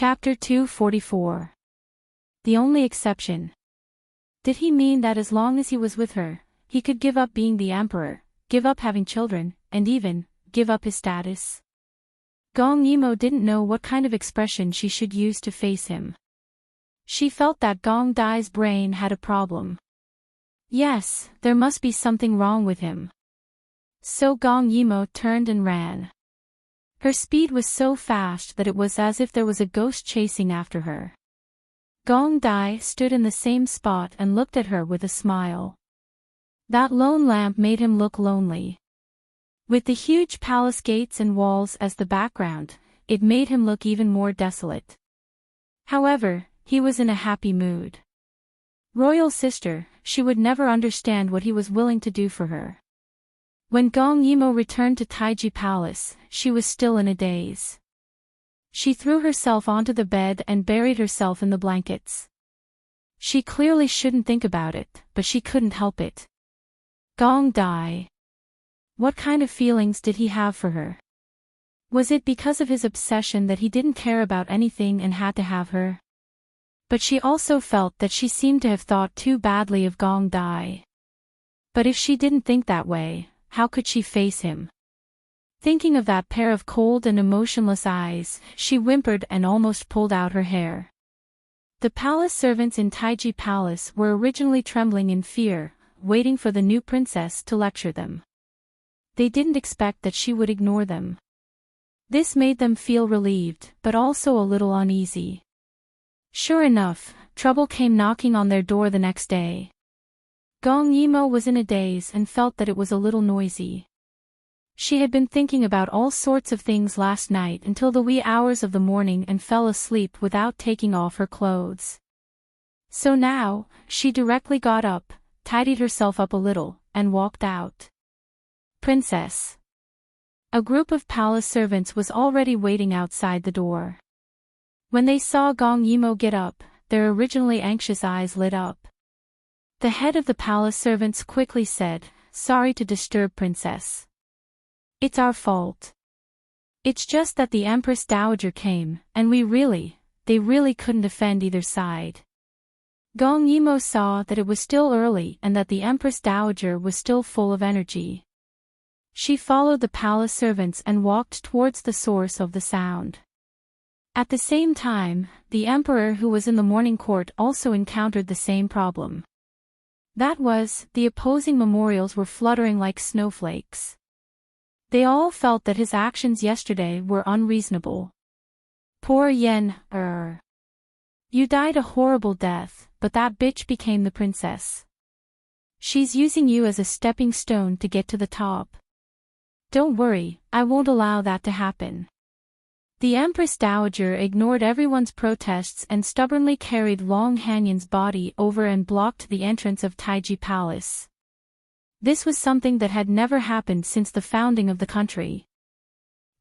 Chapter 244. The only exception. Did he mean that as long as he was with her, he could give up being the emperor, give up having children, and even give up his status? Gong Yimo didn't know what kind of expression she should use to face him. She felt that Gong Dai's brain had a problem. Yes, there must be something wrong with him. So Gong Yimo turned and ran. Her speed was so fast that it was as if there was a ghost chasing after her. Gong Dai stood in the same spot and looked at her with a smile. That lone lamp made him look lonely. With the huge palace gates and walls as the background, it made him look even more desolate. However, he was in a happy mood. Royal sister, she would never understand what he was willing to do for her. When Gong Yimo returned to Taiji Palace, she was still in a daze. She threw herself onto the bed and buried herself in the blankets. She clearly shouldn't think about it, but she couldn't help it. Gong Dai. What kind of feelings did he have for her? Was it because of his obsession that he didn't care about anything and had to have her? But she also felt that she seemed to have thought too badly of Gong Dai. But if she didn't think that way, how could she face him? Thinking of that pair of cold and emotionless eyes, she whimpered and almost pulled out her hair. The palace servants in Taiji Palace were originally trembling in fear, waiting for the new princess to lecture them. They didn't expect that she would ignore them. This made them feel relieved, but also a little uneasy. Sure enough, trouble came knocking on their door the next day. Gong Yimo was in a daze and felt that it was a little noisy. She had been thinking about all sorts of things last night until the wee hours of the morning and fell asleep without taking off her clothes. So now, she directly got up, tidied herself up a little, and walked out. Princess. A group of palace servants was already waiting outside the door. When they saw Gong Yimo get up, their originally anxious eyes lit up. The head of the palace servants quickly said, "Sorry to disturb, Princess. It's our fault. It's just that the Empress Dowager came, and they really couldn't defend either side." Gong Yimo saw that it was still early and that the Empress Dowager was still full of energy. She followed the palace servants and walked towards the source of the sound. At the same time, the emperor who was in the morning court also encountered the same problem. That was, the opposing memorials were fluttering like snowflakes. They all felt that his actions yesterday were unreasonable. Poor Yen, you died a horrible death, but that bitch became the princess. She's using you as a stepping stone to get to the top. Don't worry, I won't allow that to happen. The Empress Dowager ignored everyone's protests and stubbornly carried Long Hanyan's body over and blocked the entrance of Taiji Palace. This was something that had never happened since the founding of the country.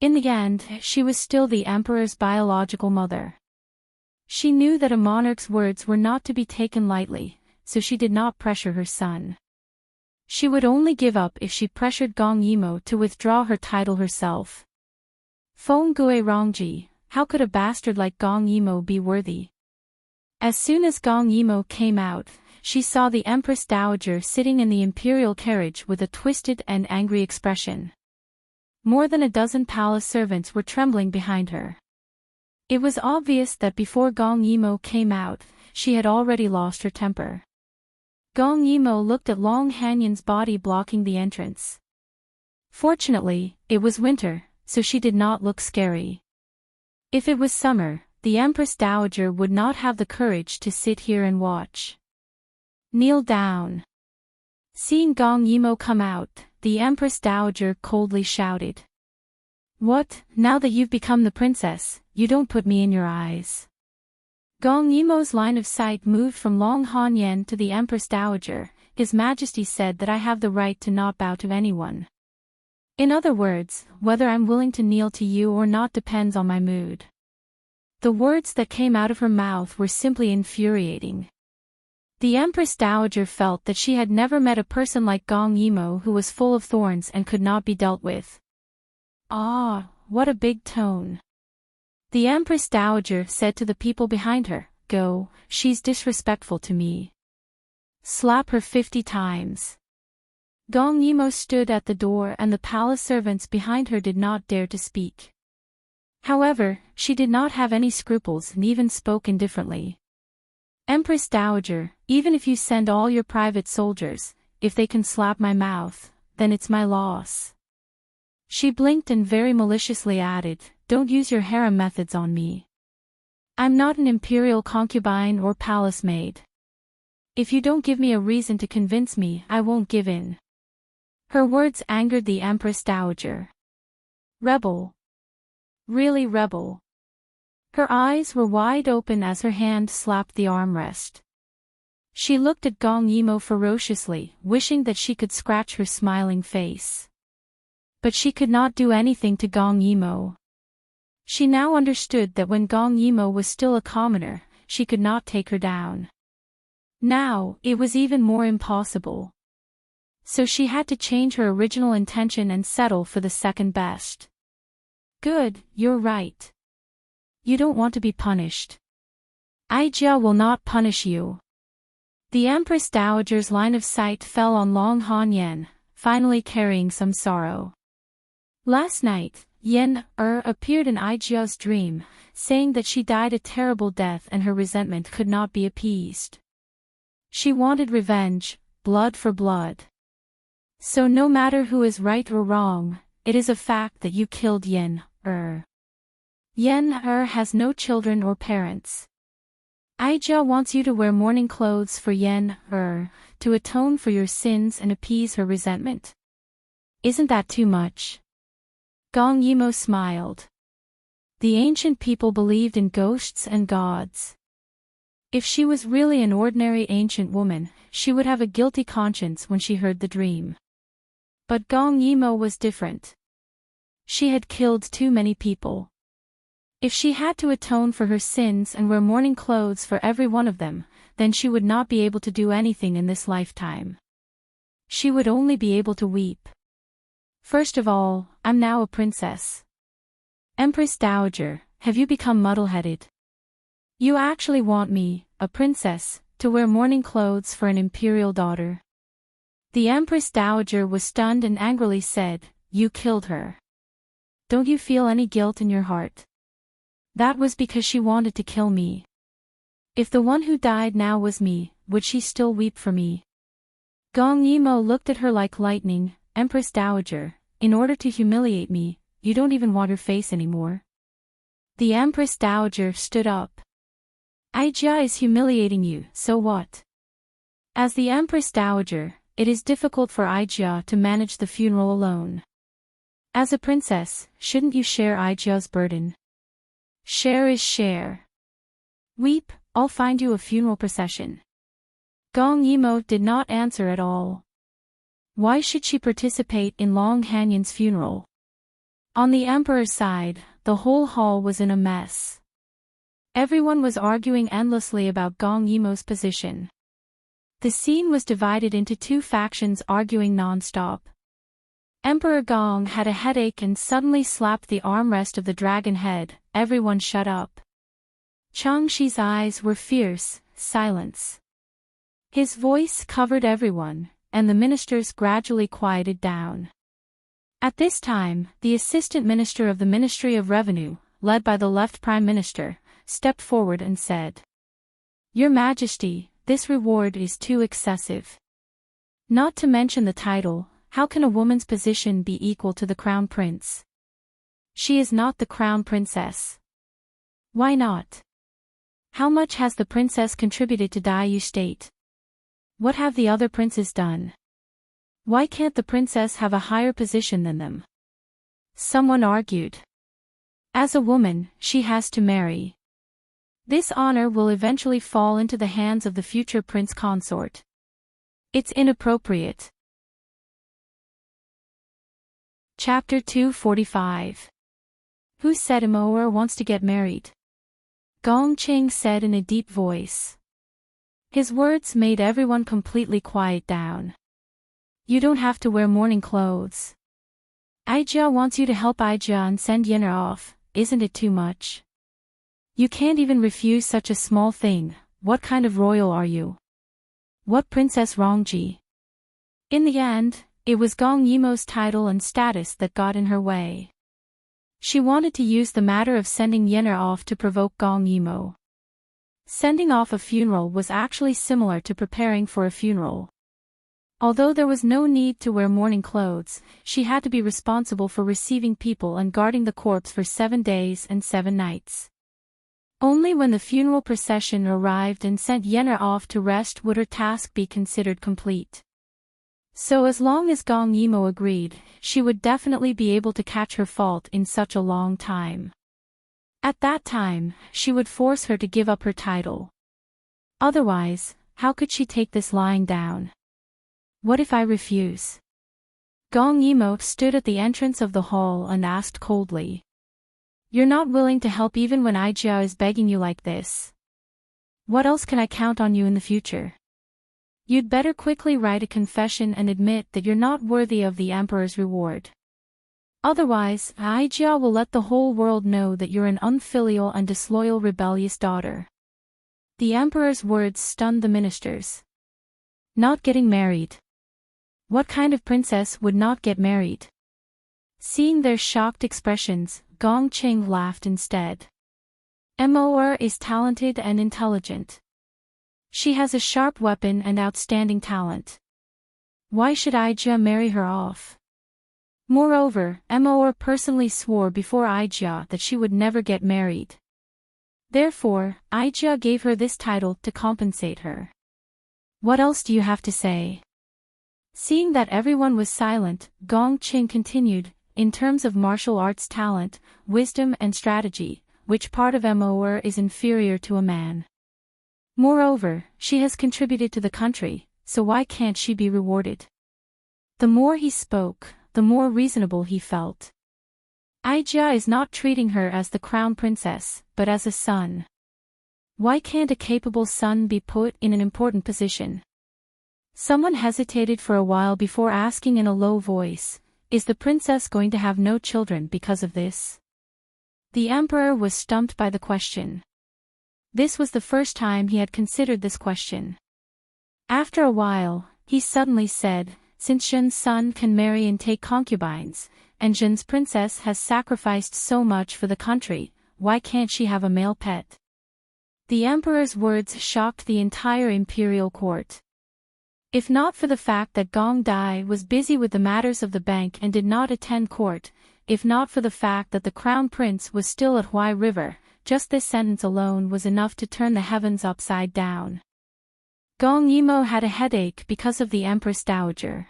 In the end, she was still the emperor's biological mother. She knew that a monarch's words were not to be taken lightly, so she did not pressure her son. She would only give up if she pressured Gong Yimo to withdraw her title herself. Feng Gue Rongji, how could a bastard like Gong Yimo be worthy? As soon as Gong Yimo came out, she saw the Empress Dowager sitting in the imperial carriage with a twisted and angry expression. More than a dozen palace servants were trembling behind her. It was obvious that before Gong Yimo came out, she had already lost her temper. Gong Yimo looked at Long Hanyan's body blocking the entrance. Fortunately, it was winter, so she did not look scary. If it was summer, the Empress Dowager would not have the courage to sit here and watch. Kneel down. Seeing Gong Yimo come out, the Empress Dowager coldly shouted. What, now that you've become the princess, you don't put me in your eyes? Gong Yimo's line of sight moved from Long Hanyan to the Empress Dowager. His Majesty said that I have the right to not bow to anyone. In other words, whether I'm willing to kneel to you or not depends on my mood. The words that came out of her mouth were simply infuriating. The Empress Dowager felt that she had never met a person like Gong Yimo who was full of thorns and could not be dealt with. Ah, what a big tone. The Empress Dowager said to the people behind her, "Go, she's disrespectful to me. Slap her 50 times. Gong Yimo stood at the door and the palace servants behind her did not dare to speak. However, she did not have any scruples and even spoke indifferently. "Empress Dowager, even if you send all your private soldiers, if they can slap my mouth, then it's my loss." She blinked and very maliciously added, "Don't use your harem methods on me. I'm not an imperial concubine or palace maid. If you don't give me a reason to convince me, I won't give in." Her words angered the Empress Dowager. Rebel. Really rebel. Her eyes were wide open as her hand slapped the armrest. She looked at Gong Yimo ferociously, wishing that she could scratch her smiling face. But she could not do anything to Gong Yimo. She now understood that when Gong Yimo was still a commoner, she could not take her down. Now, it was even more impossible. So she had to change her original intention and settle for the second best. "Good, you're right. You don't want to be punished. Aijia will not punish you." The Empress Dowager's line of sight fell on Long Han Yen, finally carrying some sorrow. Last night, Yen appeared in Aijia's dream, saying that she died a terrible death and her resentment could not be appeased. She wanted revenge, blood for blood. "So no matter who is right or wrong, it is a fact that you killed Yen. Yen has no children or parents. Aijia wants you to wear mourning clothes for Yen to atone for your sins and appease her resentment. Isn't that too much?" Gong Yimo smiled. The ancient people believed in ghosts and gods. If she was really an ordinary ancient woman, she would have a guilty conscience when she heard the dream. But Gong Yimo was different. She had killed too many people. If she had to atone for her sins and wear mourning clothes for every one of them, then she would not be able to do anything in this lifetime. She would only be able to weep. "First of all, I'm now a princess. Empress Dowager, have you become muddle-headed? You actually want me, a princess, to wear mourning clothes for an imperial daughter?" The Empress Dowager was stunned and angrily said, "You killed her. Don't you feel any guilt in your heart? That was because she wanted to kill me. If the one who died now was me, would she still weep for me?" Gong Yimo looked at her like lightning. "Empress Dowager, in order to humiliate me, you don't even want her face anymore." The Empress Dowager stood up. "Aijia is humiliating you, so what? As the Empress Dowager, it is difficult for Aijia to manage the funeral alone. As a princess, shouldn't you share Aijia's burden? Share is share. Weep, I'll find you a funeral procession." Gong Yimo did not answer at all. Why should she participate in Long Hanyan's funeral? On the emperor's side, the whole hall was in a mess. Everyone was arguing endlessly about Gong Yimo's position. The scene was divided into two factions arguing non-stop. Emperor Gong had a headache and suddenly slapped the armrest of the dragon head. Everyone shut up. Changshi's eyes were fierce. Silence. His voice covered everyone, and the ministers gradually quieted down. At this time, the assistant minister of the Ministry of Revenue, led by the left prime minister, stepped forward and said, "Your Majesty, this reward is too excessive. Not to mention the title, how can a woman's position be equal to the crown prince? She is not the crown princess." "Why not? How much has the princess contributed to Dayu state? What have the other princes done? Why can't the princess have a higher position than them?" Someone argued. "As a woman, she has to marry. This honor will eventually fall into the hands of the future prince consort. It's inappropriate." Chapter 245. Who said Imoer wants to get married? Gong Qing said in a deep voice. His words made everyone completely quiet down. "You don't have to wear mourning clothes. Aijia wants you to help Aijia and send Yenner off, isn't it too much?" You can't even refuse such a small thing. What kind of royal are you? What Princess Rongji? In the end, it was Gong Yimou's title and status that got in her way. She wanted to use the matter of sending Yen'er off to provoke Gong Yimou. Sending off a funeral was actually similar to preparing for a funeral. Although there was no need to wear mourning clothes, she had to be responsible for receiving people and guarding the corpse for 7 days and 7 nights. Only when the funeral procession arrived and sent Yen'er off to rest would her task be considered complete. So as long as Gong Yimou agreed, she would definitely be able to catch her fault in such a long time. At that time, she would force her to give up her title. Otherwise, how could she take this lying down? What if I refuse? Gong Yimou stood at the entrance of the hall and asked coldly. You're not willing to help even when Aijia is begging you like this. What else can I count on you in the future? You'd better quickly write a confession and admit that you're not worthy of the Emperor's reward. Otherwise, Aijia will let the whole world know that you're an unfilial and disloyal rebellious daughter. The Emperor's words stunned the ministers. Not getting married. What kind of princess would not get married? Seeing their shocked expressions, Gong Qing laughed instead. Mor is talented and intelligent. She has a sharp weapon and outstanding talent. Why should Aijia marry her off? Moreover, Mor personally swore before Aijia that she would never get married. Therefore, Aijia gave her this title to compensate her. What else do you have to say? Seeing that everyone was silent, Gong Qing continued, in terms of martial arts talent, wisdom and strategy, which part of Mor is inferior to a man? Moreover, she has contributed to the country, so why can't she be rewarded? The more he spoke, the more reasonable he felt. Aijia is not treating her as the crown princess, but as a son. Why can't a capable son be put in an important position? Someone hesitated for a while before asking in a low voice, is the princess going to have no children because of this? The emperor was stumped by the question. This was the first time he had considered this question. After a while, he suddenly said, since Zhen's son can marry and take concubines, and Zhen's princess has sacrificed so much for the country, why can't she have a male pet? The emperor's words shocked the entire imperial court. If not for the fact that Gong Dai was busy with the matters of the bank and did not attend court, if not for the fact that the crown prince was still at Huai River, just this sentence alone was enough to turn the heavens upside down. Gong Yimou had a headache because of the Empress Dowager.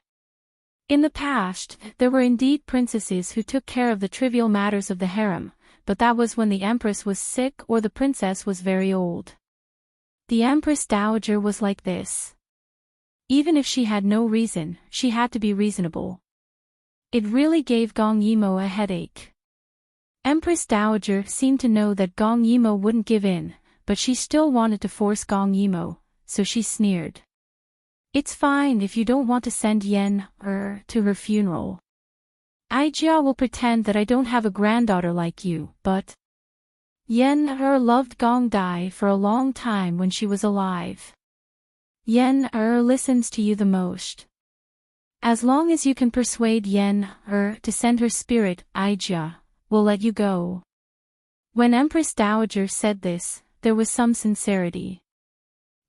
In the past, there were indeed princesses who took care of the trivial matters of the harem, but that was when the empress was sick or the princess was very old. The Empress Dowager was like this. Even if she had no reason, she had to be reasonable. It really gave Gong Yimou a headache. Empress Dowager seemed to know that Gong Yimou wouldn't give in, but she still wanted to force Gong Yimou, so she sneered. It's fine if you don't want to send Yen'er to her funeral. Aijia will pretend that I don't have a granddaughter like you, but Yen'er loved Gong Dai for a long time when she was alive. Yen'er listens to you the most. As long as you can persuade Yen'er to send her spirit, Aijia will let you go. When Empress Dowager said this, there was some sincerity.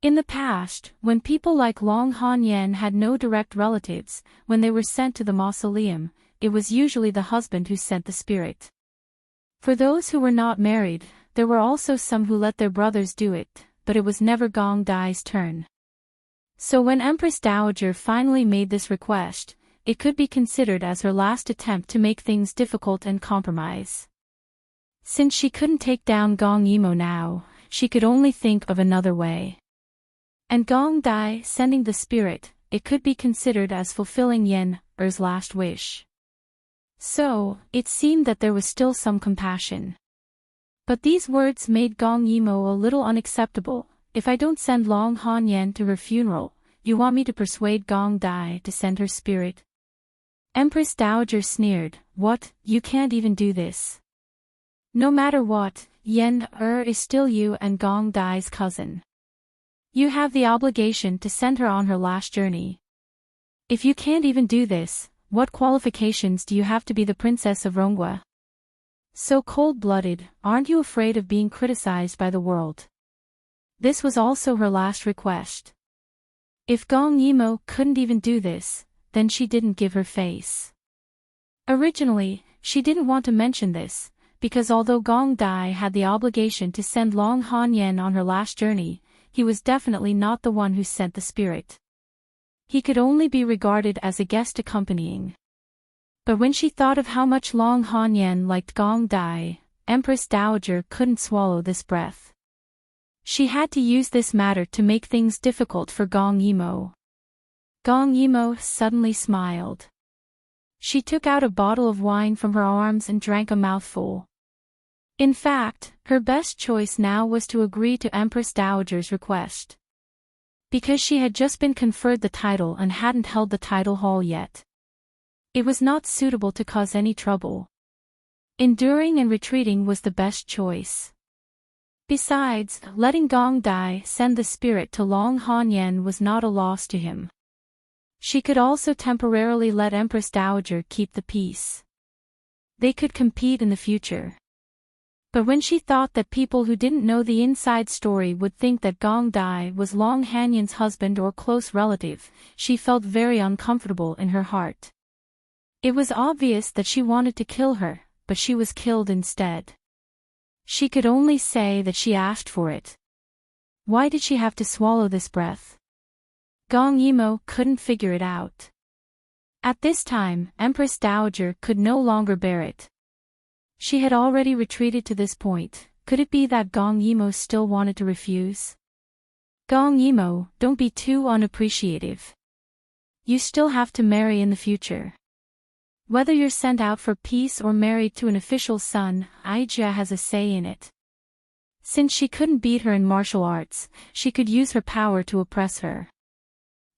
In the past, when people like Long Han had no direct relatives, when they were sent to the mausoleum, it was usually the husband who sent the spirit. For those who were not married, there were also some who let their brothers do it, but it was never Gong Dai's turn. So when Empress Dowager finally made this request, it could be considered as her last attempt to make things difficult and compromise. Since she couldn't take down Gong Yimou now, she could only think of another way. And Gong Dai sending the spirit, it could be considered as fulfilling Yen'er's last wish. So, it seemed that there was still some compassion. But these words made Gong Yimou a little unacceptable. If I don't send Long Han to her funeral, you want me to persuade Gong Dai to send her spirit? Empress Dowager sneered, what, you can't even do this. No matter what, Yen is still you and Gong Dai's cousin. You have the obligation to send her on her last journey. If you can't even do this, what qualifications do you have to be the princess of Rongwa? So cold-blooded, aren't you afraid of being criticized by the world? This was also her last request. If Gong Yimo couldn't even do this, then she didn't give her face. Originally, she didn't want to mention this, because although Gong Dai had the obligation to send Long Han Yen on her last journey, he was definitely not the one who sent the spirit. He could only be regarded as a guest accompanying. But when she thought of how much Long Han Yen liked Gong Dai, Empress Dowager couldn't swallow this breath. She had to use this matter to make things difficult for Gong Yimo. Gong Yimo suddenly smiled. She took out a bottle of wine from her arms and drank a mouthful. In fact, her best choice now was to agree to Empress Dowager's request. Because she had just been conferred the title and hadn't held the title hall yet. It was not suitable to cause any trouble. Enduring and retreating was the best choice. Besides, letting Gong Dai send the spirit to Long Han Yen was not a loss to him. She could also temporarily let Empress Dowager keep the peace. They could compete in the future. But when she thought that people who didn't know the inside story would think that Gong Dai was Long Han Yen's husband or close relative, she felt very uncomfortable in her heart. It was obvious that she wanted to kill her, but she was killed instead. She could only say that she asked for it. Why did she have to swallow this breath? Gong Yimo couldn't figure it out. At this time, Empress Dowager could no longer bear it. She had already retreated to this point. Could it be that Gong Yimo still wanted to refuse? Gong Yimo, don't be too unappreciative. You still have to marry in the future. Whether you're sent out for peace or married to an official son, Aijia has a say in it. Since she couldn't beat her in martial arts, she could use her power to oppress her.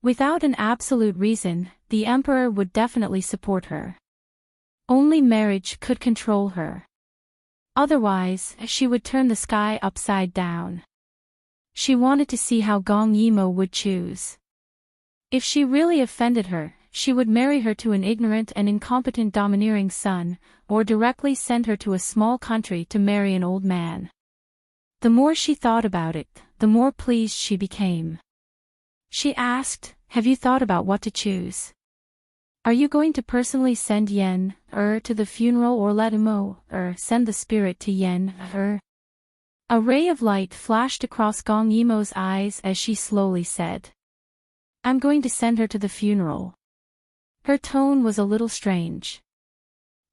Without an absolute reason, the emperor would definitely support her. Only marriage could control her. Otherwise, she would turn the sky upside down. She wanted to see how Gong Yimo would choose. If she really offended her, she would marry her to an ignorant and incompetent domineering son, or directly send her to a small country to marry an old man. The more she thought about it, the more pleased she became. She asked, "Have you thought about what to choose? Are you going to personally send Yen to the funeral or let Imo send the spirit to Yen A ray of light flashed across Gong Yimo's eyes as she slowly said, "I'm going to send her to the funeral." Her tone was a little strange.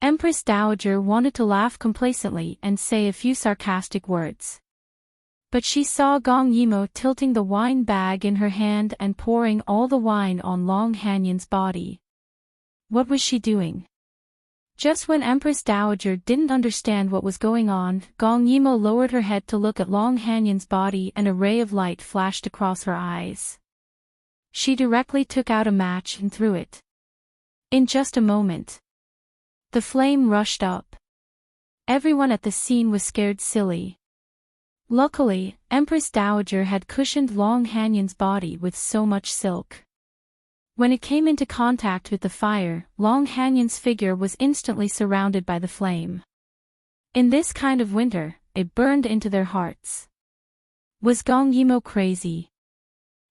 Empress Dowager wanted to laugh complacently and say a few sarcastic words. But she saw Gong Yimo tilting the wine bag in her hand and pouring all the wine on Long Han Yen's body. What was she doing? Just when Empress Dowager didn't understand what was going on, Gong Yimo lowered her head to look at Long Han Yen's body and a ray of light flashed across her eyes. She directly took out a match and threw it. In just a moment, the flame rushed up. Everyone at the scene was scared silly. Luckily, Empress Dowager had cushioned Long Han Yen's body with so much silk. When it came into contact with the fire, Long Han Yen's figure was instantly surrounded by the flame. In this kind of winter, it burned into their hearts. Was Gong Yimo crazy?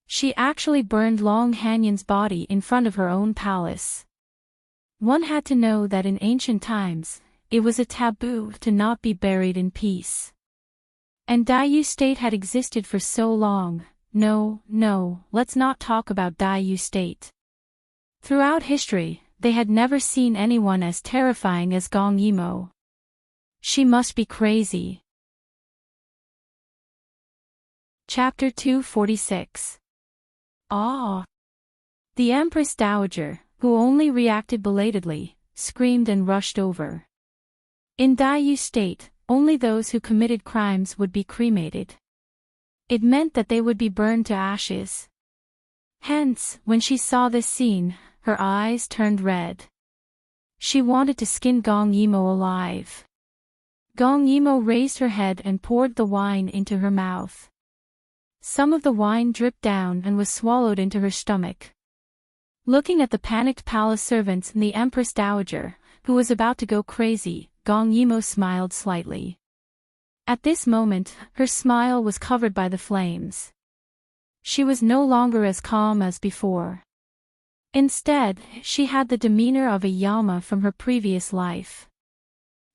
She actually burned Long Han Yen's body in front of her own palace. One had to know that in ancient times, it was a taboo to not be buried in peace. And Dayu State had existed for so long. No, let's not talk about Dayu State. Throughout history, they had never seen anyone as terrifying as Gong Yimo. She must be crazy. Chapter 246. Ah! The Empress Dowager, who only reacted belatedly, screamed and rushed over. In Dayu State, only those who committed crimes would be cremated. It meant that they would be burned to ashes. Hence, when she saw this scene, her eyes turned red. She wanted to skin Gong Yimo alive. Gong Yimo raised her head and poured the wine into her mouth. Some of the wine dripped down and was swallowed into her stomach. Looking at the panicked palace servants and the Empress Dowager, who was about to go crazy, Gong Yimo smiled slightly. At this moment, her smile was covered by the flames. She was no longer as calm as before. Instead, she had the demeanor of a Yama from her previous life.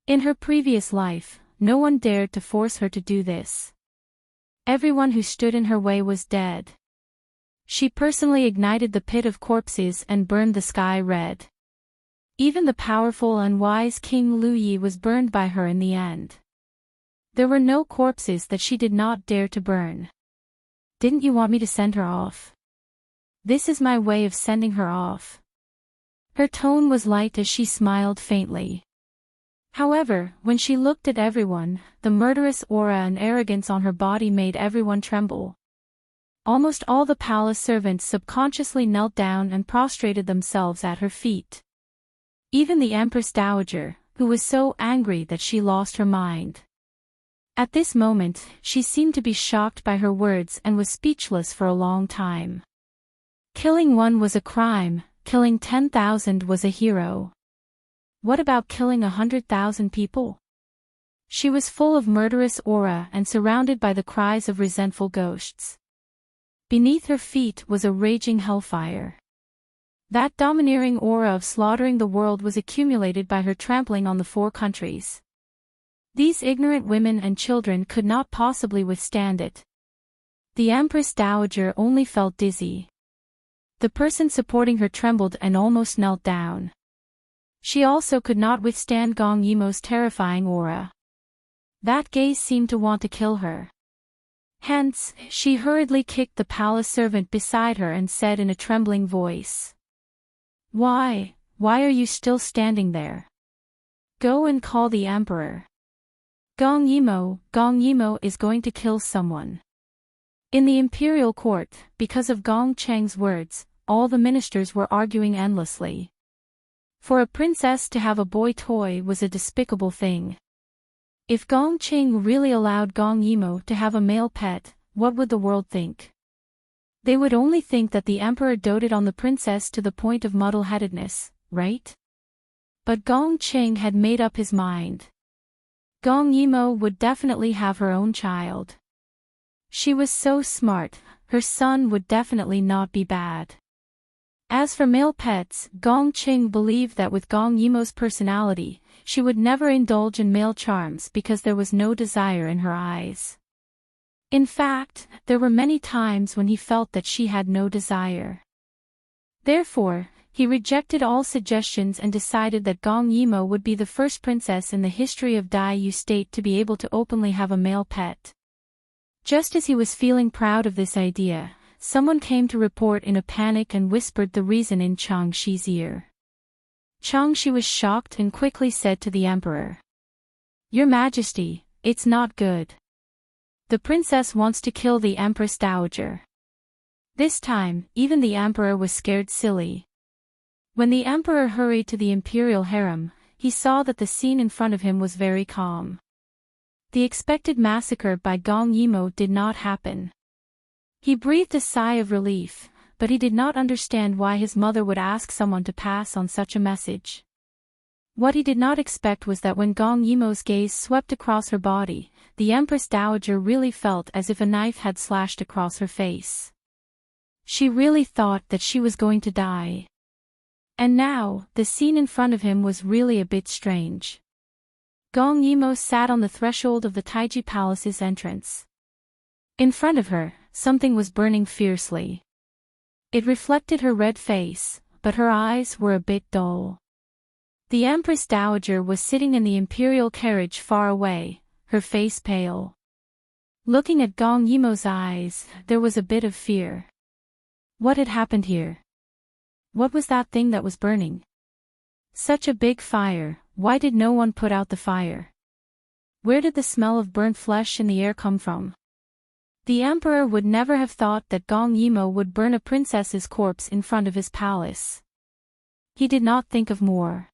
In her previous life, no one dared to force her to do this. Everyone who stood in her way was dead. She personally ignited the pit of corpses and burned the sky red. Even the powerful and wise King Lu Yi was burned by her in the end. There were no corpses that she did not dare to burn. Didn't you want me to send her off? This is my way of sending her off. Her tone was light as she smiled faintly. However, when she looked at everyone, the murderous aura and arrogance on her body made everyone tremble. Almost all the palace servants subconsciously knelt down and prostrated themselves at her feet. Even the Empress Dowager, who was so angry that she lost her mind. At this moment, she seemed to be shocked by her words and was speechless for a long time. Killing one was a crime, killing 10,000 was a hero. What about killing 100,000 people? She was full of murderous aura and surrounded by the cries of resentful ghosts. Beneath her feet was a raging hellfire. That domineering aura of slaughtering the world was accumulated by her trampling on the 4 countries. These ignorant women and children could not possibly withstand it. The Empress Dowager only felt dizzy. The person supporting her trembled and almost knelt down. She also could not withstand Gong Yimo's terrifying aura. That gaze seemed to want to kill her. Hence, she hurriedly kicked the palace servant beside her and said in a trembling voice, Why are you still standing there? Go and call the emperor. Gong Yimo is going to kill someone. In the imperial court, because of Gong Cheng's words, all the ministers were arguing endlessly. For a princess to have a boy toy was a despicable thing. If Gong Cheng really allowed Gong Yimo to have a male pet, what would the world think? They would only think that the emperor doted on the princess to the point of muddle-headedness, right? But Gong Cheng had made up his mind. Gong Yimo would definitely have her own child. She was so smart, her son would definitely not be bad. As for male pets, Gong Cheng believed that with Gong Yimo's personality, she would never indulge in male charms because there was no desire in her eyes. In fact, there were many times when he felt that she had no desire. Therefore, he rejected all suggestions and decided that Gong Yimo would be the first princess in the history of Dai Yu State to be able to openly have a male pet. Just as he was feeling proud of this idea, someone came to report in a panic and whispered the reason in Chang Shi's ear. Chang Shi was shocked and quickly said to the emperor, Your Majesty, it's not good. The princess wants to kill the Empress Dowager. This time, even the emperor was scared silly. When the emperor hurried to the imperial harem, he saw that the scene in front of him was very calm. The expected massacre by Gong Yimo did not happen. He breathed a sigh of relief, but he did not understand why his mother would ask someone to pass on such a message. What he did not expect was that when Gong Yimo's gaze swept across her body, the Empress Dowager really felt as if a knife had slashed across her face. She really thought that she was going to die. And now, the scene in front of him was really a bit strange. Gong Yimo sat on the threshold of the Taiji Palace's entrance. In front of her, something was burning fiercely. It reflected her red face, but her eyes were a bit dull. The Empress Dowager was sitting in the imperial carriage far away, her face pale. Looking at Gong Yimo's eyes, there was a bit of fear. What had happened here? What was that thing that was burning? Such a big fire, why did no one put out the fire? Where did the smell of burnt flesh in the air come from? The emperor would never have thought that Gong Yimo would burn a princess's corpse in front of his palace. He did not think of more.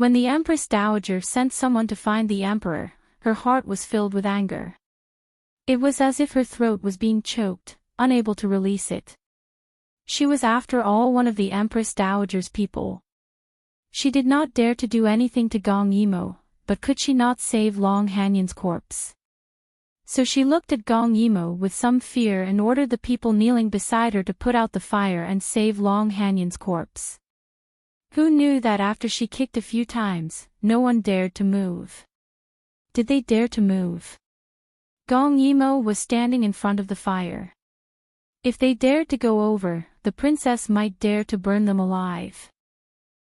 When the Empress Dowager sent someone to find the Emperor, her heart was filled with anger. It was as if her throat was being choked, unable to release it. She was after all one of the Empress Dowager's people. She did not dare to do anything to Gong Yimo, but could she not save Long Hanyon's corpse? So she looked at Gong Yimo with some fear and ordered the people kneeling beside her to put out the fire and save Long Hanyon's corpse. Who knew that after she kicked a few times, no one dared to move? Did they dare to move? Gong Yimo was standing in front of the fire. If they dared to go over, the princess might dare to burn them alive.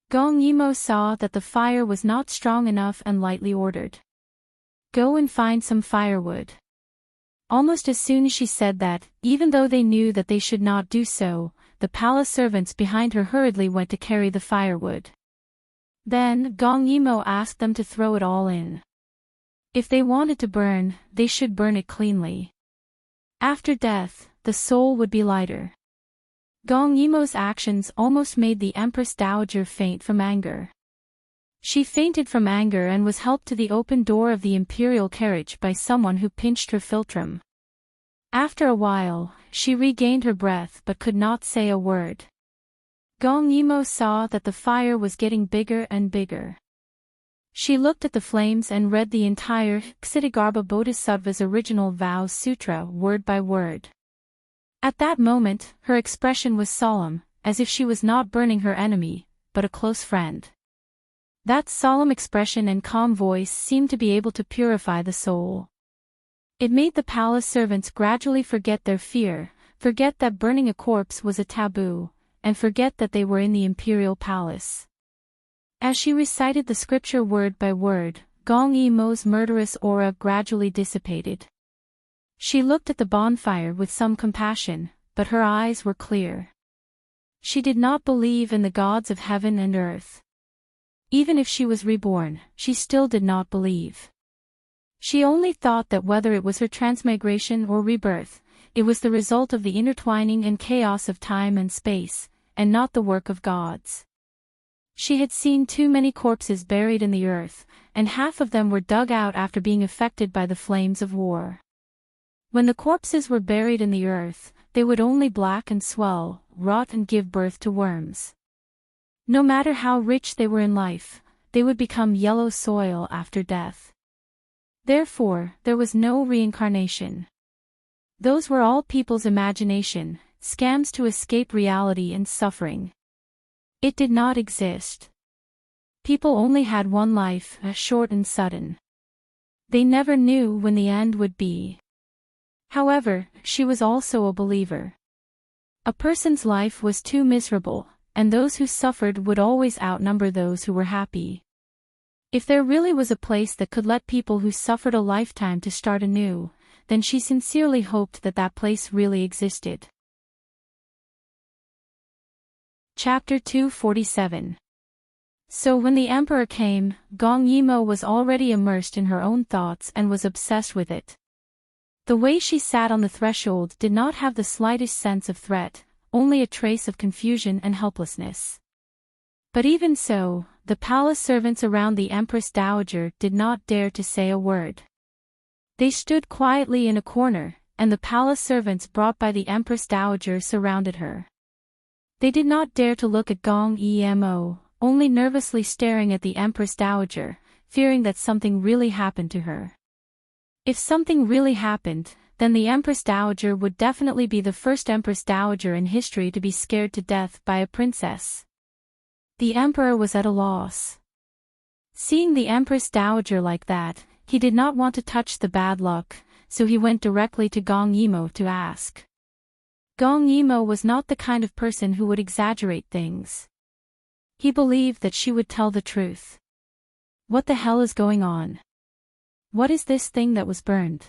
Gong Yimo saw that the fire was not strong enough and lightly ordered, "Go and find some firewood." Almost as soon as she said that, even though they knew that they should not do so, the palace servants behind her hurriedly went to carry the firewood. Then Gong Yimo asked them to throw it all in. If they wanted to burn, they should burn it cleanly. After death, the soul would be lighter. Gong Yimo's actions almost made the Empress Dowager faint from anger. She fainted from anger and was helped to the open door of the imperial carriage by someone who pinched her philtrum. After a while, she regained her breath but could not say a word. Gong Yimo saw that the fire was getting bigger and bigger. She looked at the flames and read the entire Ksitigarbha Bodhisattva's original vows sutra word by word. At that moment, her expression was solemn, as if she was not burning her enemy, but a close friend. That solemn expression and calm voice seemed to be able to purify the soul. It made the palace servants gradually forget their fear, forget that burning a corpse was a taboo, and forget that they were in the imperial palace. As she recited the scripture word by word, Gong Yimo's murderous aura gradually dissipated. She looked at the bonfire with some compassion, but her eyes were clear. She did not believe in the gods of heaven and earth. Even if she was reborn, she still did not believe. She only thought that whether it was her transmigration or rebirth, it was the result of the intertwining and chaos of time and space, and not the work of gods. She had seen too many corpses buried in the earth, and half of them were dug out after being affected by the flames of war. When the corpses were buried in the earth, they would only black and swell, rot and give birth to worms. No matter how rich they were in life, they would become yellow soil after death. Therefore, there was no reincarnation. Those were all people's imagination, scams to escape reality and suffering. It did not exist. People only had one life, short and sudden. They never knew when the end would be. However, she was also a believer. A person's life was too miserable, and those who suffered would always outnumber those who were happy. If there really was a place that could let people who suffered a lifetime to start anew, then she sincerely hoped that that place really existed. Chapter 247. So when the emperor came, Gong Yimo was already immersed in her own thoughts and was obsessed with it. The way she sat on the threshold did not have the slightest sense of threat, only a trace of confusion and helplessness. But even so, the palace servants around the Empress Dowager did not dare to say a word. They stood quietly in a corner, and the palace servants brought by the Empress Dowager surrounded her. They did not dare to look at Gong Yimo, only nervously staring at the Empress Dowager, fearing that something really happened to her. If something really happened, then the Empress Dowager would definitely be the first Empress Dowager in history to be scared to death by a princess. The emperor was at a loss. Seeing the Empress Dowager like that, he did not want to touch the bad luck, so he went directly to Gong Yimo to ask. Gong Yimo was not the kind of person who would exaggerate things. He believed that she would tell the truth. What the hell is going on? What is this thing that was burned?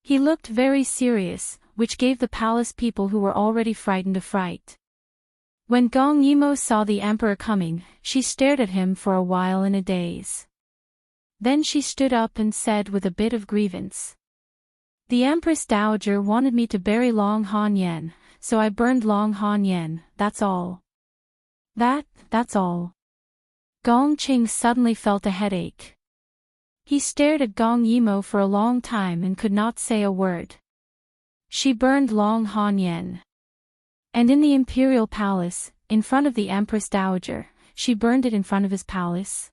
He looked very serious, which gave the palace people who were already frightened a fright. When Gong Yimo saw the emperor coming, she stared at him for a while in a daze. Then she stood up and said with a bit of grievance. The Empress Dowager wanted me to bury Long Hanyan, so I burned Long Hanyan, that's all. That's all. Gong Qing suddenly felt a headache. He stared at Gong Yimo for a long time and could not say a word. She burned Long Han Yen. And in the imperial palace, in front of the Empress Dowager, she burned it in front of his palace.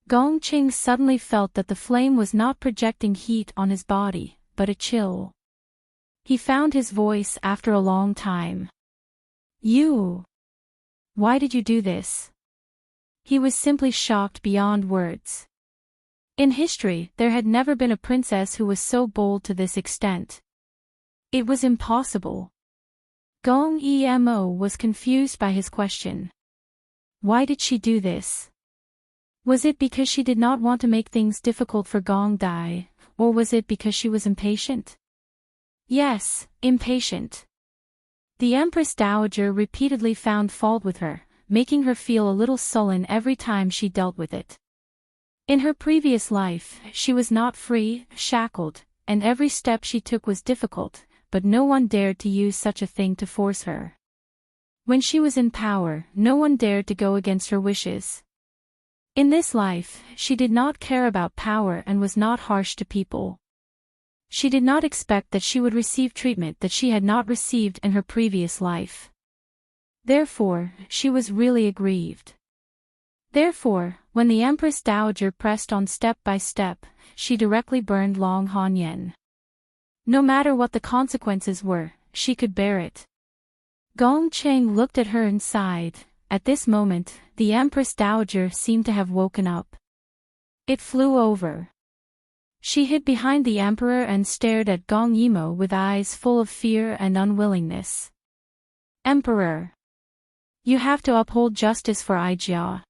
Gong Qing suddenly felt that the flame was not projecting heat on his body, but a chill. He found his voice after a long time. You! Why did you do this? He was simply shocked beyond words. In history, there had never been a princess who was so bold to this extent. It was impossible. Gong Emo was confused by his question. Why did she do this? Was it because she did not want to make things difficult for Gong Dai, or was it because she was impatient? Yes, impatient. The Empress Dowager repeatedly found fault with her, making her feel a little sullen every time she dealt with it. In her previous life, she was not free, shackled, and every step she took was difficult, but no one dared to use such a thing to force her. When she was in power, no one dared to go against her wishes. In this life, she did not care about power and was not harsh to people. She did not expect that she would receive treatment that she had not received in her previous life. Therefore, she was really aggrieved. Therefore, when the Empress Dowager pressed on step by step, she directly burned Long Han Yen. No matter what the consequences were, she could bear it. Gong Qing looked at her and sighed. At this moment, the Empress Dowager seemed to have woken up. It flew over. She hid behind the emperor and stared at Gong Yimo with eyes full of fear and unwillingness. Emperor! You have to uphold justice for Aijia.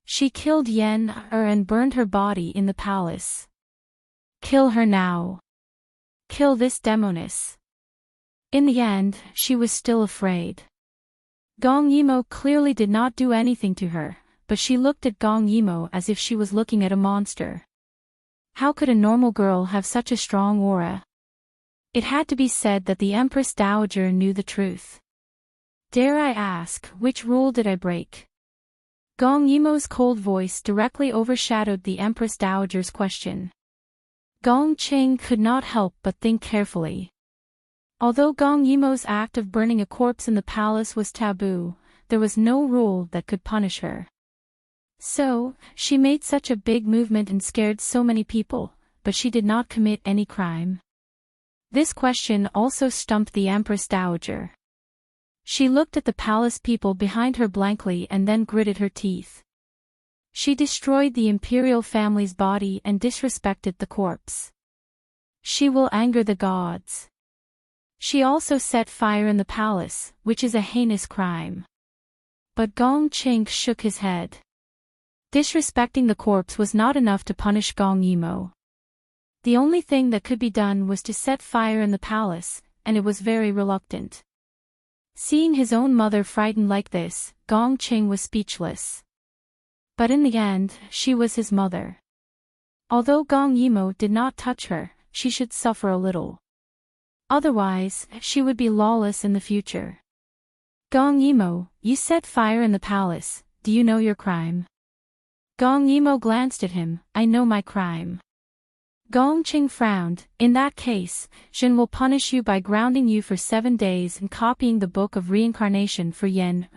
She killed Yen and burned her body in the palace. Kill her now. Kill this demoness. In the end, she was still afraid. Gong Yimo clearly did not do anything to her, but she looked at Gong Yimo as if she was looking at a monster. How could a normal girl have such a strong aura? It had to be said that the Empress Dowager knew the truth. Dare I ask, which rule did I break? Gong Yimo's cold voice directly overshadowed the Empress Dowager's question. Gong Qing could not help but think carefully. Although Gong Yimo's act of burning a corpse in the palace was taboo, there was no rule that could punish her. So, she made such a big movement and scared so many people, but she did not commit any crime. This question also stumped the Empress Dowager. She looked at the palace people behind her blankly and then gritted her teeth. She destroyed the imperial family's body and disrespected the corpse. She will anger the gods. She also set fire in the palace, which is a heinous crime. But Gong Qing shook his head. Disrespecting the corpse was not enough to punish Gong Yimo. The only thing that could be done was to set fire in the palace, and it was very reluctant. Seeing his own mother frightened like this, Gong Qing was speechless. But in the end, she was his mother. Although Gong Yimo did not touch her, she should suffer a little. Otherwise, she would be lawless in the future. Gong Yimo, you set fire in the palace, do you know your crime? Gong Yimo glanced at him, I know my crime. Gong Qing frowned, in that case, Jin will punish you by grounding you for 7 days and copying the Book of Reincarnation for Yen.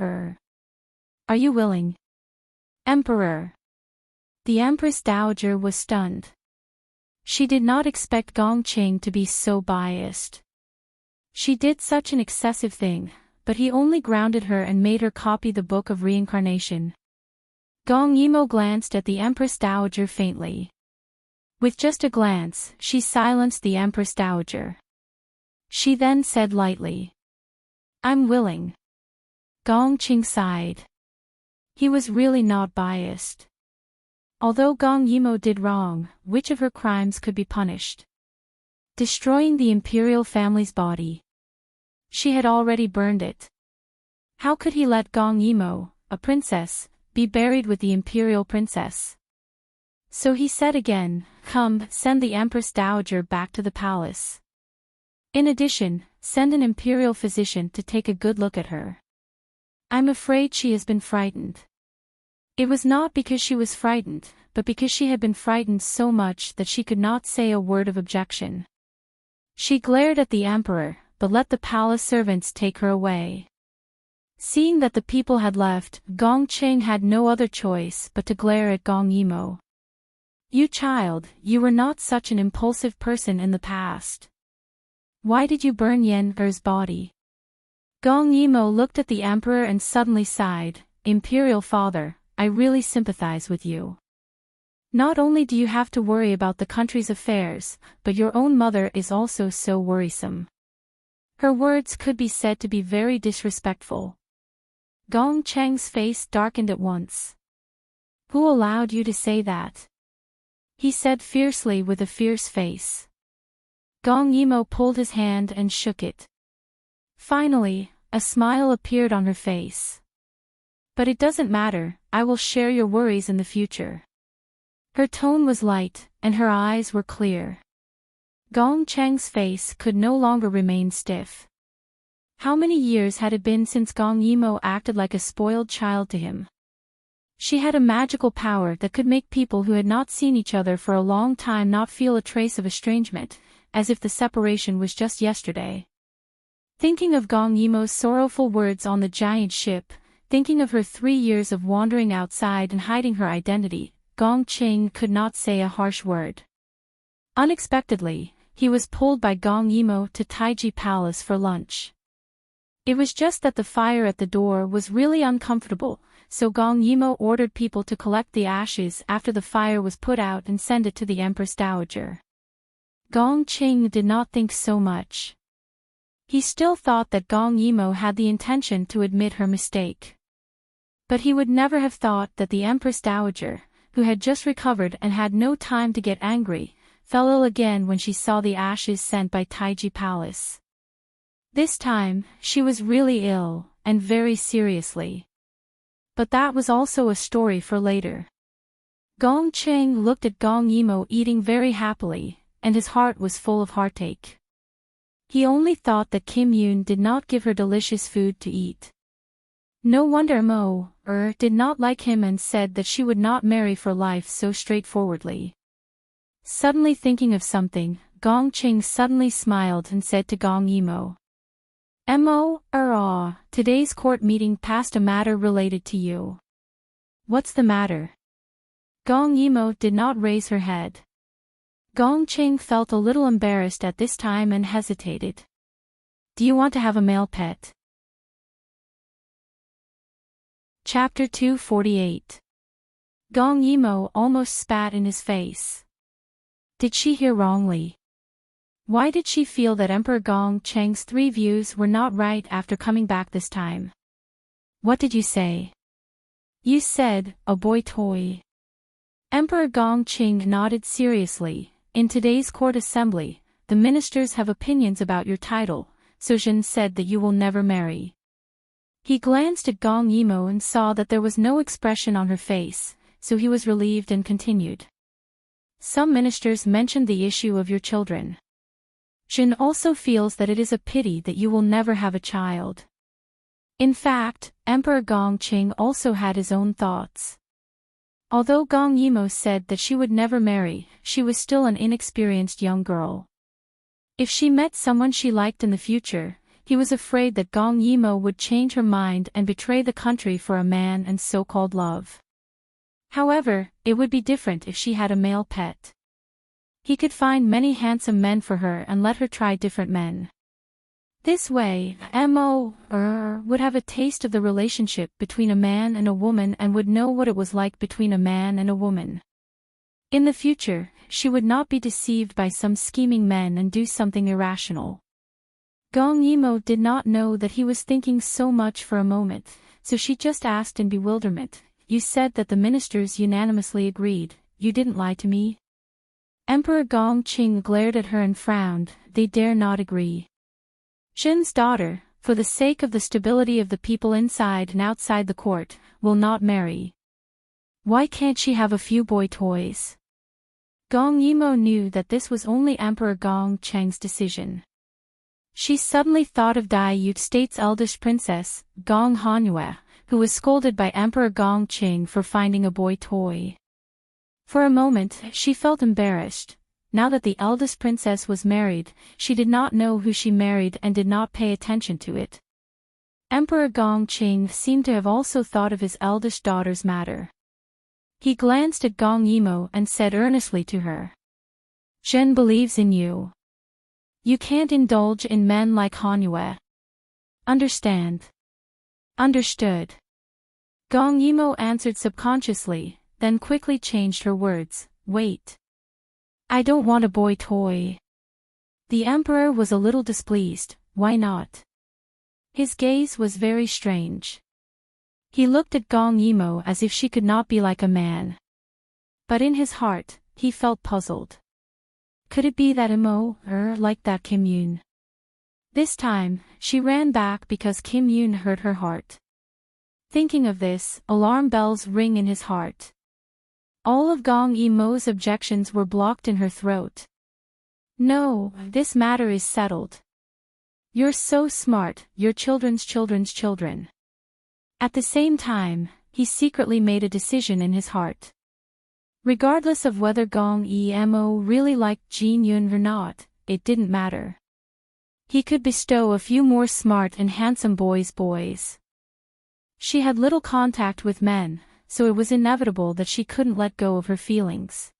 Are you willing? Emperor. The Empress Dowager was stunned. She did not expect Gong Qing to be so biased. She did such an excessive thing, but he only grounded her and made her copy the Book of Reincarnation. Gong Yimo glanced at the Empress Dowager faintly. With just a glance, she silenced the Empress Dowager. She then said lightly, I'm willing. Gong Qing sighed. He was really not biased. Although Gong Yimo did wrong, which of her crimes could be punished? Destroying the imperial family's body. She had already burned it. How could he let Gong Yimo, a princess, be buried with the imperial princess? So he said again, come, send the Empress Dowager back to the palace. In addition, send an imperial physician to take a good look at her. I'm afraid she has been frightened. It was not because she was frightened, but because she had been frightened so much that she could not say a word of objection. She glared at the emperor, but let the palace servants take her away. Seeing that the people had left, Gong Cheng had no other choice but to glare at Gong Yimo. You child, you were not such an impulsive person in the past. Why did you burn Yen Er's body? Gong Yimo looked at the emperor and suddenly sighed, Imperial Father, I really sympathize with you. Not only do you have to worry about the country's affairs, but your own mother is also so worrisome. Her words could be said to be very disrespectful. Gong Cheng's face darkened at once. Who allowed you to say that? He said fiercely with a fierce face. Gong Yimo pulled his hand and shook it. Finally, a smile appeared on her face. But it doesn't matter, I will share your worries in the future. Her tone was light, and her eyes were clear. Gong Cheng's face could no longer remain stiff. How many years had it been since Gong Yimo acted like a spoiled child to him? She had a magical power that could make people who had not seen each other for a long time not feel a trace of estrangement, as if the separation was just yesterday. Thinking of Gong Yimo's sorrowful words on the giant ship, thinking of her 3 years of wandering outside and hiding her identity, Gong Cheng could not say a harsh word. Unexpectedly, he was pulled by Gong Yimo to Taiji Palace for lunch. It was just that the fire at the door was really uncomfortable, so Gong Yimo ordered people to collect the ashes after the fire was put out and send it to the Empress Dowager. Gong Cheng did not think so much. He still thought that Gong Yimo had the intention to admit her mistake. But he would never have thought that the Empress Dowager, who had just recovered and had no time to get angry, fell ill again when she saw the ashes sent by Taiji Palace. This time, she was really ill, and very seriously. But that was also a story for later. Gong Cheng looked at Gong Yimo eating very happily, and his heart was full of heartache. He only thought that Kim Yoon did not give her delicious food to eat. No wonder Mo did not like him and said that she would not marry for life so straightforwardly. Suddenly thinking of something, Gong Cheng suddenly smiled and said to Gong Yimo, today's court meeting passed a matter related to you. What's the matter? Gong Yimo did not raise her head. Gong Cheng felt a little embarrassed at this time and hesitated. Do you want to have a male pet? Chapter 248. Gong Yimo almost spat in his face. Did she hear wrongly? Why did she feel that Emperor Gong Cheng's 3 views were not right after coming back this time? What did you say? You said, a boy toy. Emperor Gong Cheng nodded seriously. In today's court assembly, the ministers have opinions about your title, so Jin said that you will never marry. He glanced at Gong Yimo and saw that there was no expression on her face, so he was relieved and continued. Some ministers mentioned the issue of your children. Jin also feels that it is a pity that you will never have a child. In fact, Emperor Gong Cheng also had his own thoughts. Although Gong Yimo said that she would never marry, she was still an inexperienced young girl. If she met someone she liked in the future, he was afraid that Gong Yimo would change her mind and betray the country for a man and so-called love. However, it would be different if she had a male pet. He could find many handsome men for her and let her try different men. This way, Mo would have a taste of the relationship between a man and a woman and would know what it was like between a man and a woman. In the future, she would not be deceived by some scheming men and do something irrational. Gong Yimo did not know that he was thinking so much for a moment, so she just asked in bewilderment, You said that the ministers unanimously agreed, you didn't lie to me? Emperor Gong Cheng glared at her and frowned, They dare not agree. Jin's daughter, for the sake of the stability of the people inside and outside the court, will not marry. Why can't she have a few boy toys? Gong Yimo knew that this was only Emperor Gong Cheng's decision. She suddenly thought of Dai Yute State's eldest princess, Gong Hanyue, who was scolded by Emperor Gongqing for finding a boy toy. For a moment, she felt embarrassed. Now that the eldest princess was married, she did not know who she married and did not pay attention to it. Emperor Gongqing seemed to have also thought of his eldest daughter's matter. He glanced at Gong Yimo and said earnestly to her, "Zhen believes in you. You can't indulge in men like Hanyue. Understand?" "Understood." Gong Yimo answered subconsciously, then quickly changed her words, "Wait. I don't want a boy toy." The emperor was a little displeased. Why not? His gaze was very strange. He looked at Gong Yimo as if she could not be like a man. But in his heart, he felt puzzled. Could it be that Imo, like that Kim Yoon? This time, she ran back because Kim Yoon hurt her heart. Thinking of this, alarm bells ring in his heart. All of Gong Yimo's objections were blocked in her throat. "No, this matter is settled. You're so smart, your children's children's children." At the same time, he secretly made a decision in his heart. Regardless of whether Gong Yimo really liked Jin Yun or not, it didn't matter. He could bestow a few more smart and handsome boys. She had little contact with men, so it was inevitable that she couldn't let go of her feelings.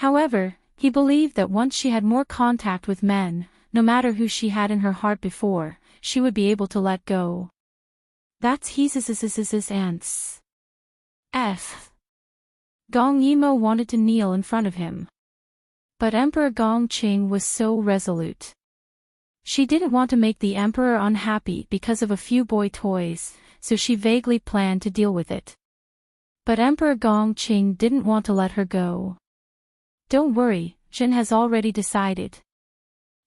However, he believed that once she had more contact with men, no matter who she had in her heart before, she would be able to let go. That's his ants. Gong Yimo wanted to kneel in front of him. But Emperor Gongqing was so resolute. She didn't want to make the emperor unhappy because of a few boy toys, so she vaguely planned to deal with it. But Emperor Gongqing didn't want to let her go. "Don't worry, Jin has already decided.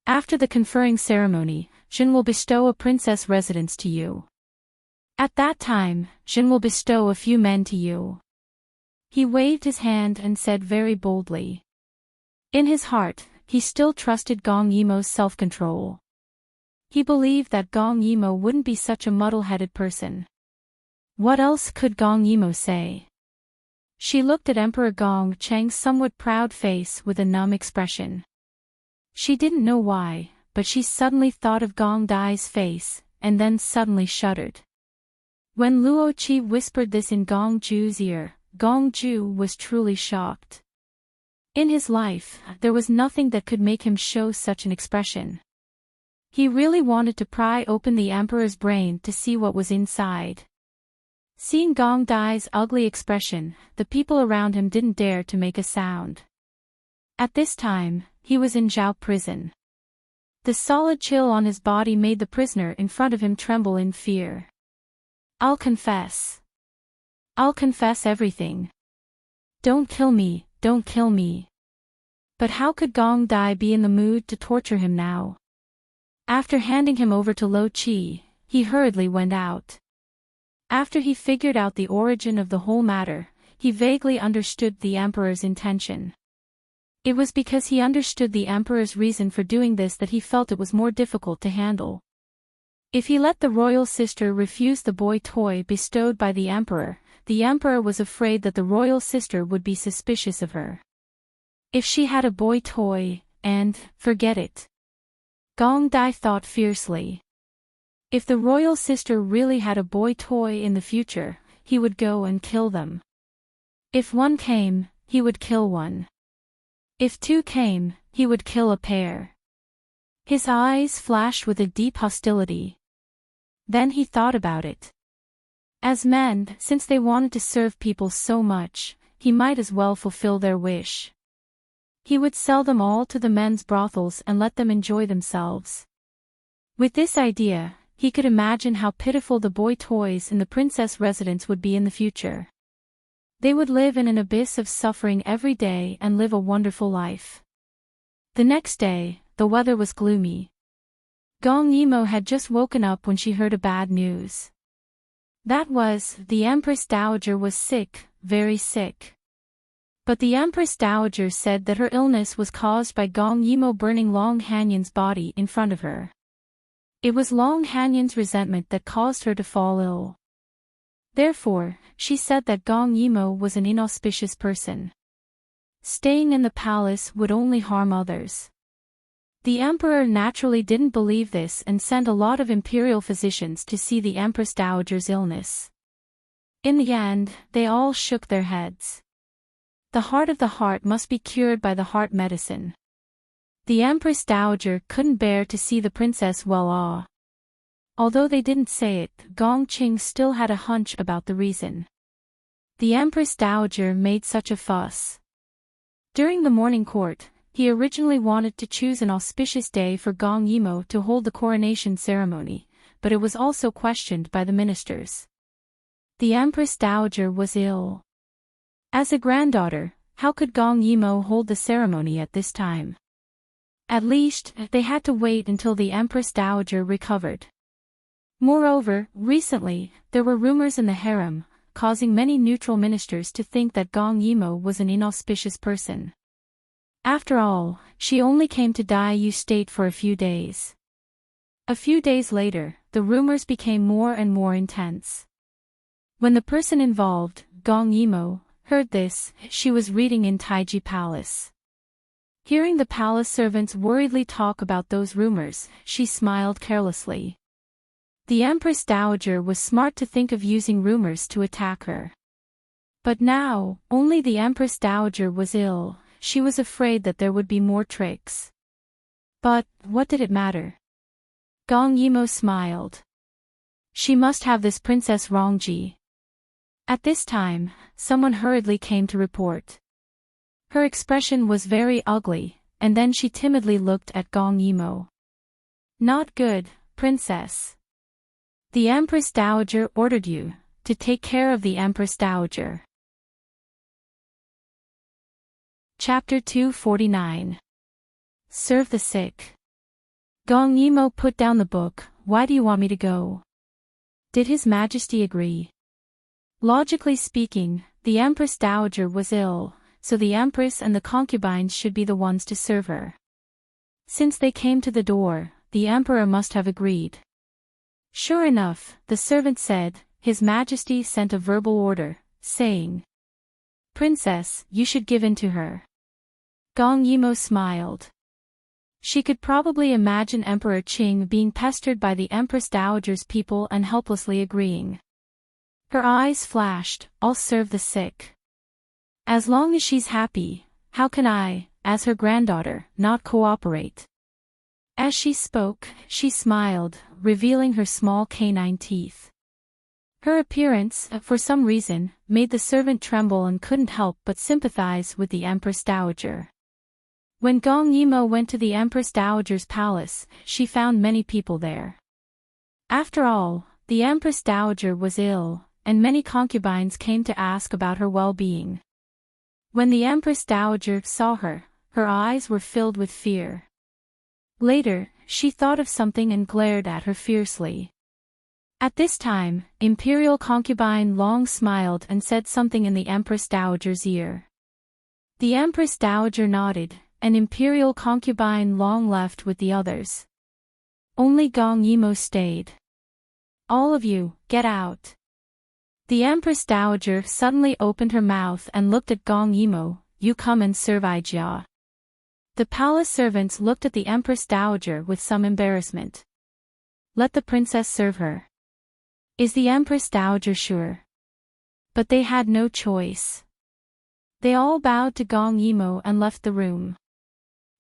After the conferring ceremony, Jin will bestow a princess residence to you. At that time, Jin will bestow a few men to you." He waved his hand and said very boldly. In his heart, he still trusted Gong Yimo's self-control. He believed that Gong Yimo wouldn't be such a muddle-headed person. What else could Gong Yimo say? She looked at Emperor Gongqing's somewhat proud face with a numb expression. She didn't know why, but she suddenly thought of Gong Dai's face, and then suddenly shuddered. When Luo Qi whispered this in Gong Ju's ear, Gong Ju was truly shocked. In his life, there was nothing that could make him show such an expression. He really wanted to pry open the emperor's brain to see what was inside. Seeing Gong Dai's ugly expression, the people around him didn't dare to make a sound. At this time, he was in Zhao prison. The solid chill on his body made the prisoner in front of him tremble in fear. I'll confess everything. Don't kill me, don't kill me." But how could Gong Dai be in the mood to torture him now? After handing him over to Lo Qi, he hurriedly went out. After he figured out the origin of the whole matter, he vaguely understood the emperor's intention. It was because he understood the emperor's reason for doing this that he felt it was more difficult to handle. If he let the royal sister refuse the boy toy bestowed by the emperor was afraid that the royal sister would be suspicious of her. If she had a boy toy, and, forget it. Gong Dai thought fiercely. If the royal sister really had a boy toy in the future, he would go and kill them. If one came, he would kill one. If two came, he would kill a pair. His eyes flashed with a deep hostility. Then he thought about it. As men, since they wanted to serve people so much, he might as well fulfill their wish. He would sell them all to the men's brothels and let them enjoy themselves. With this idea, he could imagine how pitiful the boy toys in the princess residence would be in the future. They would live in an abyss of suffering every day and live a wonderful life. The next day, the weather was gloomy. Gong Yimo had just woken up when she heard a bad news. That was, the Empress Dowager was sick, very sick. But the Empress Dowager said that her illness was caused by Gong Yimo burning Long Hanyun's body in front of her. It was Long Hanyun's resentment that caused her to fall ill. Therefore, she said that Gong Yimo was an inauspicious person. Staying in the palace would only harm others. The emperor naturally didn't believe this and sent a lot of imperial physicians to see the Empress Dowager's illness. In the end, they all shook their heads. The heart of the heart must be cured by the heart medicine. The Empress Dowager couldn't bear to see the princess well off. Although they didn't say it, Gong Qing still had a hunch about the reason. The Empress Dowager made such a fuss. During the morning court, he originally wanted to choose an auspicious day for Gong Yimo to hold the coronation ceremony, but it was also questioned by the ministers. The Empress Dowager was ill. As a granddaughter, how could Gong Yimo hold the ceremony at this time? At least, they had to wait until the Empress Dowager recovered. Moreover, recently, there were rumors in the harem, causing many neutral ministers to think that Gong Yimo was an inauspicious person. After all, she only came to Daiyu State for a few days. A few days later, the rumors became more and more intense. When the person involved, Gong Yimo, heard this, she was reading in Taiji Palace. Hearing the palace servants worriedly talk about those rumors, she smiled carelessly. The Empress Dowager was smart to think of using rumors to attack her. But now, only the Empress Dowager was ill, she was afraid that there would be more tricks. But, what did it matter? Gong Yimo smiled. She must have this Princess Rongji. At this time, someone hurriedly came to report. Her expression was very ugly, and then she timidly looked at Gong Yimo. Not good, Princess. The Empress Dowager ordered you to take care of the Empress Dowager. Chapter 249. Serve the sick. Gong Yimo put down the book. Why do you want me to go? Did His Majesty agree? Logically speaking, the Empress Dowager was ill, so the Empress and the concubines should be the ones to serve her. Since they came to the door, the Emperor must have agreed. Sure enough, the servant said, His Majesty sent a verbal order, saying, Princess, you should give in to her. Gong Yimo smiled. She could probably imagine Emperor Qing being pestered by the Empress Dowager's people and helplessly agreeing. Her eyes flashed, I'll serve the sick. As long as she's happy, how can I, as her granddaughter, not cooperate? As she spoke, she smiled, revealing her small canine teeth. Her appearance, for some reason, made the servant tremble and couldn't help but sympathize with the Empress Dowager. When Gong Yimo went to the Empress Dowager's palace, she found many people there. After all, the Empress Dowager was ill, and many concubines came to ask about her well-being. When the Empress Dowager saw her, her eyes were filled with fear. Later, she thought of something and glared at her fiercely. At this time, Imperial Concubine Long smiled and said something in the Empress Dowager's ear. The Empress Dowager nodded, and Imperial Concubine Long left with the others. Only Gong Yimo stayed. All of you, get out. The Empress Dowager suddenly opened her mouth and looked at Gong Yimo, you come and serve Ijia. The palace servants looked at the Empress Dowager with some embarrassment. Let the princess serve her. Is the Empress Dowager sure? But they had no choice. They all bowed to Gong Yimo and left the room.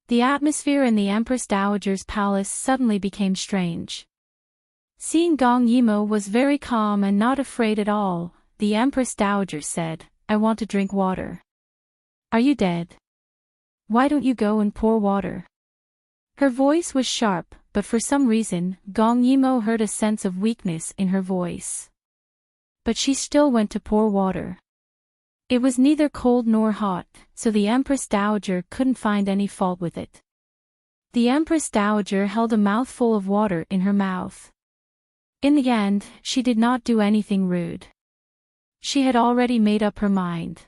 The atmosphere in the Empress Dowager's palace suddenly became strange. Seeing Gong Yimo was very calm and not afraid at all, the Empress Dowager said, I want to drink water. Are you dead? Why don't you go and pour water? Her voice was sharp, but for some reason, Gong Yimo heard a sense of weakness in her voice. But she still went to pour water. It was neither cold nor hot, so the Empress Dowager couldn't find any fault with it. The Empress Dowager held a mouthful of water in her mouth. In the end, she did not do anything rude. She had already made up her mind.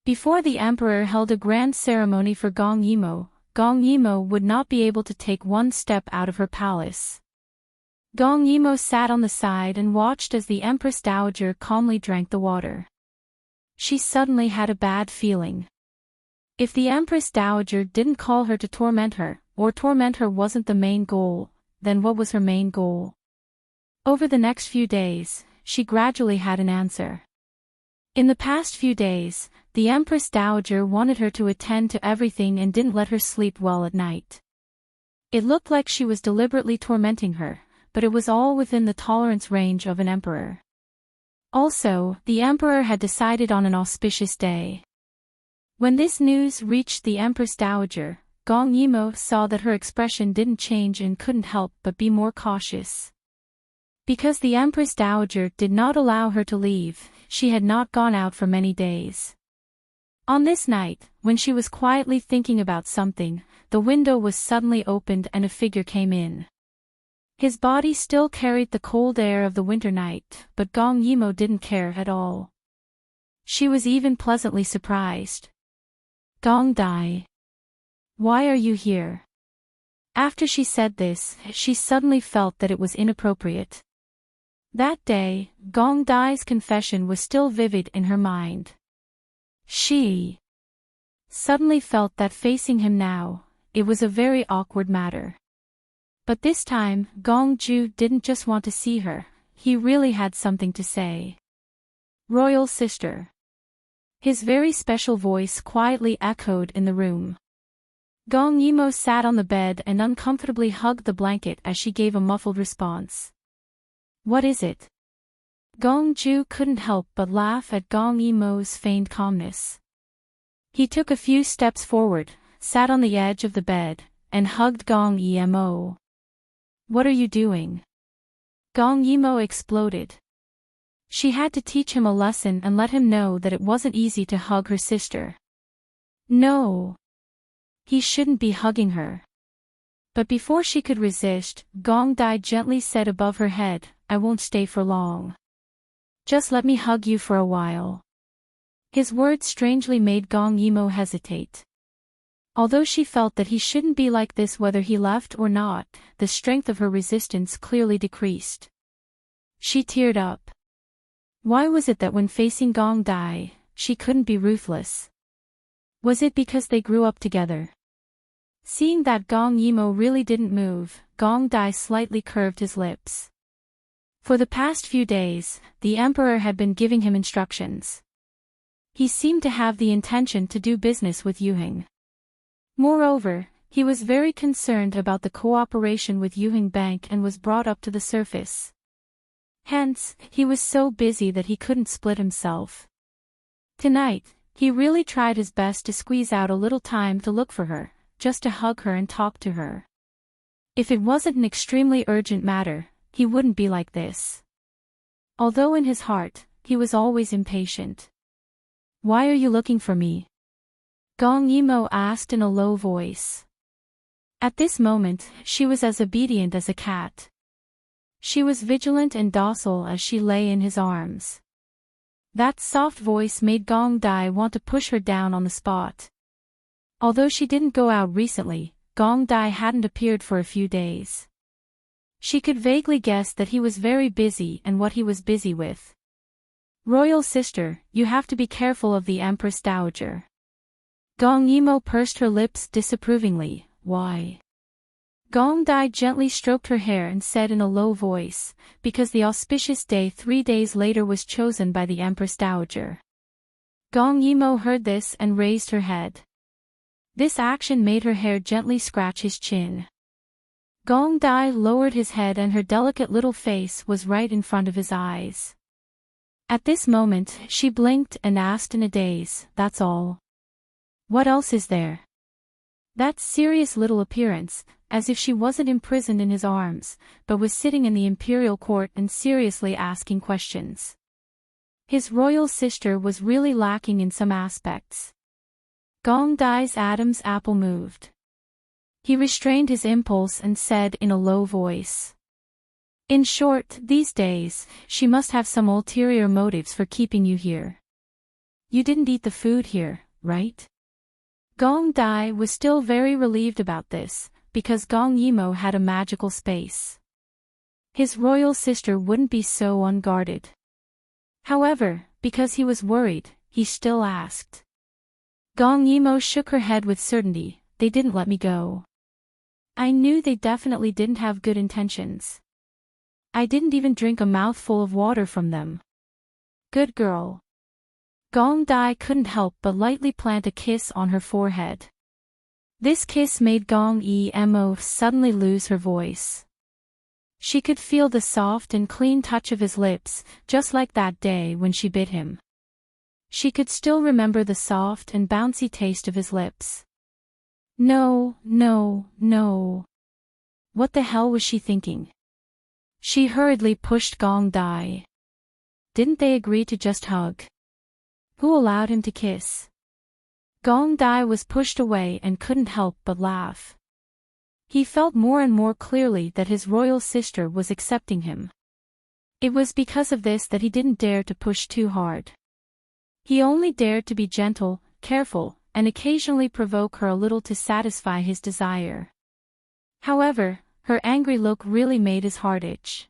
Before the Emperor held a grand ceremony for Gong Yimo would not be able to take one step out of her palace. Gong Yimo sat on the side and watched as the Empress Dowager calmly drank the water. She suddenly had a bad feeling. If the Empress Dowager didn't call her to torment her, or torment her wasn't the main goal, then what was her main goal? Over the next few days, she gradually had an answer. In the past few days, the Empress Dowager wanted her to attend to everything and didn't let her sleep well at night. It looked like she was deliberately tormenting her, but it was all within the tolerance range of an emperor. Also, the emperor had decided on an auspicious day. When this news reached the Empress Dowager, Gong Yimo saw that her expression didn't change and couldn't help but be more cautious. Because the Empress Dowager did not allow her to leave, she had not gone out for many days. On this night, when she was quietly thinking about something, the window was suddenly opened and a figure came in. His body still carried the cold air of the winter night, but Gong Yimo didn't care at all. She was even pleasantly surprised. "Gong Dai. Why are you here?" After she said this, she suddenly felt that it was inappropriate. That day, Gong Dai's confession was still vivid in her mind. She suddenly felt that facing him now, it was a very awkward matter. But this time, Gong Ju didn't just want to see her, he really had something to say. "Royal sister." His very special voice quietly echoed in the room. Gong Yimo sat on the bed and uncomfortably hugged the blanket as she gave a muffled response. "What is it?" Gong Ju couldn't help but laugh at Gong Yimo's feigned calmness. He took a few steps forward, sat on the edge of the bed, and hugged Gong Yimo. "What are you doing?" Gong Yimo exploded. She had to teach him a lesson and let him know that it wasn't easy to hug her sister. No. He shouldn't be hugging her. But before she could resist, Gong Dai gently said above her head, "I won't stay for long. Just let me hug you for a while." His words strangely made Gong Yimo hesitate. Although she felt that he shouldn't be like this whether he left or not, the strength of her resistance clearly decreased. She teared up. Why was it that when facing Gong Dai, she couldn't be ruthless? Was it because they grew up together? Seeing that Gong Yimo really didn't move, Gong Dai slightly curved his lips. For the past few days, the emperor had been giving him instructions. He seemed to have the intention to do business with Yuheng. Moreover, he was very concerned about the cooperation with Yuheng Bank and was brought up to the surface. Hence, he was so busy that he couldn't split himself. Tonight, he really tried his best to squeeze out a little time to look for her, just to hug her and talk to her. If it wasn't an extremely urgent matter, he wouldn't be like this. Although in his heart, he was always impatient. "Why are you looking for me?" Gong Yimo asked in a low voice. At this moment, she was as obedient as a cat. She was vigilant and docile as she lay in his arms. That soft voice made Gong Dai want to push her down on the spot. Although she didn't go out recently, Gong Dai hadn't appeared for a few days. She could vaguely guess that he was very busy and what he was busy with. "Royal sister, you have to be careful of the Empress Dowager." Gong Yimo pursed her lips disapprovingly. "Why?" Gong Dai gently stroked her hair and said in a low voice, "Because the auspicious day 3 days later was chosen by the Empress Dowager." Gong Yimo heard this and raised her head. This action made her hair gently scratch his chin. Gong Dai lowered his head and her delicate little face was right in front of his eyes. At this moment, she blinked and asked in a daze, "That's all? What else is there?" That serious little appearance, as if she wasn't imprisoned in his arms, but was sitting in the imperial court and seriously asking questions. His royal sister was really lacking in some aspects. Gong Dai's Adam's apple moved. He restrained his impulse and said in a low voice. "In short, these days, she must have some ulterior motives for keeping you here. You didn't eat the food here, right?" Gong Dai was still very relieved about this, because Gong Yimo had a magical space. His royal sister wouldn't be so unguarded. However, because he was worried, he still asked. Gong Yimo shook her head with certainty. They didn't let me go. I knew they definitely didn't have good intentions. I didn't even drink a mouthful of water from them. Good girl. Gong Dai couldn't help but lightly plant a kiss on her forehead. This kiss made Gong Emo suddenly lose her voice. She could feel the soft and clean touch of his lips, just like that day when she bit him. She could still remember the soft and bouncy taste of his lips. No, no, no. What the hell was she thinking? She hurriedly pushed Gong Dai. Didn't they agree to just hug? Who allowed him to kiss? Gong Dai was pushed away and couldn't help but laugh. He felt more and more clearly that his royal sister was accepting him. It was because of this that he didn't dare to push too hard. He only dared to be gentle, careful, and occasionally provoke her a little to satisfy his desire. However, her angry look really made his heart itch.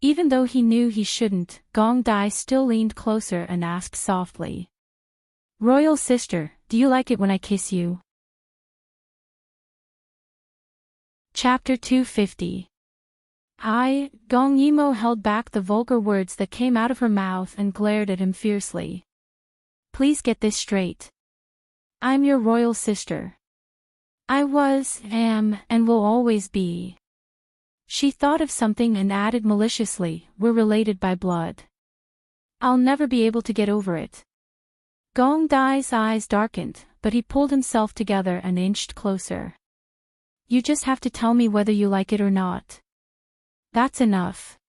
Even though he knew he shouldn't, Gong Dai still leaned closer and asked softly. Royal sister, do you like it when I kiss you? Chapter 250. Gong Yimo held back the vulgar words that came out of her mouth and glared at him fiercely. Please get this straight. I'm your royal sister. I was, am, and will always be. She thought of something and added maliciously, we're related by blood. I'll never be able to get over it. Gong Dai's eyes darkened, but he pulled himself together and inched closer. You just have to tell me whether you like it or not. That's enough.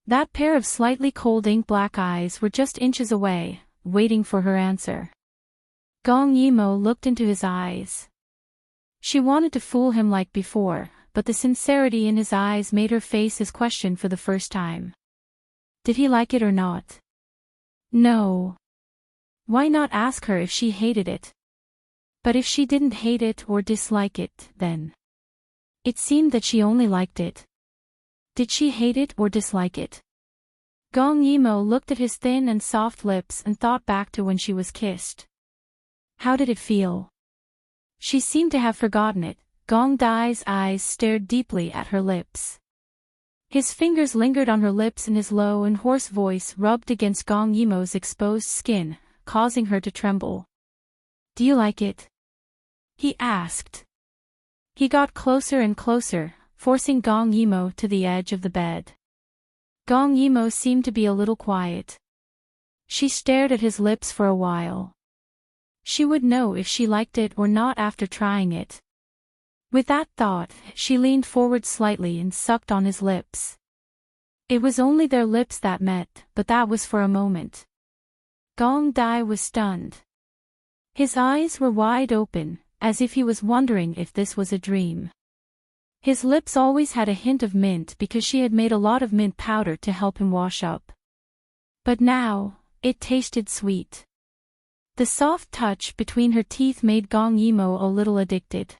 That pair of slightly cold ink-black eyes were just inches away, waiting for her answer. Gong Yimo looked into his eyes. She wanted to fool him like before, but the sincerity in his eyes made her face his question for the first time. Did he like it or not? No. Why not ask her if she hated it? But if she didn't hate it or dislike it, then. It seemed that she only liked it. Did she hate it or dislike it? Gong Yimo looked at his thin and soft lips and thought back to when she was kissed. How did it feel? She seemed to have forgotten it. Gong Dai's eyes stared deeply at her lips. His fingers lingered on her lips and his low and hoarse voice rubbed against Gong Yimo's exposed skin, causing her to tremble. Do you like it? He asked. He got closer and closer, forcing Gong Yimo to the edge of the bed. Gong Yimo seemed to be a little quiet. She stared at his lips for a while. She would know if she liked it or not after trying it. With that thought, she leaned forward slightly and sucked on his lips. It was only their lips that met, but that was for a moment. Gong Dai was stunned. His eyes were wide open, as if he was wondering if this was a dream. His lips always had a hint of mint because she had made a lot of mint powder to help him wash up. But now, it tasted sweet. The soft touch between her teeth made Gong Yimo a little addicted.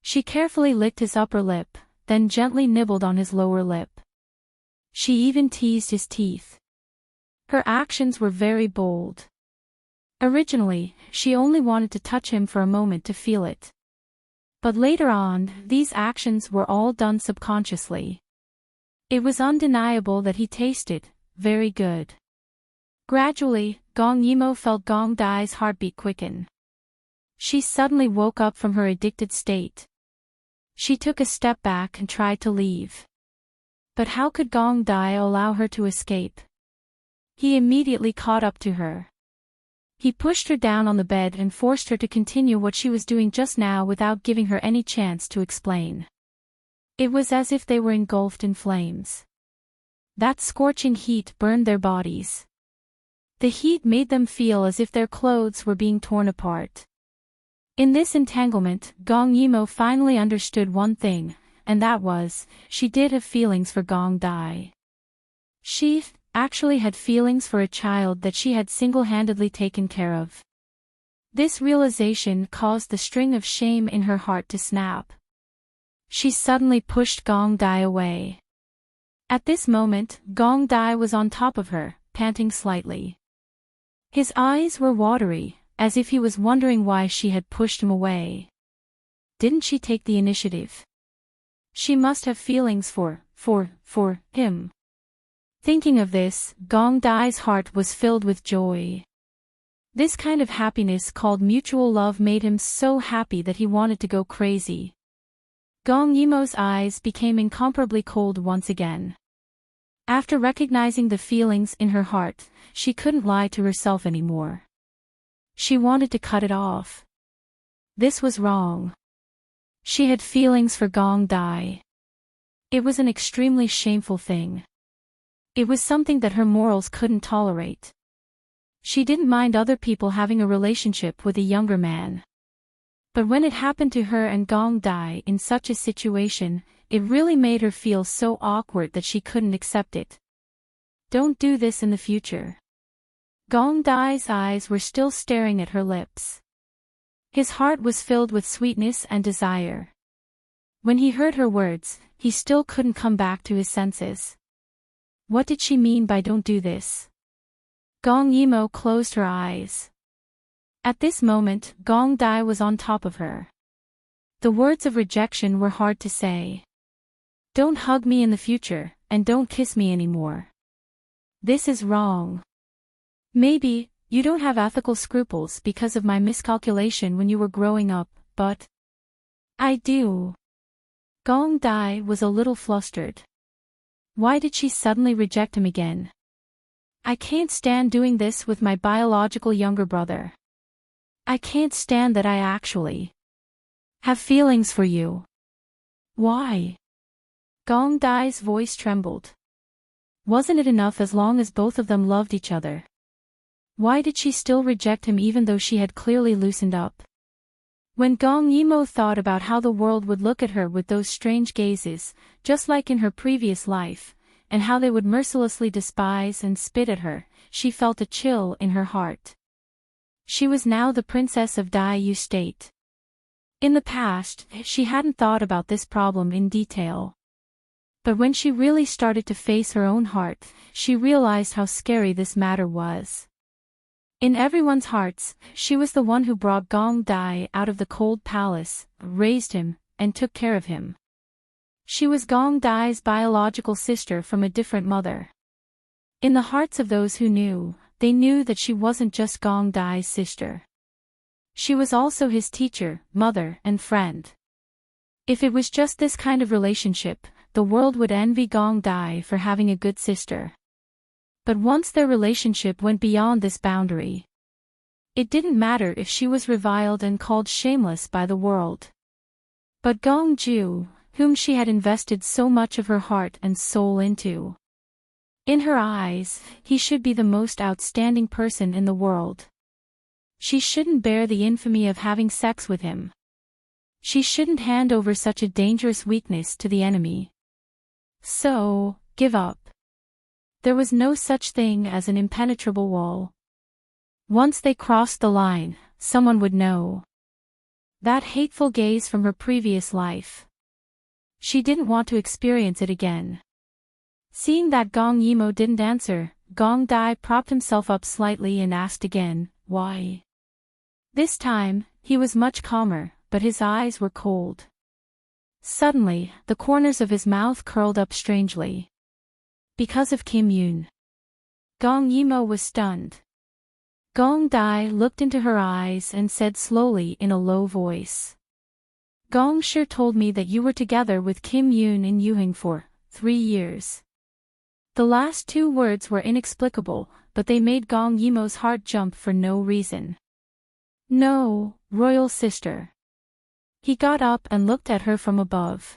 She carefully licked his upper lip, then gently nibbled on his lower lip. She even teased his teeth. Her actions were very bold. Originally, she only wanted to touch him for a moment to feel it. But later on, these actions were all done subconsciously. It was undeniable that he tasted very good. Gradually, Gong Yimo felt Gong Dai's heartbeat quicken. She suddenly woke up from her addicted state. She took a step back and tried to leave. But how could Gong Dai allow her to escape? He immediately caught up to her. He pushed her down on the bed and forced her to continue what she was doing just now without giving her any chance to explain. It was as if they were engulfed in flames. That scorching heat burned their bodies. The heat made them feel as if their clothes were being torn apart. In this entanglement, Gong Yimo finally understood one thing, and that was, she did have feelings for Gong Dai. She actually had feelings for a child that she had single-handedly taken care of. This realization caused the string of shame in her heart to snap. She suddenly pushed Gong Dai away. At this moment, Gong Dai was on top of her, panting slightly. His eyes were watery, as if he was wondering why she had pushed him away. Didn't she take the initiative? She must have feelings for him. Thinking of this, Gong Dai's heart was filled with joy. This kind of happiness called mutual love made him so happy that he wanted to go crazy. Gong Yimo's eyes became incomparably cold once again. After recognizing the feelings in her heart, she couldn't lie to herself anymore. She wanted to cut it off. This was wrong. She had feelings for Gong Dai. It was an extremely shameful thing. It was something that her morals couldn't tolerate. She didn't mind other people having a relationship with a younger man. But when it happened to her and Gong Dai in such a situation, it really made her feel so awkward that she couldn't accept it. Don't do this in the future. Gong Dai's eyes were still staring at her lips. His heart was filled with sweetness and desire. When he heard her words, he still couldn't come back to his senses. What did she mean by don't do this? Gong Yimo closed her eyes. At this moment, Gong Dai was on top of her. The words of rejection were hard to say. Don't hug me in the future, and don't kiss me anymore. This is wrong. Maybe, you don't have ethical scruples because of my miscalculation when you were growing up, but I do. Gong Dai was a little flustered. Why did she suddenly reject him again? I can't stand doing this with my biological younger brother. I can't stand that I actually have feelings for you. Why? Gong Dai's voice trembled. Wasn't it enough as long as both of them loved each other? Why did she still reject him even though she had clearly loosened up? When Gong Yimo thought about how the world would look at her with those strange gazes, just like in her previous life, and how they would mercilessly despise and spit at her, she felt a chill in her heart. She was now the princess of Dai Yu State. In the past, she hadn't thought about this problem in detail. But when she really started to face her own heart, she realized how scary this matter was. In everyone's hearts, she was the one who brought Gong Dai out of the cold palace, raised him, and took care of him. She was Gong Dai's biological sister from a different mother. In the hearts of those who knew, they knew that she wasn't just Gong Dai's sister. She was also his teacher, mother, and friend. If it was just this kind of relationship, the world would envy Gong Dai for having a good sister. But once their relationship went beyond this boundary, it didn't matter if she was reviled and called shameless by the world. But Gong Ju, whom she had invested so much of her heart and soul into, in her eyes, he should be the most outstanding person in the world. She shouldn't bear the infamy of having sex with him. She shouldn't hand over such a dangerous weakness to the enemy. So, give up. There was no such thing as an impenetrable wall. Once they crossed the line, someone would know. That hateful gaze from her previous life. She didn't want to experience it again. Seeing that Gong Yimo didn't answer, Gong Dai propped himself up slightly and asked again, why? This time, he was much calmer, but his eyes were cold. Suddenly, the corners of his mouth curled up strangely. Because of Kim Yoon. Gong Yimo was stunned. Gong Dai looked into her eyes and said slowly in a low voice. Gong Shi told me that you were together with Kim Yoon in Yuhing for 3 years. The last 2 words were inexplicable, but they made Gong Yimo's heart jump for no reason. No, royal sister. He got up and looked at her from above.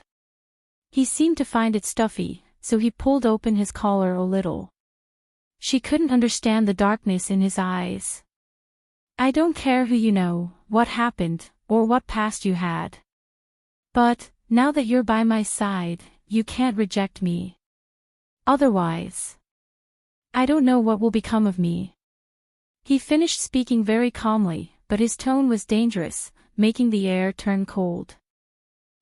He seemed to find it stuffy, so he pulled open his collar a little. She couldn't understand the darkness in his eyes. I don't care who you know, what happened, or what past you had. But, now that you're by my side, you can't reject me. Otherwise, I don't know what will become of me. He finished speaking very calmly, but his tone was dangerous, making the air turn cold.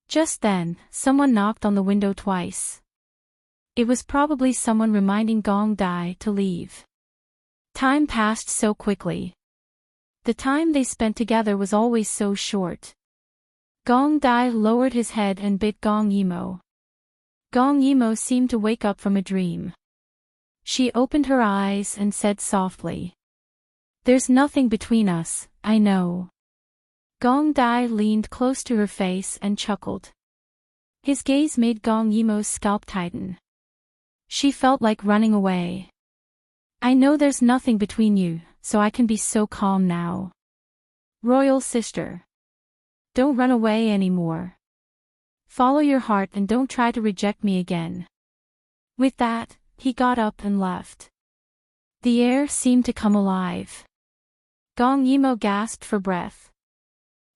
Just then, someone knocked on the window twice. It was probably someone reminding Gong Dai to leave. Time passed so quickly. The time they spent together was always so short. Gong Dai lowered his head and bit Gong Yimo. Gong Yimo seemed to wake up from a dream. She opened her eyes and said softly, "There's nothing between us, I know." Gong Dai leaned close to her face and chuckled. His gaze made Gong Yimo's scalp tighten. She felt like running away. "I know there's nothing between you, so I can be so calm now. Royal sister. Don't run away anymore. Follow your heart and don't try to reject me again." With that, he got up and left. The air seemed to come alive. Gong Yimo gasped for breath.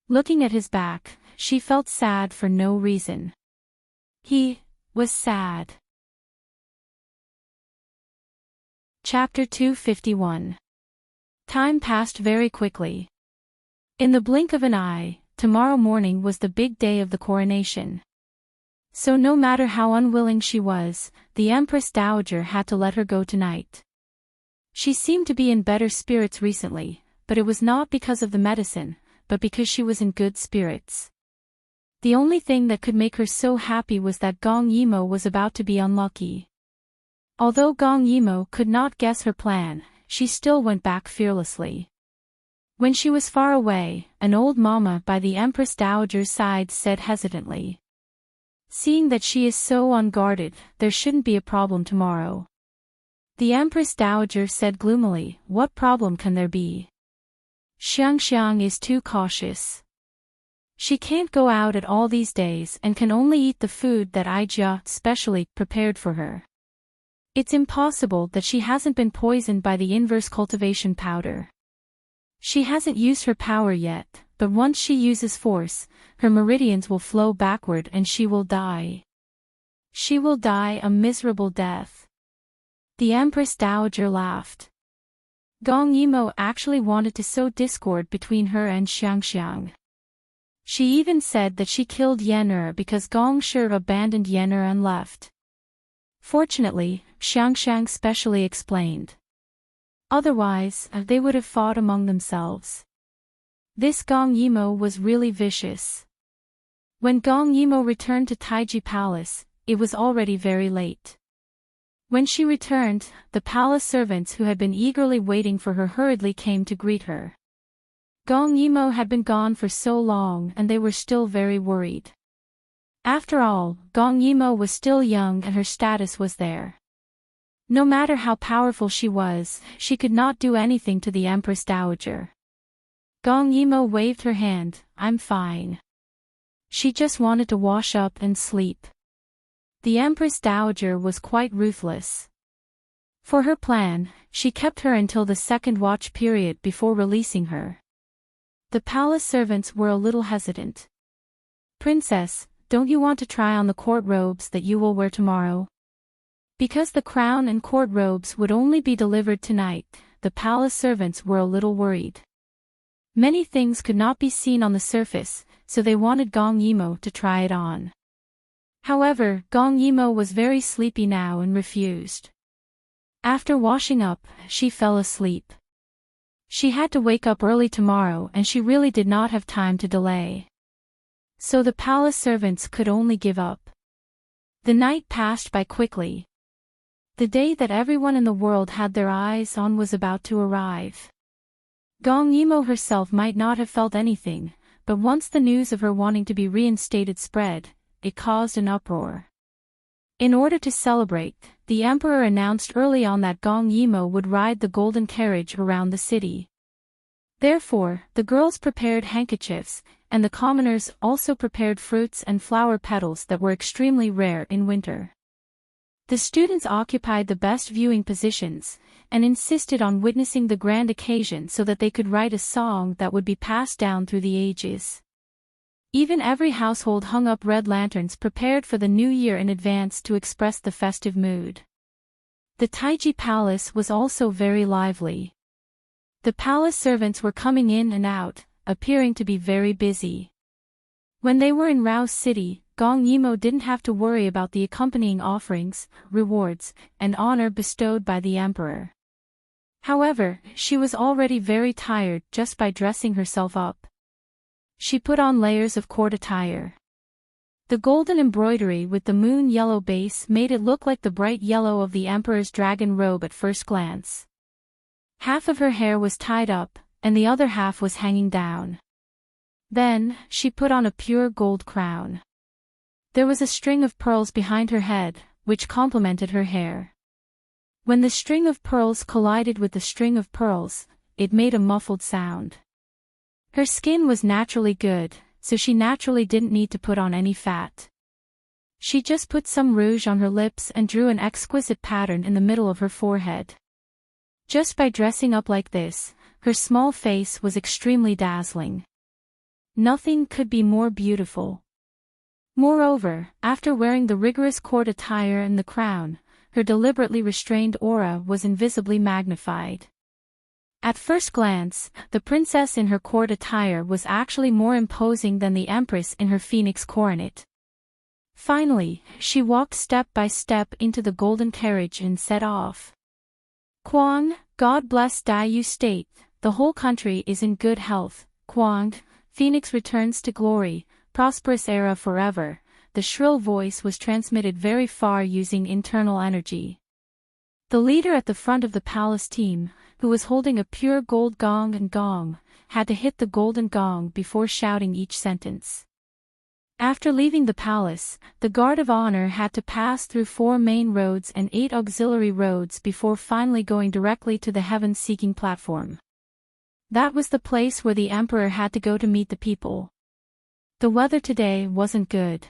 Looking at his back, she felt sad for no reason. He was sad. Chapter 251. Time passed very quickly. In the blink of an eye, tomorrow morning was the big day of the coronation. So no matter how unwilling she was, the Empress Dowager had to let her go tonight. She seemed to be in better spirits recently, but it was not because of the medicine, but because she was in good spirits. The only thing that could make her so happy was that Gong Yimo was about to be unlucky. Although Gong Yimo could not guess her plan, she still went back fearlessly. When she was far away, an old mama by the Empress Dowager's side said hesitantly, "Seeing that she is so unguarded, there shouldn't be a problem tomorrow." The Empress Dowager said gloomily, "What problem can there be? Xiangxiang is too cautious. She can't go out at all these days and can only eat the food that Ijia specially prepared for her. It's impossible that she hasn't been poisoned by the inverse cultivation powder. She hasn't used her power yet, but once she uses force, her meridians will flow backward and she will die. She will die a miserable death." The Empress Dowager laughed. Gong Yimo actually wanted to sow discord between her and Xiangxiang. She even said that she killed Yen'er because Gong Shi abandoned Yen'er and left. Fortunately, Xiangxiang specially explained. Otherwise, they would have fought among themselves. This Gong Yimo was really vicious. When Gong Yimo returned to Taiji Palace, it was already very late. When she returned, the palace servants who had been eagerly waiting for her hurriedly came to greet her. Gong Yimo had been gone for so long and they were still very worried. After all, Gong Yimo was still young and her status was there. No matter how powerful she was, she could not do anything to the Empress Dowager. Gong Yimo waved her hand, "I'm fine." She just wanted to wash up and sleep. The Empress Dowager was quite ruthless. For her plan, she kept her until the second watch period before releasing her. The palace servants were a little hesitant. "Princess, don't you want to try on the court robes that you will wear tomorrow?" Because the crown and court robes would only be delivered tonight, the palace servants were a little worried. Many things could not be seen on the surface, so they wanted Gong Yimo to try it on. However, Gong Yimo was very sleepy now and refused. After washing up, she fell asleep. She had to wake up early tomorrow and she really did not have time to delay. So the palace servants could only give up. The night passed by quickly. The day that everyone in the world had their eyes on was about to arrive. Gong Yimo herself might not have felt anything, but once the news of her wanting to be reinstated spread, it caused an uproar. In order to celebrate, the emperor announced early on that Gong Yimo would ride the golden carriage around the city. Therefore, the girls prepared handkerchiefs, and the commoners also prepared fruits and flower petals that were extremely rare in winter. The students occupied the best viewing positions, and insisted on witnessing the grand occasion so that they could write a song that would be passed down through the ages. Even every household hung up red lanterns prepared for the new year in advance to express the festive mood. The Taiji Palace was also very lively. The palace servants were coming in and out, appearing to be very busy. When they were in Rao City, Gong Yimo didn't have to worry about the accompanying offerings, rewards, and honor bestowed by the emperor. However, she was already very tired just by dressing herself up. She put on layers of court attire. The golden embroidery with the moon yellow base made it look like the bright yellow of the emperor's dragon robe at first glance. Half of her hair was tied up, and the other half was hanging down. Then, she put on a pure gold crown. There was a string of pearls behind her head, which complemented her hair. When the string of pearls collided with the string of pearls, it made a muffled sound. Her skin was naturally good, so she naturally didn't need to put on any fat. She just put some rouge on her lips and drew an exquisite pattern in the middle of her forehead. Just by dressing up like this, her small face was extremely dazzling. Nothing could be more beautiful. Moreover, after wearing the rigorous court attire and the crown, her deliberately restrained aura was invisibly magnified. At first glance, the princess in her court attire was actually more imposing than the empress in her phoenix coronet. Finally, she walked step by step into the golden carriage and set off. Kwang, God bless Dayu State, the whole country is in good health. Kwang, Phoenix returns to glory, prosperous era forever. The shrill voice was transmitted very far using internal energy. The leader at the front of the palace team, who was holding a pure gold gong, had to hit the golden gong before shouting each sentence. After leaving the palace, the guard of honor had to pass through 4 main roads and 8 auxiliary roads before finally going directly to the heaven-seeking platform. That was the place where the emperor had to go to meet the people. The weather today wasn't good.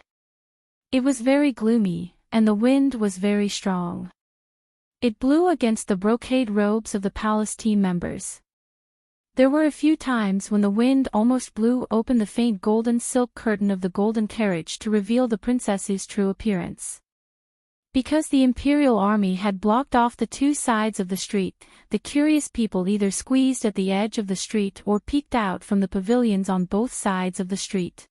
It was very gloomy, and the wind was very strong. It blew against the brocade robes of the palace team members. There were a few times when the wind almost blew open the faint golden silk curtain of the golden carriage to reveal the princess's true appearance. Because the imperial army had blocked off the 2 sides of the street, the curious people either squeezed at the edge of the street or peeked out from the pavilions on both sides of the street.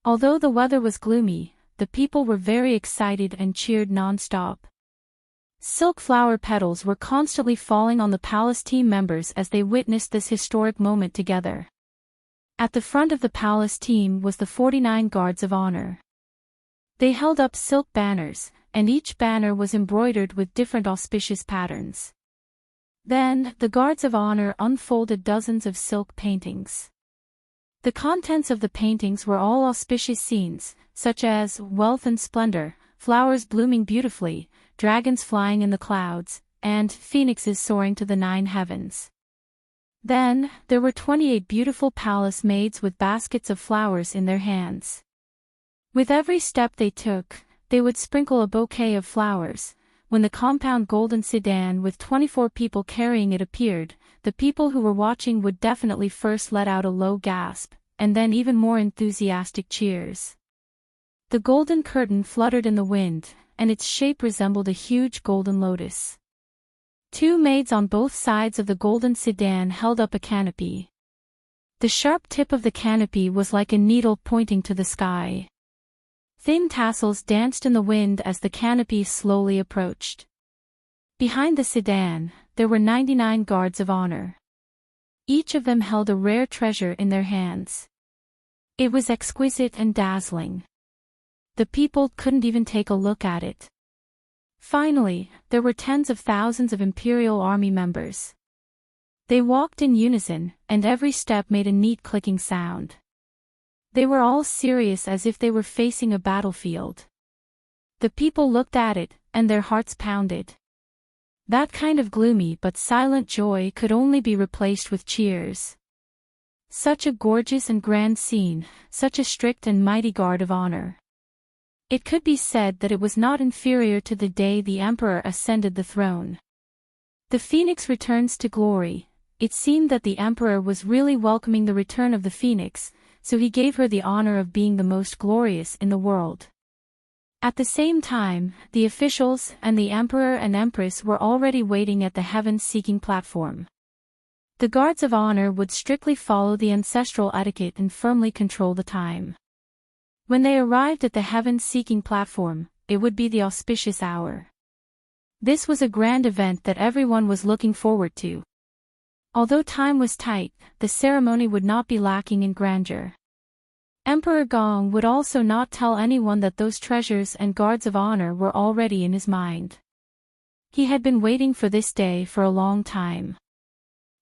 Although the weather was gloomy, the people were very excited and cheered non-stop. Silk flower petals were constantly falling on the palace team members as they witnessed this historic moment together. At the front of the palace team was the 49 guards of honor. They held up silk banners, and each banner was embroidered with different auspicious patterns. Then, the guards of honor unfolded dozens of silk paintings. The contents of the paintings were all auspicious scenes, such as wealth and splendor, flowers blooming beautifully, dragons flying in the clouds, and phoenixes soaring to the 9 heavens. Then, there were 28 beautiful palace maids with baskets of flowers in their hands. With every step they took, they would sprinkle a bouquet of flowers. When the compound golden sedan with 24 people carrying it appeared, the people who were watching would definitely first let out a low gasp, and then even more enthusiastic cheers. The golden curtain fluttered in the wind, and its shape resembled a huge golden lotus. 2 maids on both sides of the golden sedan held up a canopy. The sharp tip of the canopy was like a needle pointing to the sky. Thin tassels danced in the wind as the canopy slowly approached. Behind the sedan, there were 99 guards of honor. Each of them held a rare treasure in their hands. It was exquisite and dazzling. The people couldn't even take a look at it. Finally, there were tens of thousands of Imperial Army members. They walked in unison, and every step made a neat clicking sound. They were all serious as if they were facing a battlefield. The people looked at it, and their hearts pounded. That kind of gloomy but silent joy could only be replaced with cheers. Such a gorgeous and grand scene, such a strict and mighty guard of honor. It could be said that it was not inferior to the day the emperor ascended the throne. The phoenix returns to glory. It seemed that the emperor was really welcoming the return of the phoenix, so he gave her the honor of being the most glorious in the world. At the same time, the officials and the emperor and empress were already waiting at the heaven-seeking platform. The guards of honor would strictly follow the ancestral etiquette and firmly control the time. When they arrived at the heaven-seeking platform, it would be the auspicious hour. This was a grand event that everyone was looking forward to. Although time was tight, the ceremony would not be lacking in grandeur. Emperor Gong would also not tell anyone that those treasures and guards of honor were already in his mind. He had been waiting for this day for a long time.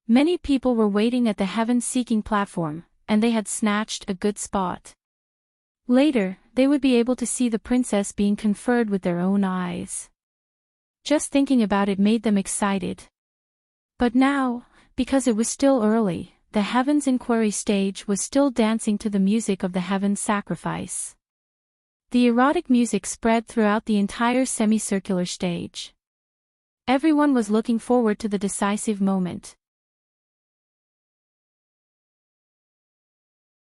Many people were waiting at the heaven-seeking platform, and they had snatched a good spot. Later, they would be able to see the princess being conferred with their own eyes. Just thinking about it made them excited. But now, because it was still early, the Heaven's Inquiry stage was still dancing to the music of the Heaven's Sacrifice. The erotic music spread throughout the entire semicircular stage. Everyone was looking forward to the decisive moment.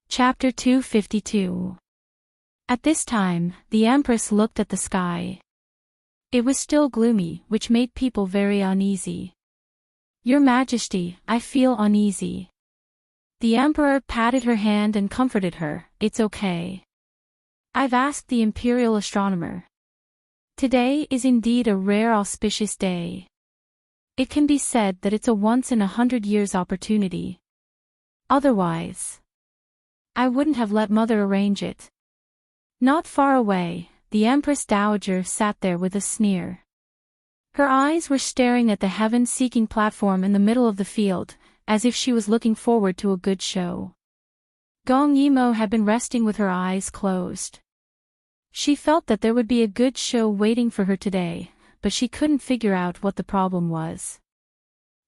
Chapter 252. At this time, the Empress looked at the sky. It was still gloomy, which made people very uneasy. Your Majesty, I feel uneasy. The Emperor patted her hand and comforted her. It's okay. I've asked the Imperial Astronomer. Today is indeed a rare auspicious day. It can be said that it's a once-in-100 years opportunity. Otherwise, I wouldn't have let Mother arrange it. Not far away, the Empress Dowager sat there with a sneer. Her eyes were staring at the heaven-seeking platform in the middle of the field, as if she was looking forward to a good show. Gong Yimo had been resting with her eyes closed. She felt that there would be a good show waiting for her today, but she couldn't figure out what the problem was.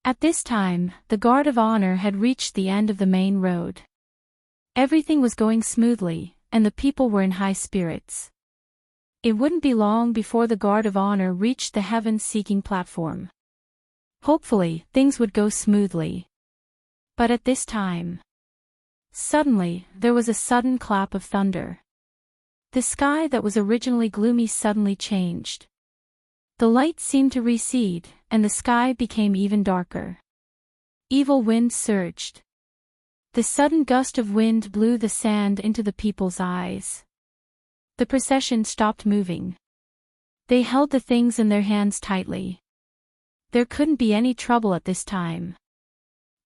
At this time, the Guard of Honor had reached the end of the main road. Everything was going smoothly, and the people were in high spirits. It wouldn't be long before the Guard of Honor reached the heaven-seeking platform. Hopefully, things would go smoothly. But at this time, suddenly, there was a sudden clap of thunder. The sky that was originally gloomy suddenly changed. The light seemed to recede, and the sky became even darker. Evil wind surged. The sudden gust of wind blew the sand into the people's eyes. The procession stopped moving. They held the things in their hands tightly. There couldn't be any trouble at this time.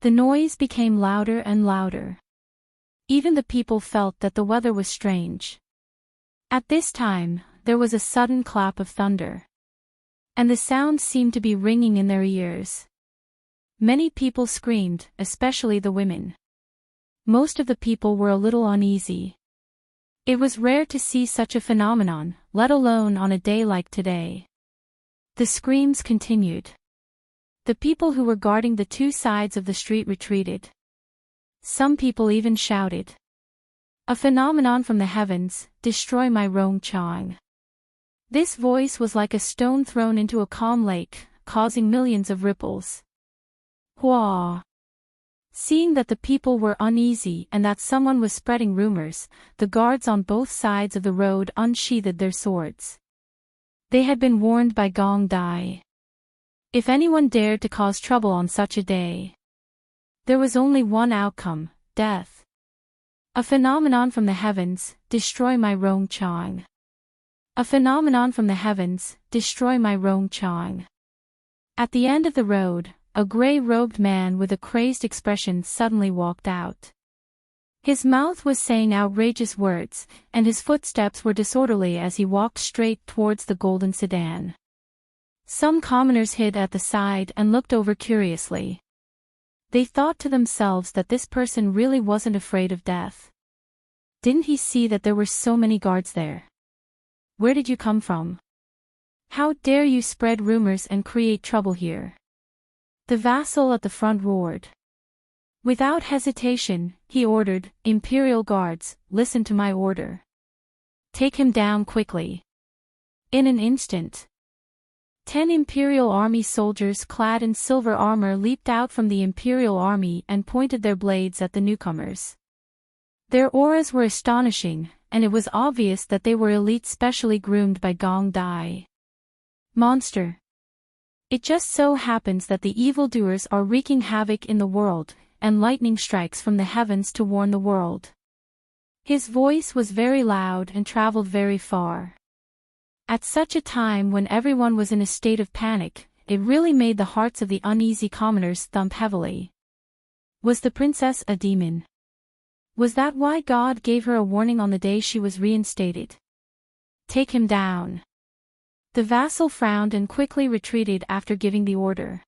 The noise became louder and louder. Even the people felt that the weather was strange. At this time, there was a sudden clap of thunder. And the sound seemed to be ringing in their ears. Many people screamed, especially the women. Most of the people were a little uneasy. It was rare to see such a phenomenon, let alone on a day like today. The screams continued. The people who were guarding the two sides of the street retreated. Some people even shouted. A phenomenon from the heavens, destroy my Rong Chang. This voice was like a stone thrown into a calm lake, causing millions of ripples. Hua! Seeing that the people were uneasy and that someone was spreading rumors, the guards on both sides of the road unsheathed their swords. They had been warned by Gong Dai. If anyone dared to cause trouble on such a day, there was only one outcome, death. A phenomenon from the heavens, destroy my Rong Chang. A phenomenon from the heavens, destroy my Rong Chang. At the end of the road, a gray-robed man with a crazed expression suddenly walked out. His mouth was saying outrageous words, and his footsteps were disorderly as he walked straight towards the golden sedan. Some commoners hid at the side and looked over curiously. They thought to themselves that this person really wasn't afraid of death. Didn't he see that there were so many guards there? Where did you come from? How dare you spread rumors and create trouble here? The vassal at the front roared. Without hesitation, he ordered, Imperial guards, listen to my order. Take him down quickly. In an instant, 10 Imperial Army soldiers clad in silver armor leaped out from the Imperial Army and pointed their blades at the newcomers. Their auras were astonishing, and it was obvious that they were elite specially groomed by Gong Dai. Monster! It just so happens that the evildoers are wreaking havoc in the world, and lightning strikes from the heavens to warn the world. His voice was very loud and traveled very far. At such a time when everyone was in a state of panic, it really made the hearts of the uneasy commoners thump heavily. Was the princess a demon? Was that why God gave her a warning on the day she was reinstated? Take him down. The vassal frowned and quickly retreated after giving the order.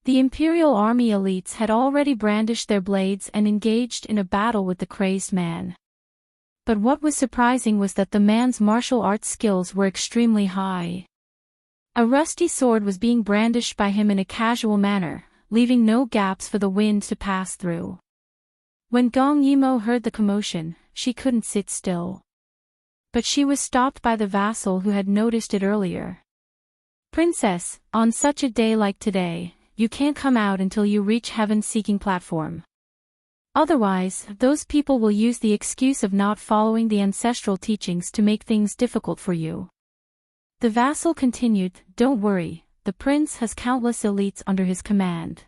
The Imperial Army elites had already brandished their blades and engaged in a battle with the crazed man. But what was surprising was that the man's martial arts skills were extremely high. A rusty sword was being brandished by him in a casual manner, leaving no gaps for the wind to pass through. When Gong Yimo heard the commotion, she couldn't sit still. But she was stopped by the vassal who had noticed it earlier. Princess, on such a day like today, you can't come out until you reach heaven-seeking platform. Otherwise, those people will use the excuse of not following the ancestral teachings to make things difficult for you. The vassal continued, don't worry, the prince has countless elites under his command.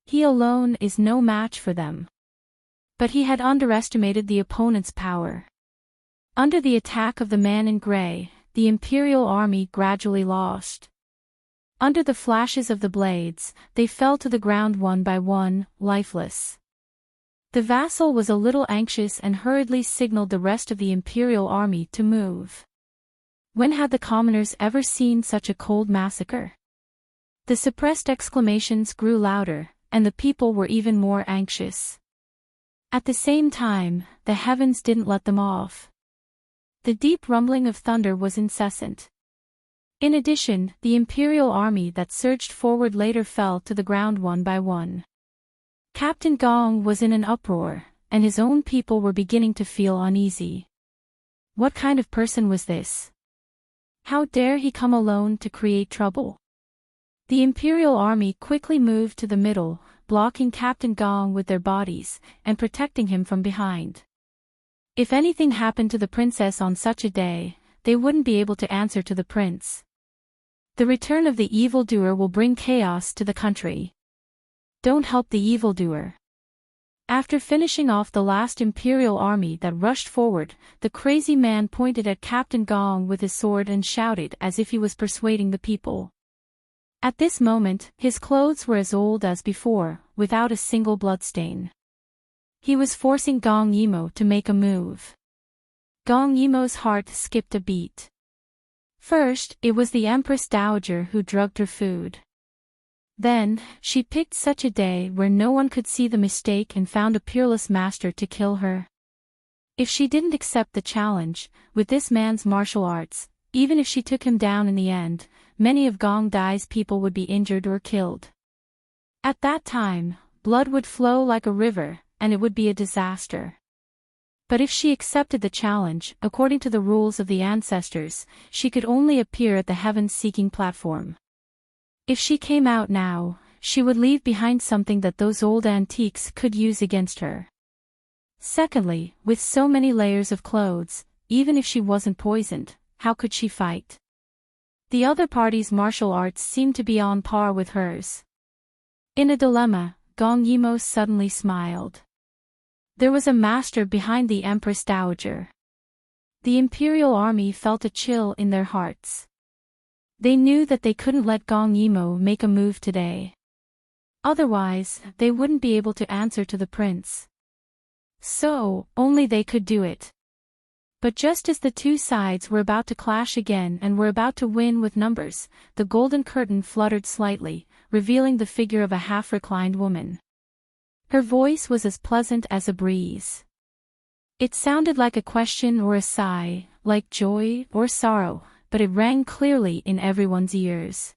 He alone is no match for them. But he had underestimated the opponent's power. Under the attack of the man in gray, the Imperial army gradually lost. Under the flashes of the blades, they fell to the ground one by one, lifeless. The vassal was a little anxious and hurriedly signaled the rest of the Imperial army to move. When had the commoners ever seen such a cold massacre? The suppressed exclamations grew louder, and the people were even more anxious. At the same time, the heavens didn't let them off. The deep rumbling of thunder was incessant. In addition, the Imperial army that surged forward later fell to the ground one by one. Captain Gong was in an uproar, and his own people were beginning to feel uneasy. What kind of person was this? How dare he come alone to create trouble? The Imperial army quickly moved to the middle, blocking Captain Gong with their bodies, and protecting him from behind. If anything happened to the princess on such a day, they wouldn't be able to answer to the prince. The return of the evildoer will bring chaos to the country. Don't help the evildoer. After finishing off the last Imperial army that rushed forward, the crazy man pointed at Captain Gong with his sword and shouted as if he was persuading the people. At this moment, his clothes were as old as before, without a single bloodstain. He was forcing Gong Yimo to make a move. Gong Yimo's heart skipped a beat. First, it was the Empress Dowager who drugged her food. Then, she picked such a day where no one could see the mistake and found a peerless master to kill her. If she didn't accept the challenge, with this man's martial arts, even if she took him down in the end, many of Gong Dai's people would be injured or killed. At that time, blood would flow like a river, and it would be a disaster. But if she accepted the challenge, according to the rules of the ancestors, she could only appear at the heaven-seeking platform. If she came out now, she would leave behind something that those old antiques could use against her. Secondly, with so many layers of clothes, even if she wasn't poisoned, how could she fight? The other party's martial arts seemed to be on par with hers. In a dilemma, Gong Yimo suddenly smiled. There was a master behind the Empress Dowager. The Imperial army felt a chill in their hearts. They knew that they couldn't let Gong Yimo make a move today. Otherwise, they wouldn't be able to answer to the prince. So, only they could do it. But just as the two sides were about to clash again and were about to win with numbers, the golden curtain fluttered slightly, revealing the figure of a half-reclined woman. Her voice was as pleasant as a breeze. It sounded like a question or a sigh, like joy or sorrow, but it rang clearly in everyone's ears.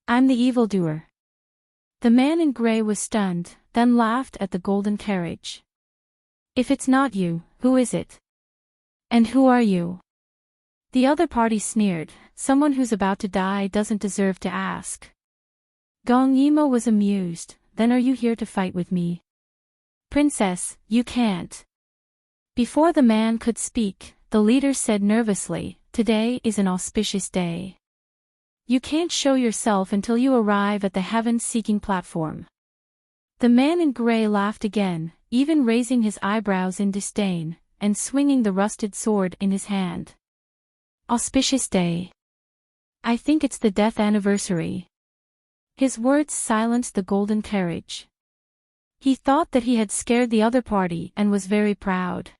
I'm the evildoer. The man in gray was stunned, then laughed at the golden carriage. If it's not you, who is it? And who are you? The other party sneered, someone who's about to die doesn't deserve to ask. Gong Yimo was amused, then are you here to fight with me? Princess, you can't. Before the man could speak, the leader said nervously, today is an auspicious day. You can't show yourself until you arrive at the heaven-seeking platform. The man in gray laughed again, even raising his eyebrows in disdain, and swinging the rusted sword in his hand. Auspicious day. I think it's the death anniversary. His words silenced the golden carriage. He thought that he had scared the other party and was very proud.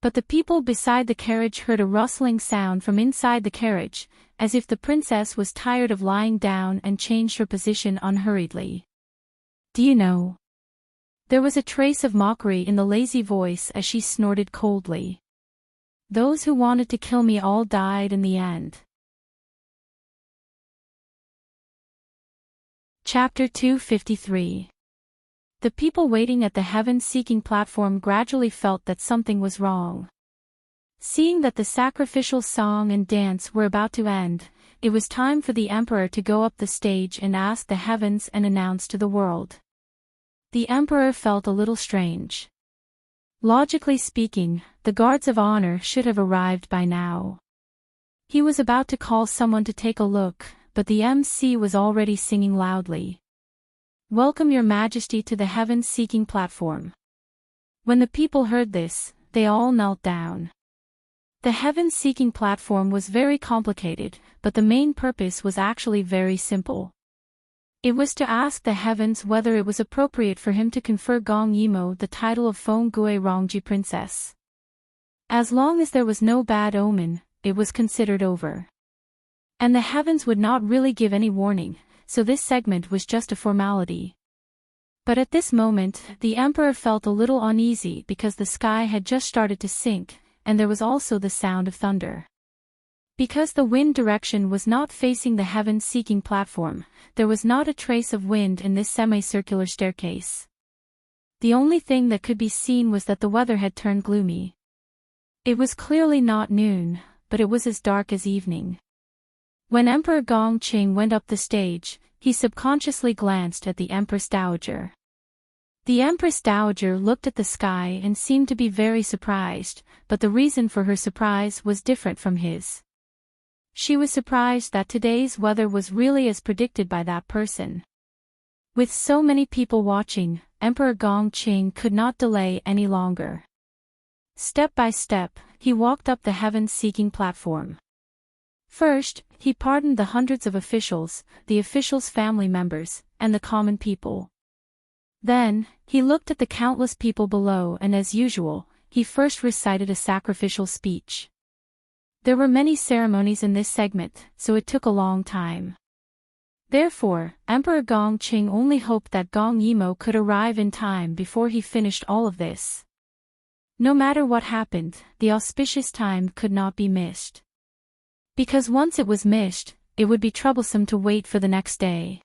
But the people beside the carriage heard a rustling sound from inside the carriage, as if the princess was tired of lying down and changed her position unhurriedly. Do you know? There was a trace of mockery in the lazy voice as she snorted coldly. Those who wanted to kill me all died in the end. Chapter 253. The people waiting at the heaven-seeking platform gradually felt that something was wrong. Seeing that the sacrificial song and dance were about to end, it was time for the emperor to go up the stage and ask the heavens and announce to the world. The emperor felt a little strange. Logically speaking, the guards of honor should have arrived by now. He was about to call someone to take a look, but the MC was already singing loudly. Welcome your majesty to the heaven-seeking platform. When the people heard this, they all knelt down. The heaven-seeking platform was very complicated, but the main purpose was actually very simple. It was to ask the heavens whether it was appropriate for him to confer Gong Yimo the title of Feng Gue Rongji Princess. As long as there was no bad omen, it was considered over. And the heavens would not really give any warning, so this segment was just a formality. But at this moment, the emperor felt a little uneasy because the sky had just started to sink, and there was also the sound of thunder. Because the wind direction was not facing the heaven-seeking platform, there was not a trace of wind in this semicircular staircase. The only thing that could be seen was that the weather had turned gloomy. It was clearly not noon, but it was as dark as evening. When Emperor Gongqing went up the stage, he subconsciously glanced at the Empress Dowager. The Empress Dowager looked at the sky and seemed to be very surprised, but the reason for her surprise was different from his. She was surprised that today's weather was really as predicted by that person. With so many people watching, Emperor Gongqing could not delay any longer. Step by step, he walked up the heaven-seeking platform. First, he pardoned the hundreds of officials, the officials' family members, and the common people. Then, he looked at the countless people below and as usual, he first recited a sacrificial speech. There were many ceremonies in this segment, so it took a long time. Therefore, Emperor Gongqing only hoped that Gong Yimo could arrive in time before he finished all of this. No matter what happened, the auspicious time could not be missed. Because once it was missed, it would be troublesome to wait for the next day.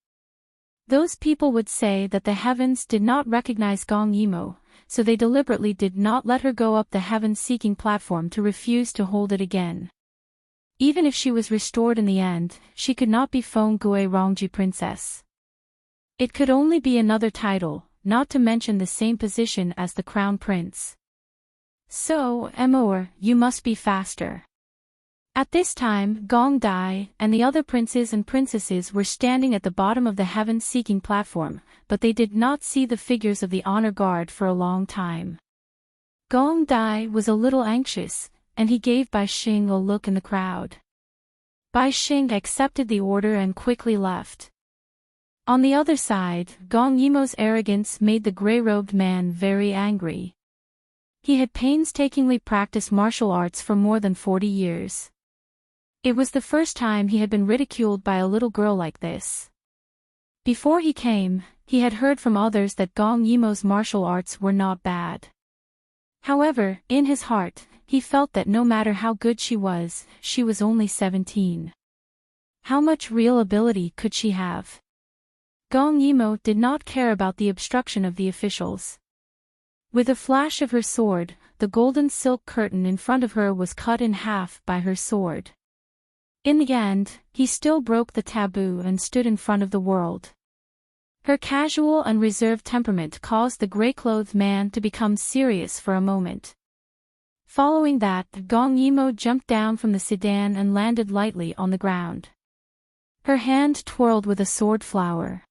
Those people would say that the heavens did not recognize Gong Yimo, so they deliberately did not let her go up the heaven-seeking platform to refuse to hold it again. Even if she was restored in the end, she could not be Feng Gue Rongji Princess. It could only be another title, not to mention the same position as the Crown Prince. So, Emor, you must be faster. At this time, Gong Dai and the other princes and princesses were standing at the bottom of the heaven-seeking platform, but they did not see the figures of the honor guard for a long time. Gong Dai was a little anxious, and he gave Bai Xing a look in the crowd. Bai Xing accepted the order and quickly left. On the other side, Gong Yimo's arrogance made the gray-robed man very angry. He had painstakingly practiced martial arts for more than 40 years. It was the first time he had been ridiculed by a little girl like this. Before he came, he had heard from others that Gong Yimo's martial arts were not bad. However, in his heart, he felt that no matter how good she was only 17. How much real ability could she have? Gong Yimo did not care about the obstruction of the officials. With a flash of her sword, the golden silk curtain in front of her was cut in half by her sword. In the end, he still broke the taboo and stood in front of the world. Her casual and reserved temperament caused the gray-clothed man to become serious for a moment. Following that, Gong Yimo jumped down from the sedan and landed lightly on the ground. Her hand twirled with a sword flower.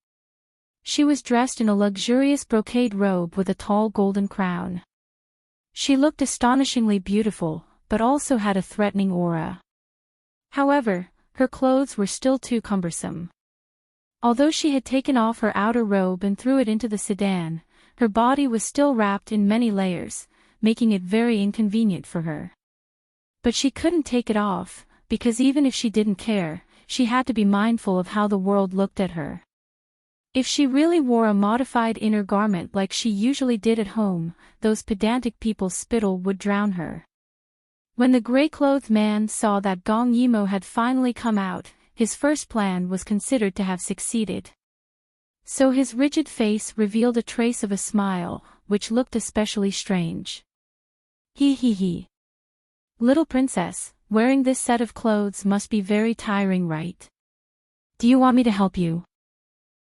She was dressed in a luxurious brocade robe with a tall golden crown. She looked astonishingly beautiful, but also had a threatening aura. However, her clothes were still too cumbersome. Although she had taken off her outer robe and threw it into the sedan, her body was still wrapped in many layers, making it very inconvenient for her. But she couldn't take it off, because even if she didn't care, she had to be mindful of how the world looked at her. If she really wore a modified inner garment like she usually did at home, those pedantic people's spittle would drown her. When the gray-clothed man saw that Gong Yimo had finally come out, his first plan was considered to have succeeded. So his rigid face revealed a trace of a smile, which looked especially strange. He. Little princess, wearing this set of clothes must be very tiring, right? Do you want me to help you?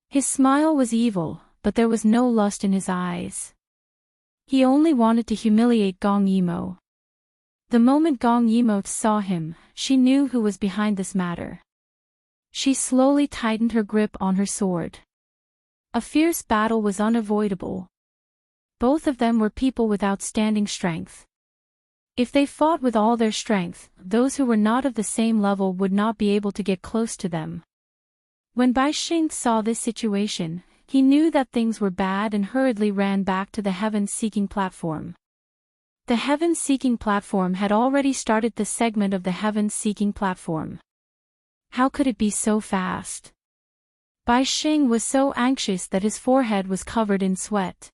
His smile was evil, but there was no lust in his eyes. He only wanted to humiliate Gong Yimo. The moment Gong Yimo saw him, she knew who was behind this matter. She slowly tightened her grip on her sword. A fierce battle was unavoidable. Both of them were people with outstanding strength. If they fought with all their strength, those who were not of the same level would not be able to get close to them. When Bai Xing saw this situation, he knew that things were bad and hurriedly ran back to the heaven-seeking platform. The heaven-seeking platform had already started the segment of the heaven-seeking platform. How could it be so fast? Bai Xing was so anxious that his forehead was covered in sweat.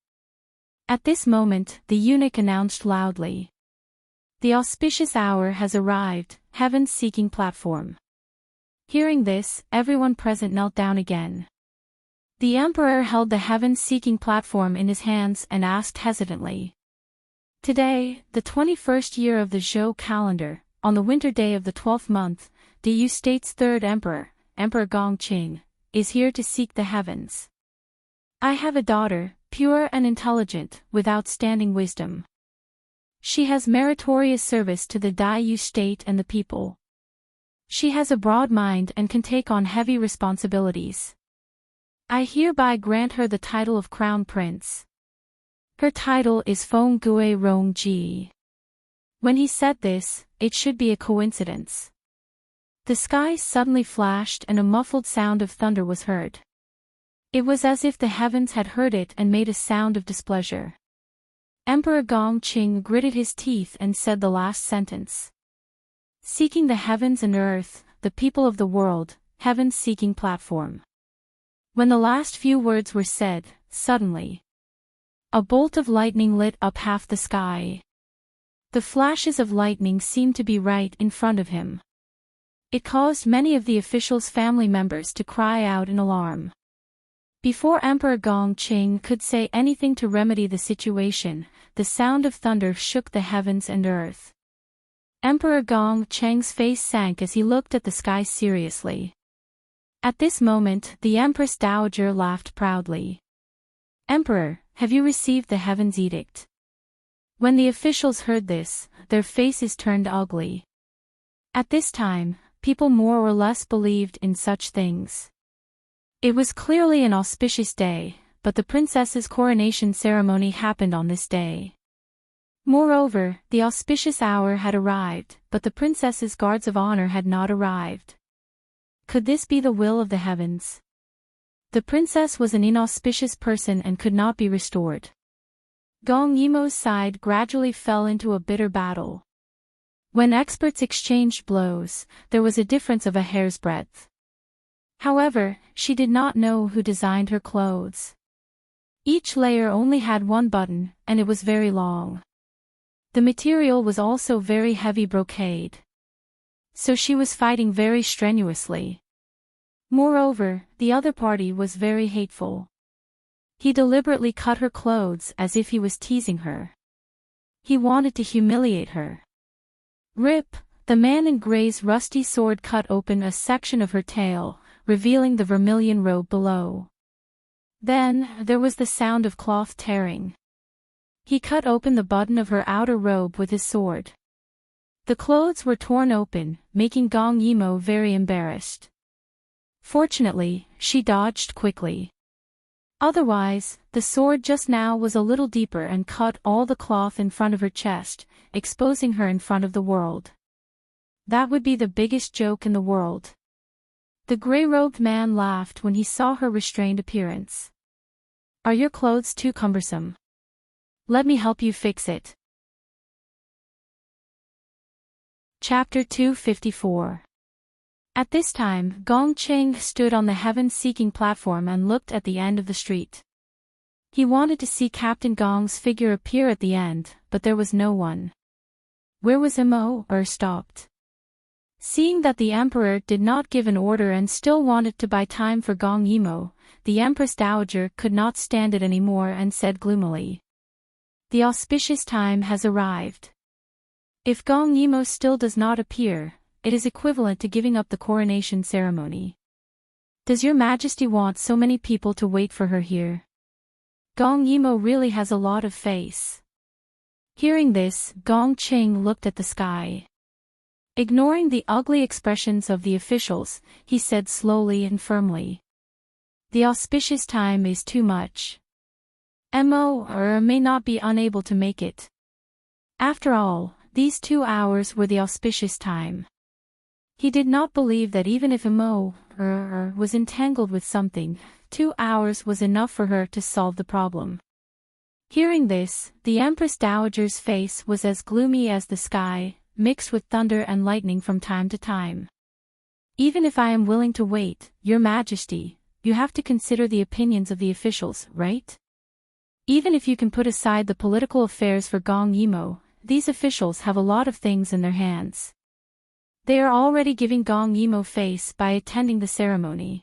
At this moment, the eunuch announced loudly. The auspicious hour has arrived, heaven-seeking platform. Hearing this, everyone present knelt down again. The emperor held the heaven-seeking platform in his hands and asked hesitantly. Today, the 21st year of the Zhou calendar, on the winter day of the 12th month, the Yu State's third emperor, Emperor Gongqing, is here to seek the heavens. I have a daughter, pure and intelligent, with outstanding wisdom. She has meritorious service to the Dai Yu State and the people. She has a broad mind and can take on heavy responsibilities. I hereby grant her the title of Crown Prince. Her title is Feng Gue Rong Ji. When he said this, it should be a coincidence. The sky suddenly flashed and a muffled sound of thunder was heard. It was as if the heavens had heard it and made a sound of displeasure. Emperor Gongqing gritted his teeth and said the last sentence. Seeking the heavens and earth, the people of the world, heaven-seeking platform. When the last few words were said, suddenly, a bolt of lightning lit up half the sky. The flashes of lightning seemed to be right in front of him. It caused many of the officials' family members to cry out in alarm. Before Emperor Gongqing could say anything to remedy the situation, the sound of thunder shook the heavens and earth. Emperor Gongqing's face sank as he looked at the sky seriously. At this moment, the Empress Dowager laughed proudly. Emperor, have you received the heaven's edict? When the officials heard this, their faces turned ugly. At this time, people more or less believed in such things. It was clearly an auspicious day, but the princess's coronation ceremony happened on this day. Moreover, the auspicious hour had arrived, but the princess's guards of honor had not arrived. Could this be the will of the heavens? The princess was an inauspicious person and could not be restored. Gong Yimo's side gradually fell into a bitter battle. When experts exchanged blows, there was a difference of a hair's breadth. However, she did not know who designed her clothes. Each layer only had one button, and it was very long. The material was also very heavy brocade. So she was fighting very strenuously. Moreover, the other party was very hateful. He deliberately cut her clothes as if he was teasing her. He wanted to humiliate her. Rip, the man in gray's rusty sword cut open a section of her tail, revealing the vermilion robe below. Then, there was the sound of cloth tearing. He cut open the button of her outer robe with his sword. The clothes were torn open, making Gong Yimo very embarrassed. Fortunately, she dodged quickly. Otherwise, the sword just now was a little deeper and cut all the cloth in front of her chest, exposing her in front of the world. That would be the biggest joke in the world. The gray-robed man laughed when he saw her restrained appearance. Are your clothes too cumbersome? Let me help you fix it. Chapter 254. At this time, Gong Cheng stood on the heaven-seeking platform and looked at the end of the street. He wanted to see Captain Gong's figure appear at the end, but there was no one. Where was Immerse? Stopped. Seeing that the emperor did not give an order and still wanted to buy time for Gong Yimo, the Empress Dowager could not stand it anymore and said gloomily. The auspicious time has arrived. If Gong Yimo still does not appear, it is equivalent to giving up the coronation ceremony. Does your majesty want so many people to wait for her here? Gong Yimo really has a lot of face. Hearing this, Gong Cheng looked at the sky. Ignoring the ugly expressions of the officials, he said slowly and firmly. The auspicious time is too much. Immerse may not be unable to make it. After all, these 2 hours were the auspicious time. He did not believe that even if Immerse was entangled with something, 2 hours was enough for her to solve the problem. Hearing this, the Empress Dowager's face was as gloomy as the sky, mixed with thunder and lightning from time to time. Even if I am willing to wait, Your Majesty, you have to consider the opinions of the officials, right? Even if you can put aside the political affairs for Gong Yimo, these officials have a lot of things in their hands. They are already giving Gong Yimo face by attending the ceremony.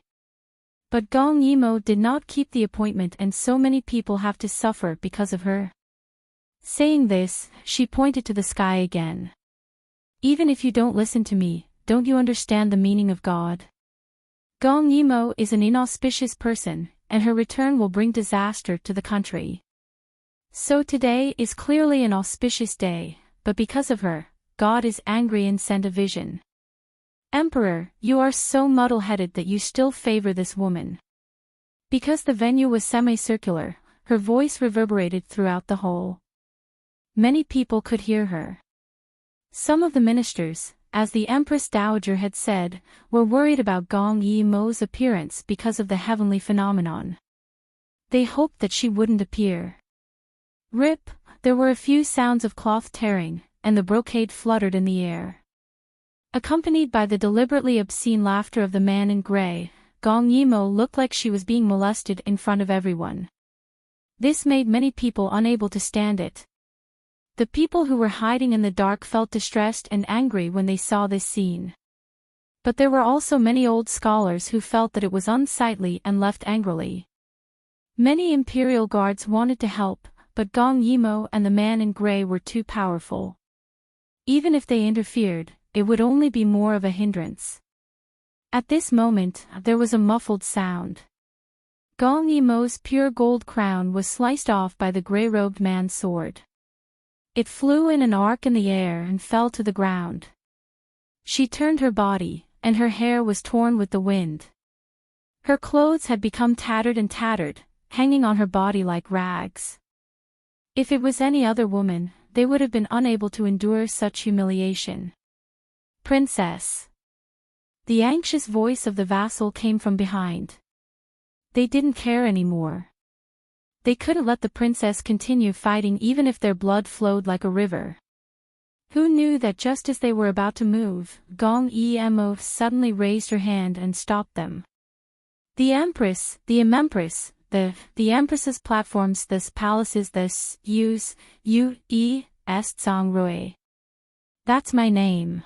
But Gong Yimo did not keep the appointment and so many people have to suffer because of her. Saying this, she pointed to the sky again. Even if you don't listen to me, don't you understand the meaning of God? Gong Yimo is an inauspicious person, and her return will bring disaster to the country. So today is clearly an auspicious day, but because of her, God is angry and sent a vision. Emperor, you are so muddle-headed that you still favor this woman. Because the venue was semicircular, her voice reverberated throughout the hall. Many people could hear her. Some of the ministers, as the Empress Dowager had said, were worried about Gong Yimo's appearance because of the heavenly phenomenon. They hoped that she wouldn't appear. Rip, there were a few sounds of cloth tearing, and the brocade fluttered in the air. Accompanied by the deliberately obscene laughter of the man in gray, Gong Yimo looked like she was being molested in front of everyone. This made many people unable to stand it. The people who were hiding in the dark felt distressed and angry when they saw this scene. But there were also many old scholars who felt that it was unsightly and left angrily. Many imperial guards wanted to help, but Gong Yimo and the man in gray were too powerful. Even if they interfered, it would only be more of a hindrance. At this moment, there was a muffled sound. Gong Yimo's pure gold crown was sliced off by the gray-robed man's sword. It flew in an arc in the air and fell to the ground. She turned her body, and her hair was torn with the wind. Her clothes had become tattered and tattered, hanging on her body like rags. If it was any other woman, they would have been unable to endure such humiliation. Princess. The anxious voice of the vassal came from behind. They didn't care anymore. They couldn't let the princess continue fighting even if their blood flowed like a river. Who knew that just as they were about to move, Gong Yimo suddenly raised her hand and stopped them. The Empress, the Empress's platforms, this palaces, this Zhang. That's my name.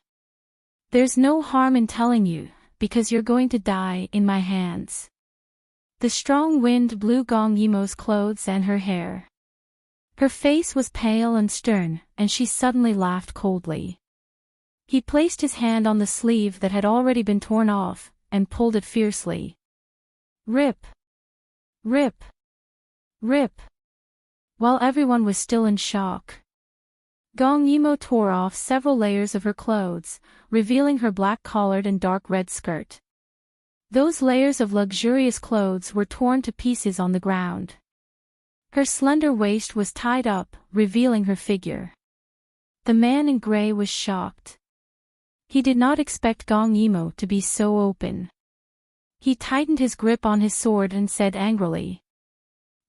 There's no harm in telling you, because you're going to die in my hands. The strong wind blew Gong Yimo's clothes and her hair. Her face was pale and stern, and she suddenly laughed coldly. He placed his hand on the sleeve that had already been torn off, and pulled it fiercely. Rip! Rip! Rip! While everyone was still in shock. Gong Yimo tore off several layers of her clothes, revealing her black collared and dark red skirt. Those layers of luxurious clothes were torn to pieces on the ground. Her slender waist was tied up, revealing her figure. The man in gray was shocked. He did not expect Gong Yimo to be so open. He tightened his grip on his sword and said angrily,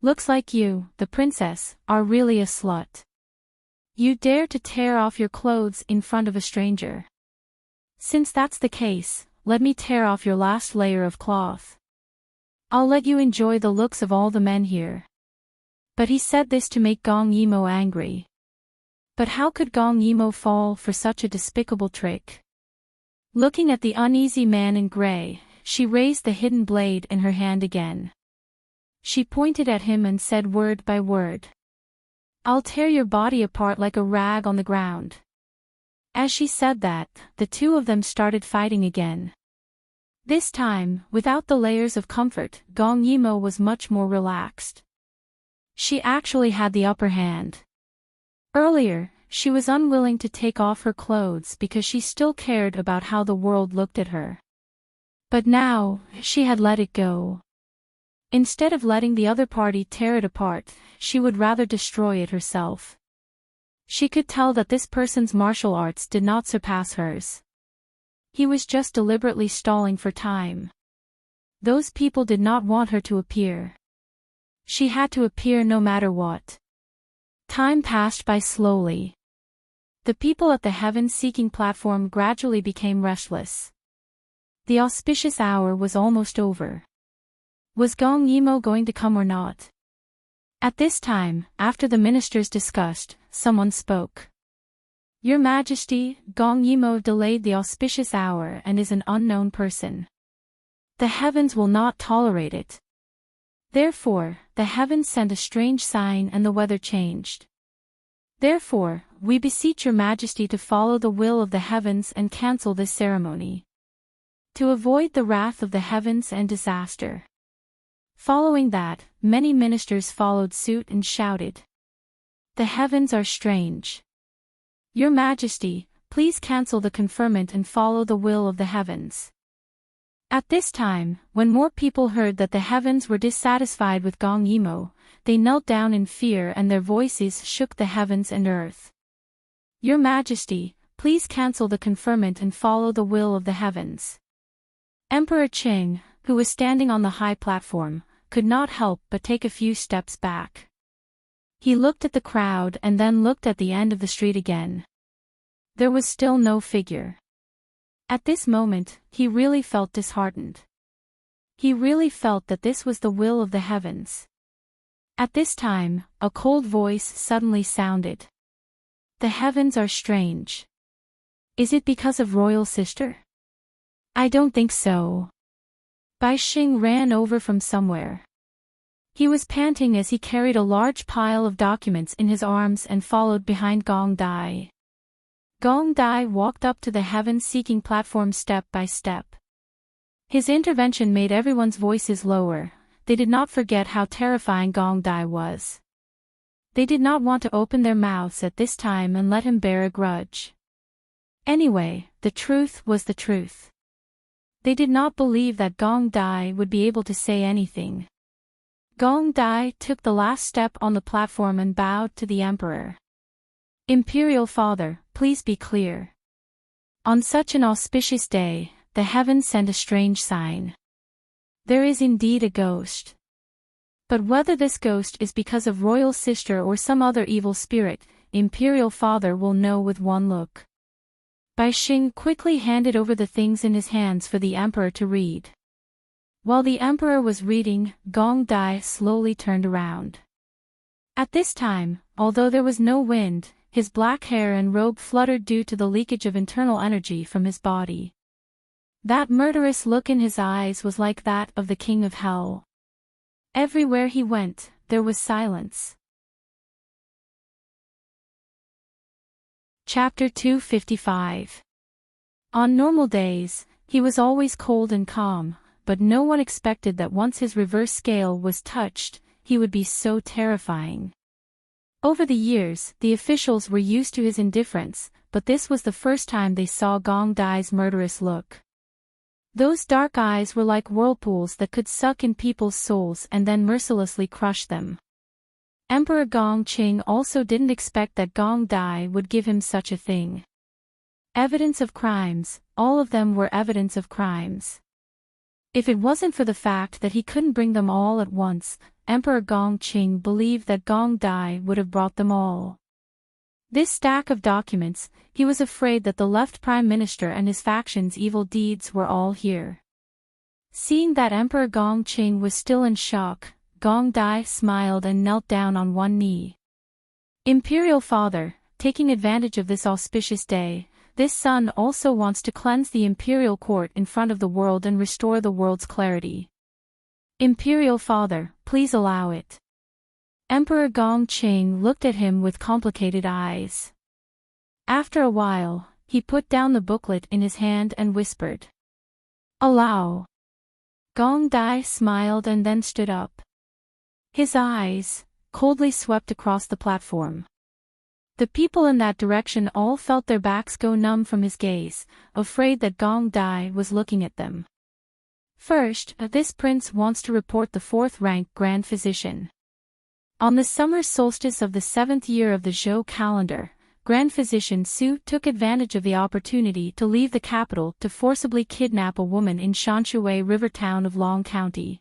"Looks like you, the princess, are really a slut. You dare to tear off your clothes in front of a stranger. Since that's the case, let me tear off your last layer of cloth. I'll let you enjoy the looks of all the men here." But he said this to make Gong Yimo angry. But how could Gong Yimo fall for such a despicable trick? Looking at the uneasy man in gray, she raised the hidden blade in her hand again. She pointed at him and said word by word, "I'll tear your body apart like a rag on the ground." As she said that, the two of them started fighting again. This time, without the layers of comfort, Gong Yimo was much more relaxed. She actually had the upper hand. Earlier, she was unwilling to take off her clothes because she still cared about how the world looked at her. But now, she had let it go. Instead of letting the other party tear it apart, she would rather destroy it herself. She could tell that this person's martial arts did not surpass hers. He was just deliberately stalling for time. Those people did not want her to appear. She had to appear no matter what. Time passed by slowly. The people at the heaven-seeking platform gradually became restless. The auspicious hour was almost over. Was Gong Yimo going to come or not? At this time, after the ministers discussed, someone spoke. "Your Majesty, Gong Yimo delayed the auspicious hour and is an unknown person. The heavens will not tolerate it. Therefore, the heavens sent a strange sign and the weather changed. Therefore, we beseech your Majesty to follow the will of the heavens and cancel this ceremony, to avoid the wrath of the heavens and disaster." Following that, many ministers followed suit and shouted, "The heavens are strange. Your Majesty, please cancel the conferment and follow the will of the heavens." At this time, when more people heard that the heavens were dissatisfied with Gong Yimo, they knelt down in fear and their voices shook the heavens and earth. "Your Majesty, please cancel the conferment and follow the will of the heavens." Emperor Qing, who was standing on the high platform, could not help but take a few steps back. He looked at the crowd and then looked at the end of the street again. There was still no figure. At this moment, he really felt disheartened. He really felt that this was the will of the heavens. At this time, a cold voice suddenly sounded. "The heavens are strange. Is it because of royal sister?" "I don't think so." Bai Xing ran over from somewhere. He was panting as he carried a large pile of documents in his arms and followed behind Gong Dai. Gong Dai walked up to the heaven-seeking platform step by step. His intervention made everyone's voices lower. They did not forget how terrifying Gong Dai was. They did not want to open their mouths at this time and let him bear a grudge. Anyway, the truth was the truth. They did not believe that Gong Dai would be able to say anything. Gong Dai took the last step on the platform and bowed to the emperor. "Imperial Father, please be clear. On such an auspicious day, the heavens sent a strange sign. There is indeed a ghost. But whether this ghost is because of royal sister or some other evil spirit, Imperial Father will know with one look." Bai Xing quickly handed over the things in his hands for the emperor to read. While the emperor was reading, Gong Dai slowly turned around. At this time, although there was no wind, his black hair and robe fluttered due to the leakage of internal energy from his body. That murderous look in his eyes was like that of the king of hell. Everywhere he went, there was silence. Chapter 255. On normal days, he was always cold and calm, but no one expected that once his reverse scale was touched, he would be so terrifying. Over the years, the officials were used to his indifference, but this was the first time they saw Gong Dai's murderous look. Those dark eyes were like whirlpools that could suck in people's souls and then mercilessly crush them. Emperor Gongqing also didn't expect that Gong Dai would give him such a thing. Evidence of crimes, all of them were evidence of crimes. If it wasn't for the fact that he couldn't bring them all at once, Emperor Gongqing believed that Gong Dai would have brought them all. This stack of documents, he was afraid that the left prime minister and his faction's evil deeds were all here. Seeing that Emperor Gongqing was still in shock, Gong Dai smiled and knelt down on one knee. Imperial Father, taking advantage of this auspicious day, this son also wants to cleanse the imperial court in front of the world and restore the world's clarity. Imperial Father, please allow it. Emperor Gongqing looked at him with complicated eyes. After a while, he put down the booklet in his hand and whispered, "Allow." Gong Dai smiled and then stood up. His eyes coldly swept across the platform. The people in that direction all felt their backs go numb from his gaze, afraid that Gong Dai was looking at them. First, this prince wants to report the 4th-rank Grand Physician. On the summer solstice of the 7th year of the Zhou calendar, Grand Physician Su took advantage of the opportunity to leave the capital to forcibly kidnap a woman in Shanshui River town of Long County.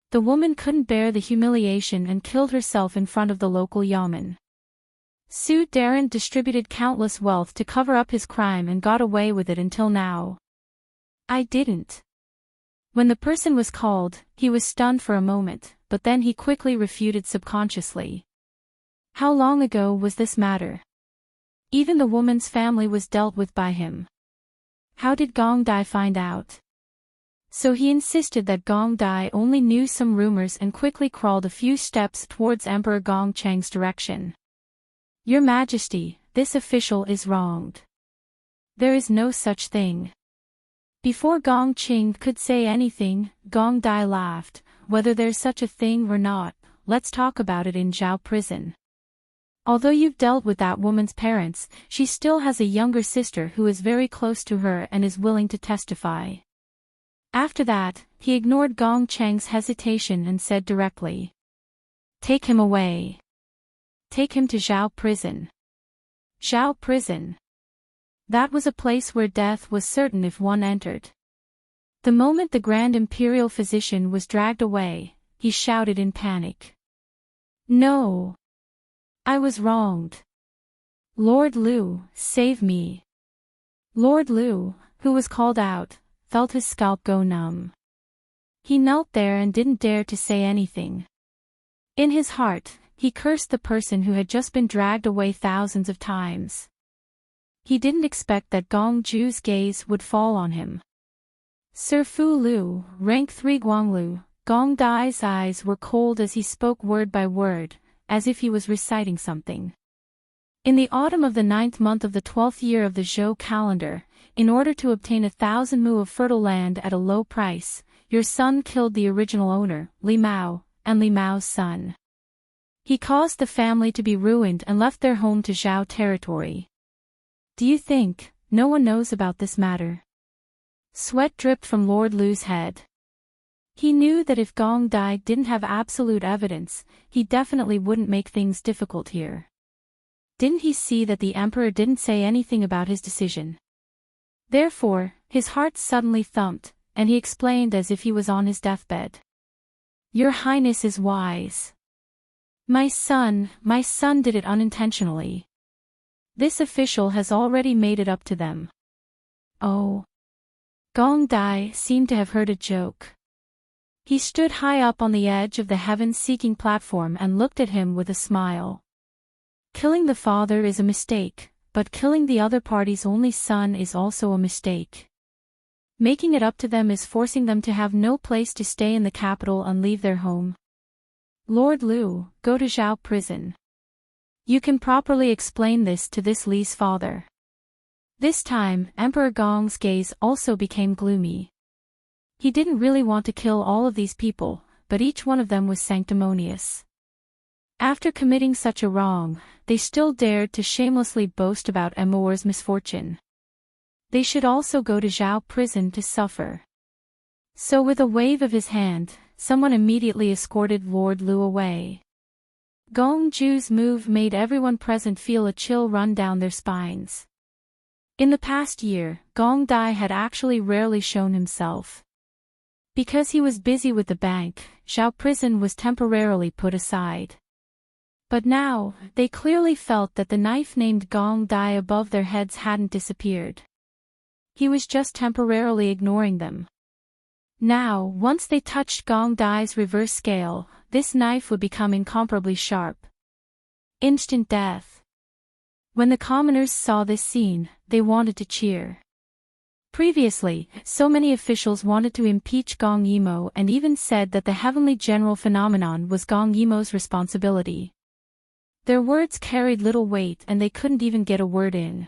The woman couldn't bear the humiliation and killed herself in front of the local yamen. Su Tyrant distributed countless wealth to cover up his crime and got away with it until now. I didn't. When the person was called, he was stunned for a moment, but then he quickly refuted subconsciously. How long ago was this matter? Even the woman's family was dealt with by him. How did Gong Dai find out? So he insisted that Gong Dai only knew some rumors and quickly crawled a few steps towards Emperor Gongcheng's direction. Your Majesty, this official is wronged. There is no such thing. Before Gongqing could say anything, Gong Dai laughed. Whether there's such a thing or not, let's talk about it in Zhao prison. Although you've dealt with that woman's parents, she still has a younger sister who is very close to her and is willing to testify. After that, he ignored Gong Cheng's hesitation and said directly, "Take him away. Take him to Zhao prison." Zhao prison. That was a place where death was certain if one entered. The moment the Grand Imperial Physician was dragged away, he shouted in panic. "No! I was wronged. Lord Liu, save me." Lord Liu, who was called out, felt his scalp go numb. He knelt there and didn't dare to say anything. In his heart, he cursed the person who had just been dragged away thousands of times. He didn't expect that Gong Ju's gaze would fall on him. Sir Fu Lu, rank 3 Guanglu, Gong Dai's eyes were cold as he spoke word by word, as if he was reciting something. In the autumn of the 9th month of the 12th year of the Zhou calendar, in order to obtain 1,000 mu of fertile land at a low price, your son killed the original owner, Li Mao, and Li Mao's son. He caused the family to be ruined and left their home to Zhao territory. Do you think no one knows about this matter? Sweat dripped from Lord Liu's head. He knew that if Gong Dai didn't have absolute evidence, he definitely wouldn't make things difficult here. Didn't he see that the emperor didn't say anything about his decision? Therefore, his heart suddenly thumped, and he explained as if he was on his deathbed. Your Highness is wise. My son did it unintentionally. This official has already made it up to them. Oh. Gong Dai seemed to have heard a joke. He stood high up on the edge of the heaven-seeking platform and looked at him with a smile. Killing the father is a mistake, but killing the other party's only son is also a mistake. Making it up to them is forcing them to have no place to stay in the capital and leave their home. Lord Liu, go to Zhao prison. You can properly explain this to this Li's father. This time, Emperor Gong's gaze also became gloomy. He didn't really want to kill all of these people, but each one of them was sanctimonious. After committing such a wrong, they still dared to shamelessly boast about Emor's misfortune. They should also go to Zhao prison to suffer. So with a wave of his hand, someone immediately escorted Lord Lu away. Gong Ju's move made everyone present feel a chill run down their spines. In the past year, Gong Dai had actually rarely shown himself. Because he was busy with the bank, Zhao prison was temporarily put aside. But now, they clearly felt that the knife named Gong Dai above their heads hadn't disappeared. He was just temporarily ignoring them. Now, once they touched Gong Dai's reverse scale, this knife would become incomparably sharp. Instant death. When the commoners saw this scene, they wanted to cheer. Previously, so many officials wanted to impeach Gong Yimo and even said that the heavenly general phenomenon was Gong Yimo's responsibility. Their words carried little weight and they couldn't even get a word in.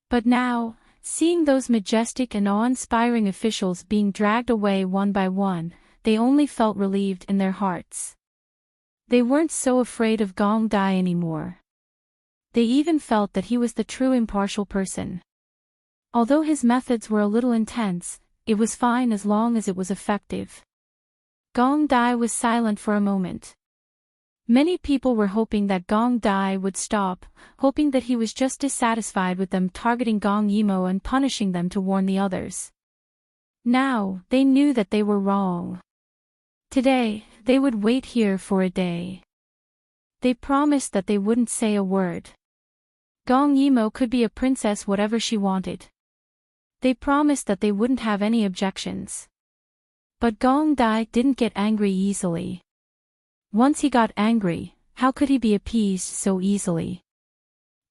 But now, seeing those majestic and awe-inspiring officials being dragged away one by one, they only felt relieved in their hearts. They weren't so afraid of Gong Dai anymore. They even felt that he was the true impartial person. Although his methods were a little intense, it was fine as long as it was effective. Gong Dai was silent for a moment. Many people were hoping that Gong Dai would stop, hoping that he was just dissatisfied with them targeting Gong Yimo and punishing them to warn the others. Now, they knew that they were wrong. Today, they would wait here for a day. They promised that they wouldn't say a word. Gong Yimo could be a princess whatever she wanted. They promised that they wouldn't have any objections. But Gong Dai didn't get angry easily. Once he got angry, how could he be appeased so easily?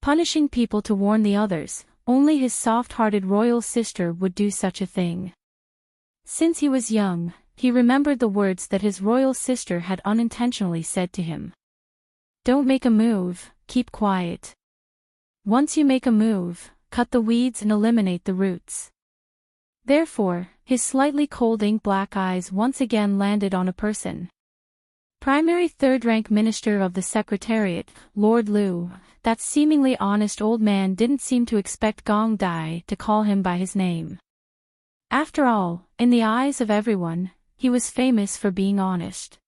Punishing people to warn the others, only his soft-hearted royal sister would do such a thing. Since he was young, he remembered the words that his royal sister had unintentionally said to him. Don't make a move, keep quiet. Once you make a move, cut the weeds and eliminate the roots. Therefore, his slightly cold ink-black eyes once again landed on a person. Primary third-rank minister of the Secretariat, Lord Lu, that seemingly honest old man didn't seem to expect Gong Dai to call him by his name. After all, in the eyes of everyone, he was famous for being honest.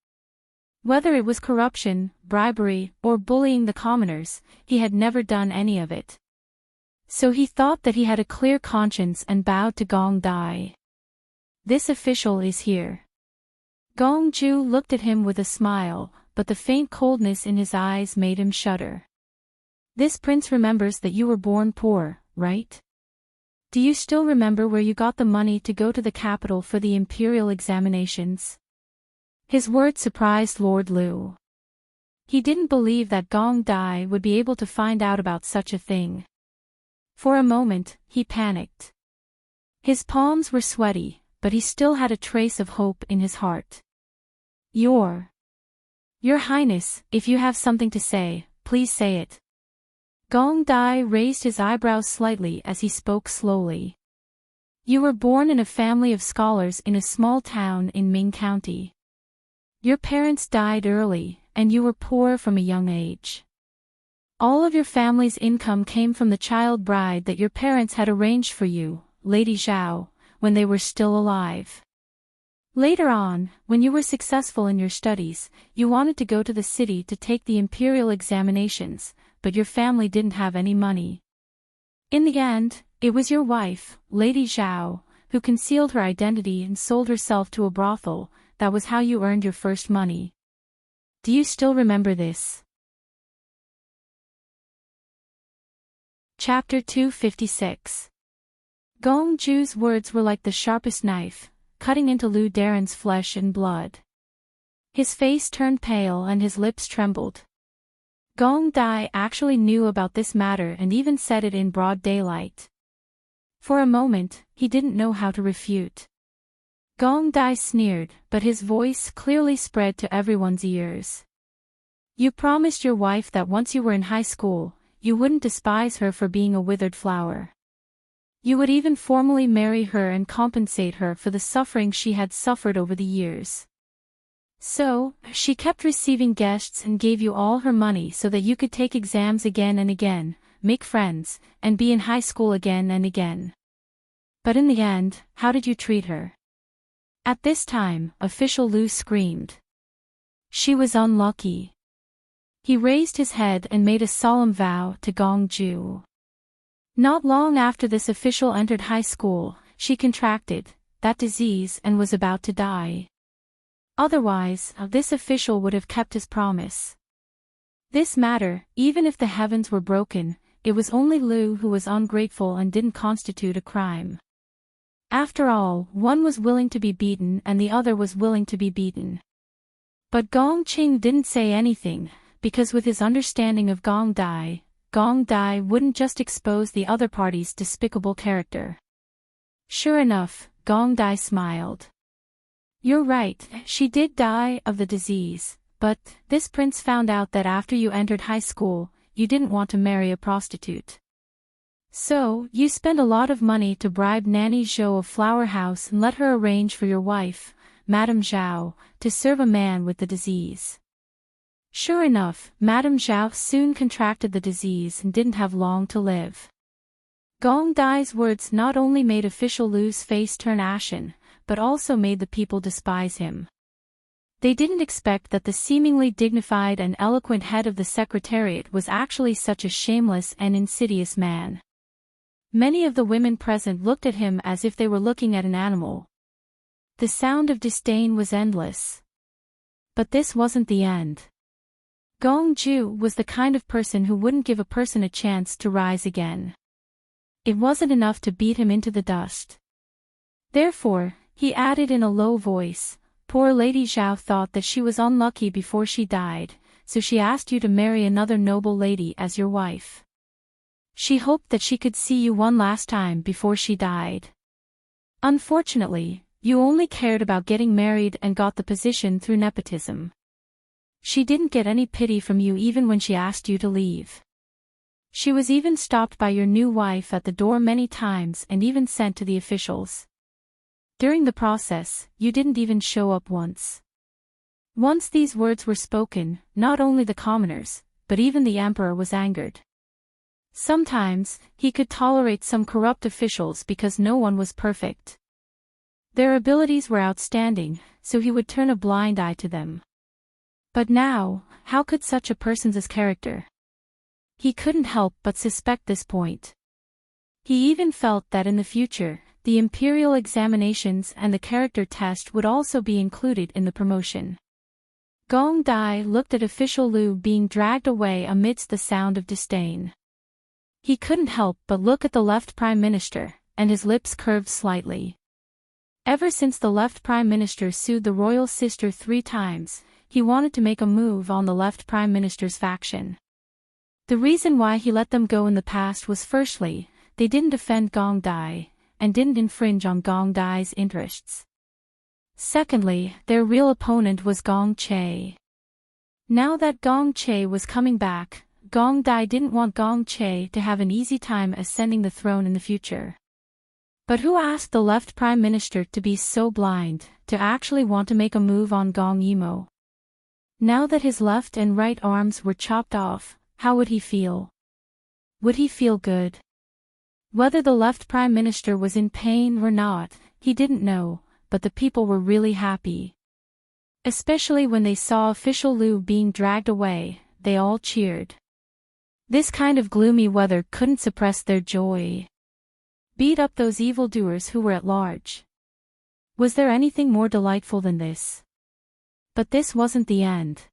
Whether it was corruption, bribery, or bullying the commoners, he had never done any of it. So he thought that he had a clear conscience and bowed to Gong Dai. This official is here. Gong Ju looked at him with a smile, but the faint coldness in his eyes made him shudder. This prince remembers that you were born poor, right? Do you still remember where you got the money to go to the capital for the imperial examinations? His words surprised Lord Lu. He didn't believe that Gong Dai would be able to find out about such a thing. For a moment, he panicked. His palms were sweaty, but he still had a trace of hope in his heart. Your Highness, if you have something to say, please say it. Gong Dai raised his eyebrows slightly as he spoke slowly. You were born in a family of scholars in a small town in Ming County. Your parents died early, and you were poor from a young age. All of your family's income came from the child bride that your parents had arranged for you, Lady Zhao, when they were still alive. Later on, when you were successful in your studies, you wanted to go to the city to take the imperial examinations, but your family didn't have any money. In the end, it was your wife, Lady Zhao, who concealed her identity and sold herself to a brothel. That was how you earned your first money. Do you still remember this? Chapter 256. Gong Ju's words were like the sharpest knife, cutting into Lu Daren's flesh and blood. His face turned pale and his lips trembled. Gong Dai actually knew about this matter and even said it in broad daylight. For a moment, he didn't know how to refute. Gong Dai sneered, but his voice clearly spread to everyone's ears. You promised your wife that once you were in high school, you wouldn't despise her for being a withered flower. You would even formally marry her and compensate her for the suffering she had suffered over the years. So, she kept receiving guests and gave you all her money so that you could take exams again and again, make friends, and be in high school again and again. But in the end, how did you treat her? At this time, official Lu screamed. She was unlucky. He raised his head and made a solemn vow to Gongju. Not long after this official entered high school, she contracted that disease and was about to die. Otherwise, this official would have kept his promise. This matter, even if the heavens were broken, it was only Lu who was ungrateful and didn't constitute a crime. After all, one was willing to be beaten and the other was willing to be beaten. But Gong Qing didn't say anything, because with his understanding of Gong Dai wouldn't just expose the other party's despicable character. Sure enough, Gong Dai smiled. You're right, she did die of the disease, but this prince found out that after you entered high school, you didn't want to marry a prostitute. So, you spent a lot of money to bribe Nanny Zhou of Flower House and let her arrange for your wife, Madame Zhao, to serve a man with the disease. Sure enough, Madame Zhao soon contracted the disease and didn't have long to live. Gong Dai's words not only made official Lu's face turn ashen, but also made the people despise him. They didn't expect that the seemingly dignified and eloquent head of the secretariat was actually such a shameless and insidious man. Many of the women present looked at him as if they were looking at an animal. The sound of disdain was endless. But this wasn't the end. Gong Ju was the kind of person who wouldn't give a person a chance to rise again. It wasn't enough to beat him into the dust. Therefore, he added in a low voice, poor Lady Zhao thought that she was unlucky before she died, so she asked you to marry another noble lady as your wife. She hoped that she could see you one last time before she died. Unfortunately, you only cared about getting married and got the position through nepotism. She didn't get any pity from you even when she asked you to leave. She was even stopped by your new wife at the door many times and even sent to the officials. During the process, you didn't even show up once. Once these words were spoken, not only the commoners, but even the emperor was angered. Sometimes, he could tolerate some corrupt officials because no one was perfect. Their abilities were outstanding, so he would turn a blind eye to them. But now, how could such a person's character? He couldn't help but suspect this point. He even felt that in the future, the imperial examinations and the character test would also be included in the promotion. Gong Dai looked at official Lu being dragged away amidst the sound of disdain. He couldn't help but look at the left prime minister, and his lips curved slightly. Ever since the left prime minister sued the royal sister 3 times, he wanted to make a move on the left prime minister's faction. The reason why he let them go in the past was firstly, they didn't offend Gong Dai, and didn't infringe on Gong Dai's interests. Secondly, their real opponent was Gong Che. Now that Gong Che was coming back, Gong Dai didn't want Gong Che to have an easy time ascending the throne in the future. But who asked the left prime minister to be so blind, to actually want to make a move on Gong Yimo? Now that his left and right arms were chopped off, how would he feel? Would he feel good? Whether the left prime minister was in pain or not, he didn't know, but the people were really happy. Especially when they saw official Lu being dragged away, they all cheered. This kind of gloomy weather couldn't suppress their joy. Beat up those evildoers who were at large. Was there anything more delightful than this? But this wasn't the end.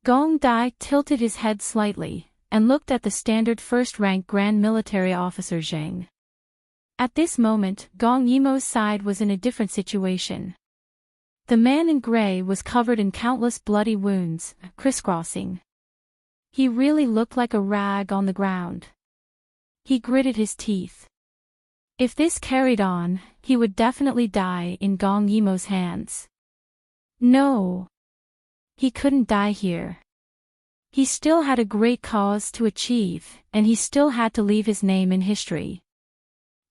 Gong Dai tilted his head slightly, and looked at the standard first-rank Grand Military Officer Zheng. At this moment, Gong Yimo's side was in a different situation. The man in gray was covered in countless bloody wounds, crisscrossing. He really looked like a rag on the ground. He gritted his teeth. If this carried on, he would definitely die in Gong Yimo's hands. No. He couldn't die here. He still had a great cause to achieve, and he still had to leave his name in history.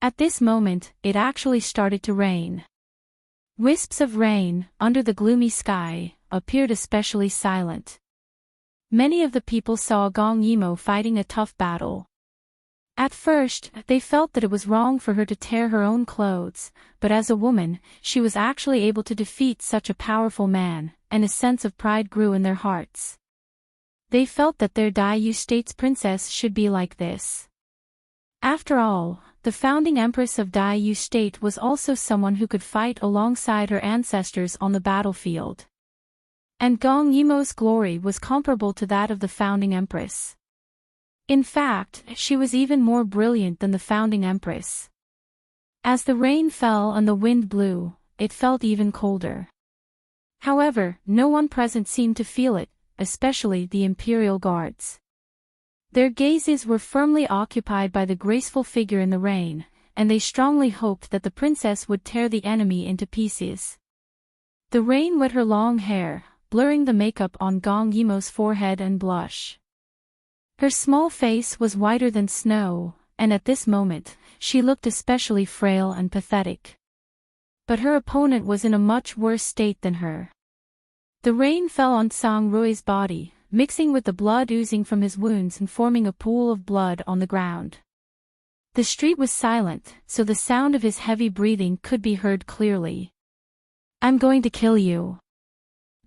At this moment, it actually started to rain. Wisps of rain, under the gloomy sky, appeared especially silent. Many of the people saw Gong Yimo fighting a tough battle. At first, they felt that it was wrong for her to tear her own clothes, but as a woman, she was actually able to defeat such a powerful man, and a sense of pride grew in their hearts. They felt that their Daiyu State's princess should be like this. After all, the founding empress of Daiyu State was also someone who could fight alongside her ancestors on the battlefield. And Gong Yimo's glory was comparable to that of the founding empress. In fact, she was even more brilliant than the founding empress. As the rain fell and the wind blew, it felt even colder. However, no one present seemed to feel it, especially the imperial guards. Their gazes were firmly occupied by the graceful figure in the rain, and they strongly hoped that the princess would tear the enemy into pieces. The rain wet her long hair, blurring the makeup on Gong Yimo's forehead and blush. Her small face was whiter than snow, and at this moment, she looked especially frail and pathetic. But her opponent was in a much worse state than her. The rain fell on Sang Rui's body, mixing with the blood oozing from his wounds and forming a pool of blood on the ground. The street was silent, so the sound of his heavy breathing could be heard clearly. "I'm going to kill you."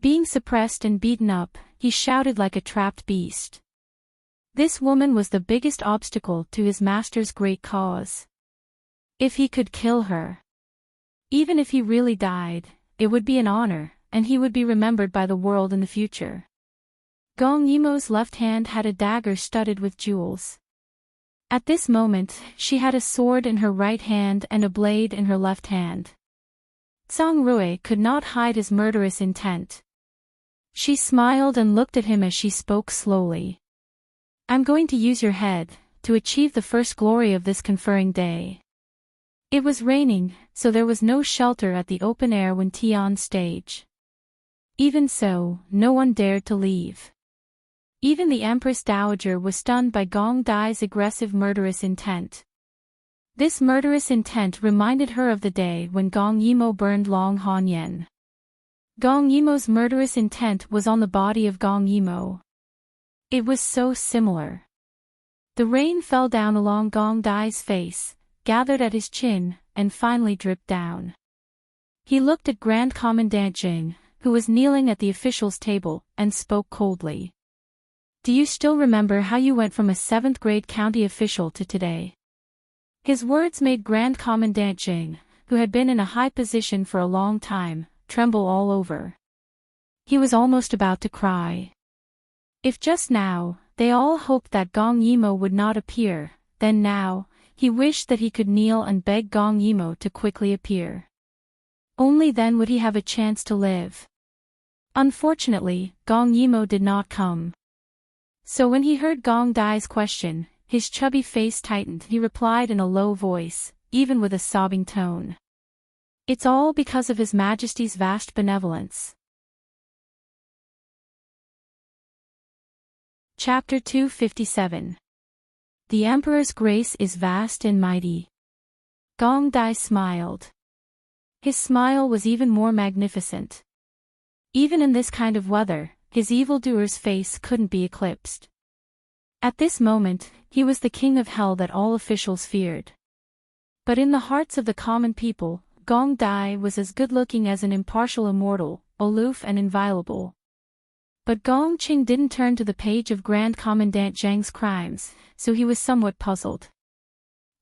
Being suppressed and beaten up, he shouted like a trapped beast. This woman was the biggest obstacle to his master's great cause. If he could kill her, even if he really died, it would be an honor, and he would be remembered by the world in the future. Gong Yimo's left hand had a dagger studded with jewels. At this moment, she had a sword in her right hand and a blade in her left hand. Sang Rui could not hide his murderous intent. She smiled and looked at him as she spoke slowly. "I'm going to use your head, to achieve the first glory of this conferring day." It was raining, so there was no shelter at the open air when Tian stage. Even so, no one dared to leave. Even the Empress Dowager was stunned by Gong Dai's aggressive murderous intent. This murderous intent reminded her of the day when Gong Yimo burned Long Hanyan. Gong Yimo's murderous intent was on the body of Gong Yimo. It was so similar. The rain fell down along Gong Dai's face, gathered at his chin, and finally dripped down. He looked at Grand Commandant Jing, who was kneeling at the officials' table, and spoke coldly. "Do you still remember how you went from a 7th grade county official to today?" His words made Grand Commandant Jing, who had been in a high position for a long time, tremble all over. He was almost about to cry. If just now, they all hoped that Gong Yimo would not appear, then now, he wished that he could kneel and beg Gong Yimo to quickly appear. Only then would he have a chance to live. Unfortunately, Gong Yimo did not come. So when he heard Gong Dai's question, his chubby face tightened. He replied in a low voice, even with a sobbing tone. "It's all because of His Majesty's vast benevolence." Chapter 257. The Emperor's grace is vast and mighty. Gong Dai smiled. His smile was even more magnificent. Even in this kind of weather, his evildoer's face couldn't be eclipsed. At this moment, he was the king of hell that all officials feared. But in the hearts of the common people, Gong Dai was as good-looking as an impartial immortal, aloof and inviolable. But Gong Qing didn't turn to the page of Grand Commandant Zhang's crimes, so he was somewhat puzzled.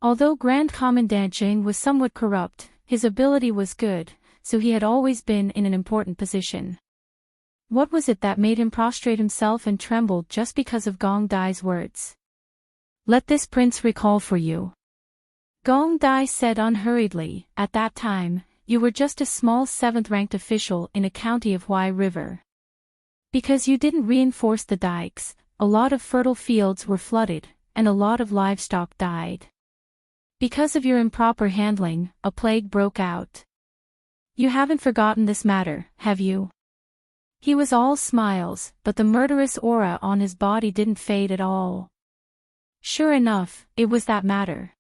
Although Grand Commandant Zhang was somewhat corrupt, his ability was good, so he had always been in an important position. What was it that made him prostrate himself and tremble just because of Gong Dai's words? "Let this prince recall for you." Gong Dai said unhurriedly, "At that time, you were just a small 7th-ranked official in a county of Huai River. Because you didn't reinforce the dikes, a lot of fertile fields were flooded, and a lot of livestock died. Because of your improper handling, a plague broke out. You haven't forgotten this matter, have you?" He was all smiles, but the murderous aura on his body didn't fade at all. Sure enough, it was that matter.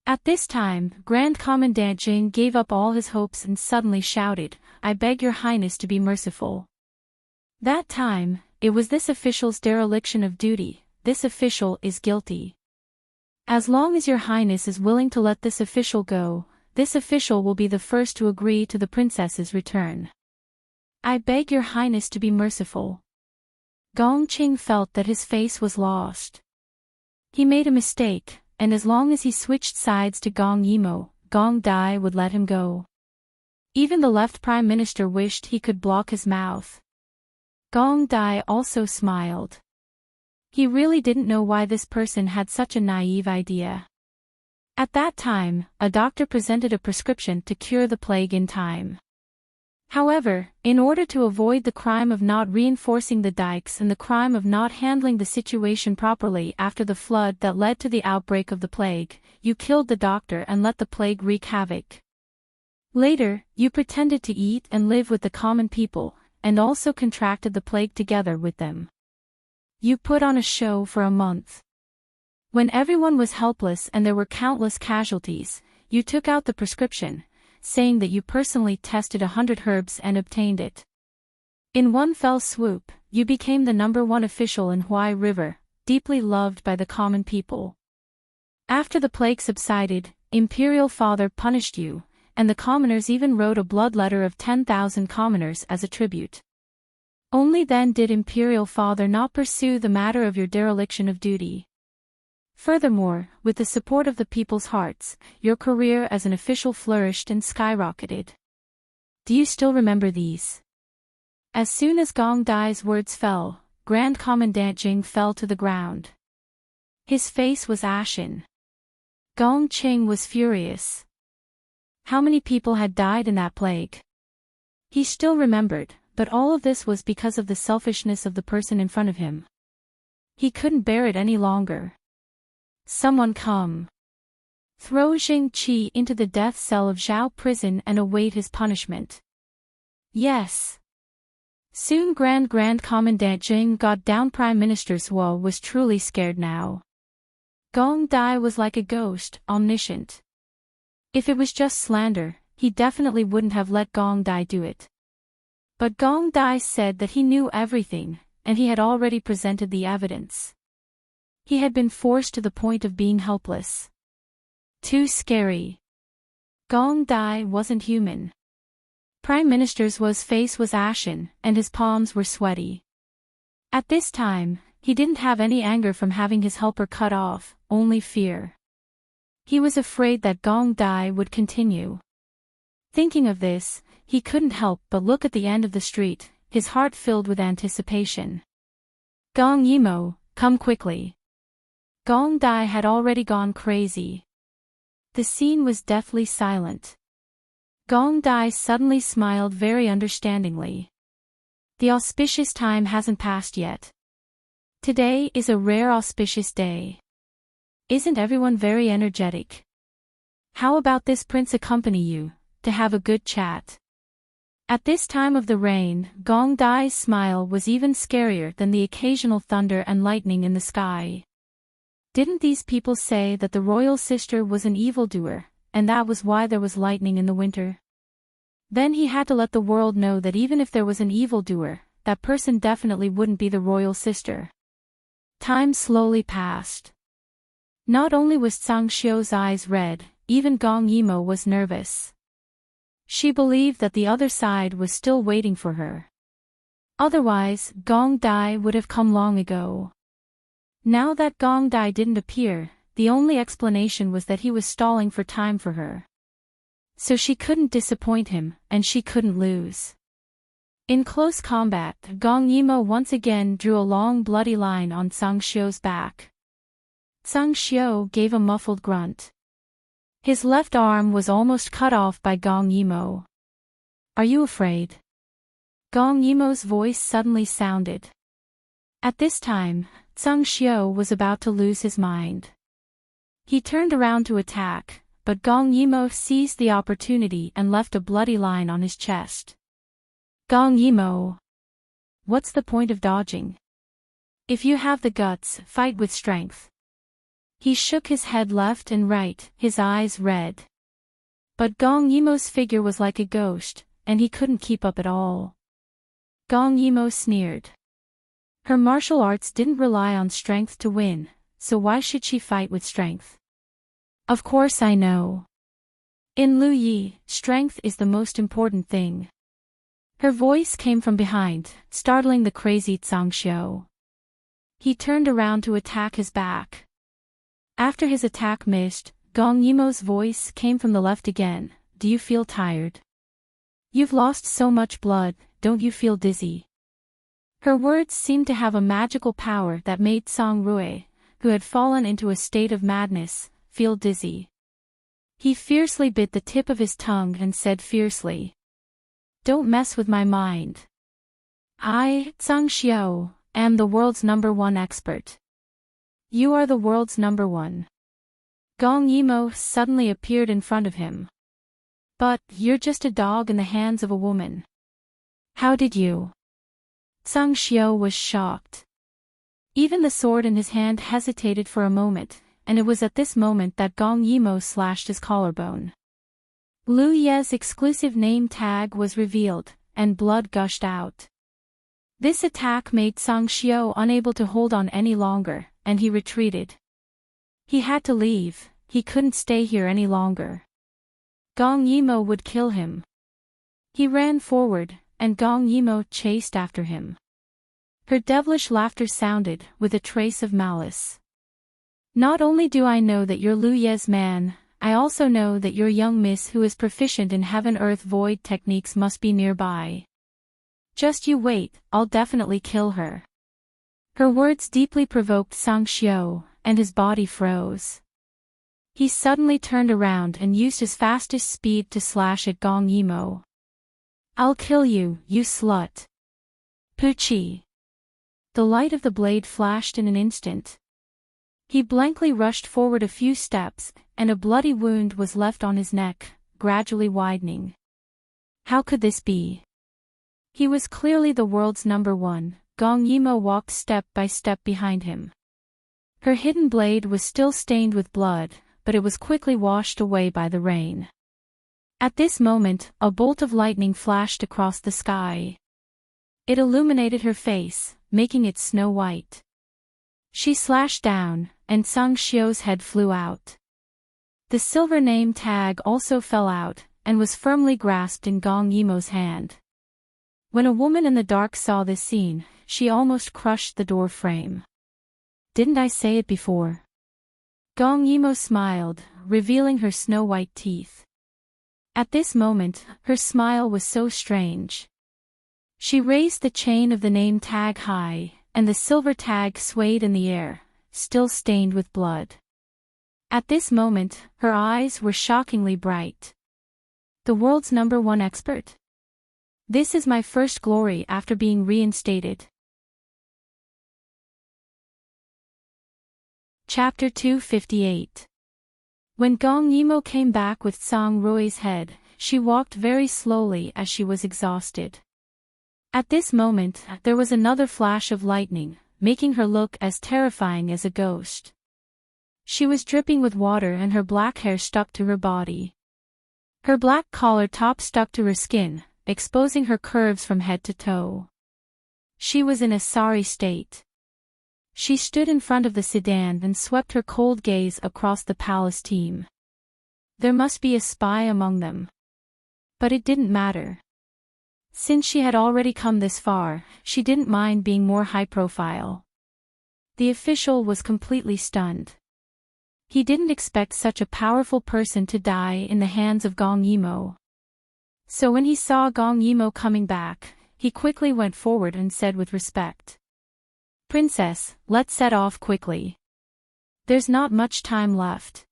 At this time, Grand Commandant Jing gave up all his hopes and suddenly shouted, "I beg your highness to be merciful." That time, it was this official's dereliction of duty. This official is guilty. As long as your highness is willing to let this official go, this official will be the first to agree to the princess's return. I beg your highness to be merciful. Gong Qing felt that his face was lost. He made a mistake, and as long as he switched sides to Gong Yimo, Gong Dai would let him go. Even the left prime minister wished he could block his mouth. Gong Dai also smiled. He really didn't know why this person had such a naive idea. At that time, a doctor presented a prescription to cure the plague in time. However, in order to avoid the crime of not reinforcing the dikes and the crime of not handling the situation properly after the flood that led to the outbreak of the plague, you killed the doctor and let the plague wreak havoc. Later, you pretended to eat and live with the common people, and also contracted the plague together with them. You put on a show for a month. When everyone was helpless and there were countless casualties, you took out the prescription, saying that you personally tested 100 herbs and obtained it. In one fell swoop, you became the #1 official in Huai River, deeply loved by the common people. After the plague subsided, Imperial Father punished you, and the commoners even wrote a blood letter of 10,000 commoners as a tribute. Only then did Imperial Father not pursue the matter of your dereliction of duty. Furthermore, with the support of the people's hearts, your career as an official flourished and skyrocketed. Do you still remember these? As soon as Gong Dai's words fell, Grand Commandant Jing fell to the ground. His face was ashen. Gong Qing was furious. How many people had died in that plague? He still remembered, but all of this was because of the selfishness of the person in front of him. He couldn't bear it any longer. Someone come. Throw Jing Qi into the death cell of Zhao prison and await his punishment. Yes. Soon Grand Commandant Jing got down. Prime Minister Zhuo was truly scared now. Gong Dai was like a ghost, omniscient. If it was just slander, he definitely wouldn't have let Gong Dai do it. But Gong Dai said that he knew everything, and he had already presented the evidence. He had been forced to the point of being helpless. Too scary. Gong Dai wasn't human. Prime Minister Zhuo's face was ashen, and his palms were sweaty. At this time, he didn't have any anger from having his helper cut off, only fear. He was afraid that Gong Dai would continue. Thinking of this, he couldn't help but look at the end of the street, his heart filled with anticipation. Gong Yimo, come quickly. Gong Dai had already gone crazy. The scene was deathly silent. Gong Dai suddenly smiled very understandingly. The auspicious time hasn't passed yet. Today is a rare auspicious day. Isn't everyone very energetic? How about this prince accompany you, to have a good chat? At this time of the reign, Gong Dai's smile was even scarier than the occasional thunder and lightning in the sky. Didn't these people say that the royal sister was an evildoer, and that was why there was lightning in the winter? Then he had to let the world know that even if there was an evildoer, that person definitely wouldn't be the royal sister. Time slowly passed. Not only was Zhang Xiu's eyes red, even Gong Yimo was nervous. She believed that the other side was still waiting for her. Otherwise, Gong Dai would have come long ago. Now that Gong Dai didn't appear, the only explanation was that he was stalling for time for her. So she couldn't disappoint him, and she couldn't lose. In close combat, Gong Yimo once again drew a long bloody line on Zhang Xiu's back. Zhang Xiu gave a muffled grunt. His left arm was almost cut off by Gong Yimo. Are you afraid? Gong Yimo's voice suddenly sounded. At this time, Zhang Xiu was about to lose his mind. He turned around to attack, but Gong Yimo seized the opportunity and left a bloody line on his chest. Gong Yimo. What's the point of dodging? If you have the guts, fight with strength. He shook his head left and right, his eyes red. But Gong Yimo's figure was like a ghost, and he couldn't keep up at all. Gong Yimo sneered. Her martial arts didn't rely on strength to win, so why should she fight with strength? Of course I know. In Lu Yi, strength is the most important thing. Her voice came from behind, startling the crazy Zhangxiu. He turned around to attack his back. After his attack missed, Gong Yimo's voice came from the left again. Do you feel tired? You've lost so much blood, don't you feel dizzy? Her words seemed to have a magical power that made Song Rui, who had fallen into a state of madness, feel dizzy. He fiercely bit the tip of his tongue and said fiercely, "Don't mess with my mind. I, Zhangxiu, am the world's #1 expert. You are the world's #1. Gong Yimo suddenly appeared in front of him. But, you're just a dog in the hands of a woman. How did you? Zhangxiu was shocked. Even the sword in his hand hesitated for a moment, and it was at this moment that Gong Yimo slashed his collarbone. Lu Ye's exclusive name tag was revealed, and blood gushed out. This attack made Zhangxiu unable to hold on any longer, and he retreated. He had to leave, he couldn't stay here any longer. Gong Yimo would kill him. He ran forward, and Gong Yimo chased after him. Her devilish laughter sounded, with a trace of malice. Not only do I know that you're Lu Ye's man, I also know that your young miss who is proficient in heaven-earth-void techniques must be nearby. Just you wait, I'll definitely kill her. Her words deeply provoked Zhangxiu, and his body froze. He suddenly turned around and used his fastest speed to slash at Gong Yimo. I'll kill you, you slut. Puchi. The light of the blade flashed in an instant. He blankly rushed forward a few steps, and a bloody wound was left on his neck, gradually widening. How could this be? He was clearly the world's #1. Gong Yimo walked step by step behind him. Her hidden blade was still stained with blood, but it was quickly washed away by the rain. At this moment, a bolt of lightning flashed across the sky. It illuminated her face, making it snow white. She slashed down, and Zhangxiu's head flew out. The silver name tag also fell out, and was firmly grasped in Gong Yimo's hand. When a woman in the dark saw this scene, she almost crushed the door frame. Didn't I say it before? Gong Yimo smiled, revealing her snow-white teeth. At this moment, her smile was so strange. She raised the chain of the name tag high, and the silver tag swayed in the air, still stained with blood. At this moment, her eyes were shockingly bright. The world's #1 expert? This is my first glory after being reinstated. Chapter 258. When Gong Yimo came back with Song Rui's head, she walked very slowly as she was exhausted. At this moment, there was another flash of lightning, making her look as terrifying as a ghost. She was dripping with water and her black hair stuck to her body. Her black collar top stuck to her skin, exposing her curves from head to toe. She was in a sorry state. She stood in front of the sedan and swept her cold gaze across the palace team. There must be a spy among them. But it didn't matter. Since she had already come this far, she didn't mind being more high-profile. The official was completely stunned. He didn't expect such a powerful person to die in the hands of Gong Yimo. So when he saw Gong Yimo coming back, he quickly went forward and said with respect, "Princess, let's set off quickly. There's not much time left."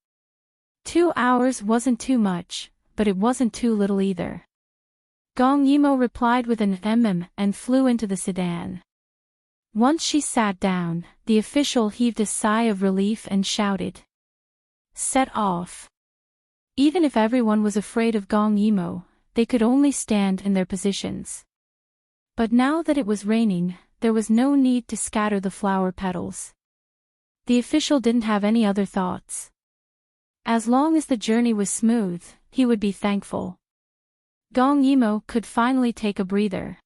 2 hours wasn't too much, but it wasn't too little either. Gong Yimo replied with an and flew into the sedan. Once she sat down, the official heaved a sigh of relief and shouted, "Set off." Even if everyone was afraid of Gong Yimo, they could only stand in their positions. But now that it was raining, there was no need to scatter the flower petals. The official didn't have any other thoughts. As long as the journey was smooth, he would be thankful. Gong Yimo could finally take a breather.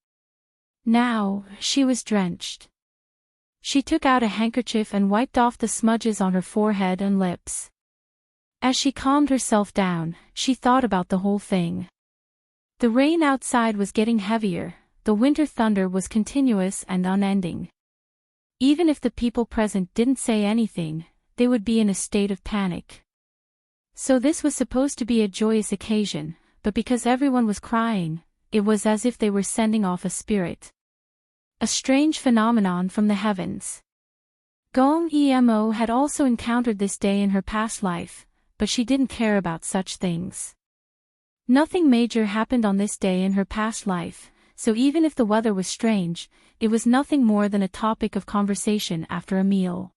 Now, she was drenched. She took out a handkerchief and wiped off the smudges on her forehead and lips. As she calmed herself down, she thought about the whole thing. The rain outside was getting heavier, the winter thunder was continuous and unending. Even if the people present didn't say anything, they would be in a state of panic. So this was supposed to be a joyous occasion, but because everyone was crying, it was as if they were sending off a spirit. A strange phenomenon from the heavens. Gong Emo had also encountered this day in her past life, but she didn't care about such things. Nothing major happened on this day in her past life, so even if the weather was strange, it was nothing more than a topic of conversation after a meal.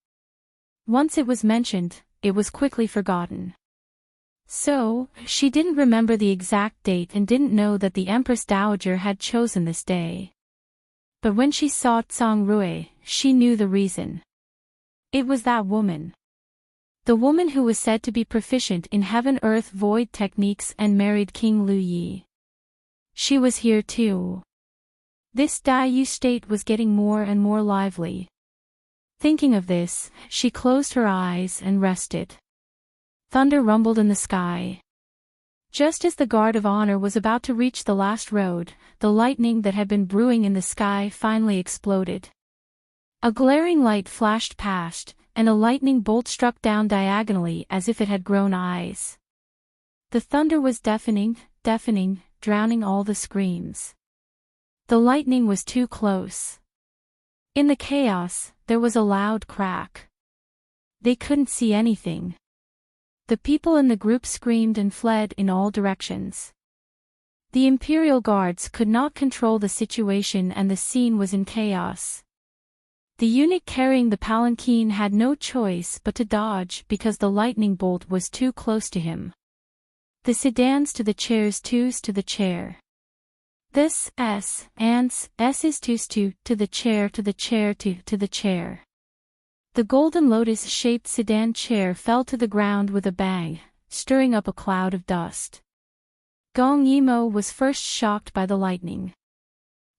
Once it was mentioned, it was quickly forgotten. So, she didn't remember the exact date and didn't know that the Empress Dowager had chosen this day. But when she saw Tsang Rui, she knew the reason. It was that woman. The woman who was said to be proficient in heaven-earth-void techniques and married King Lu Yi. She was here too. This Daiyu state was getting more and more lively. Thinking of this, she closed her eyes and rested. Thunder rumbled in the sky. Just as the guard of honor was about to reach the last road, the lightning that had been brewing in the sky finally exploded. A glaring light flashed past, and a lightning bolt struck down diagonally as if it had grown eyes. The thunder was deafening, drowning all the screams. The lightning was too close. In the chaos, there was a loud crack. They couldn't see anything. The people in the group screamed and fled in all directions. The Imperial Guards could not control the situation and the scene was in chaos. The eunuch carrying the palanquin had no choice but to dodge because the lightning bolt was too close to him. The sedans to the chairs, twos to the chair. This S is twos to the chair to the chair to the chair. The golden lotus-shaped sedan chair fell to the ground with a bang, stirring up a cloud of dust. Gong Emo was first shocked by the lightning.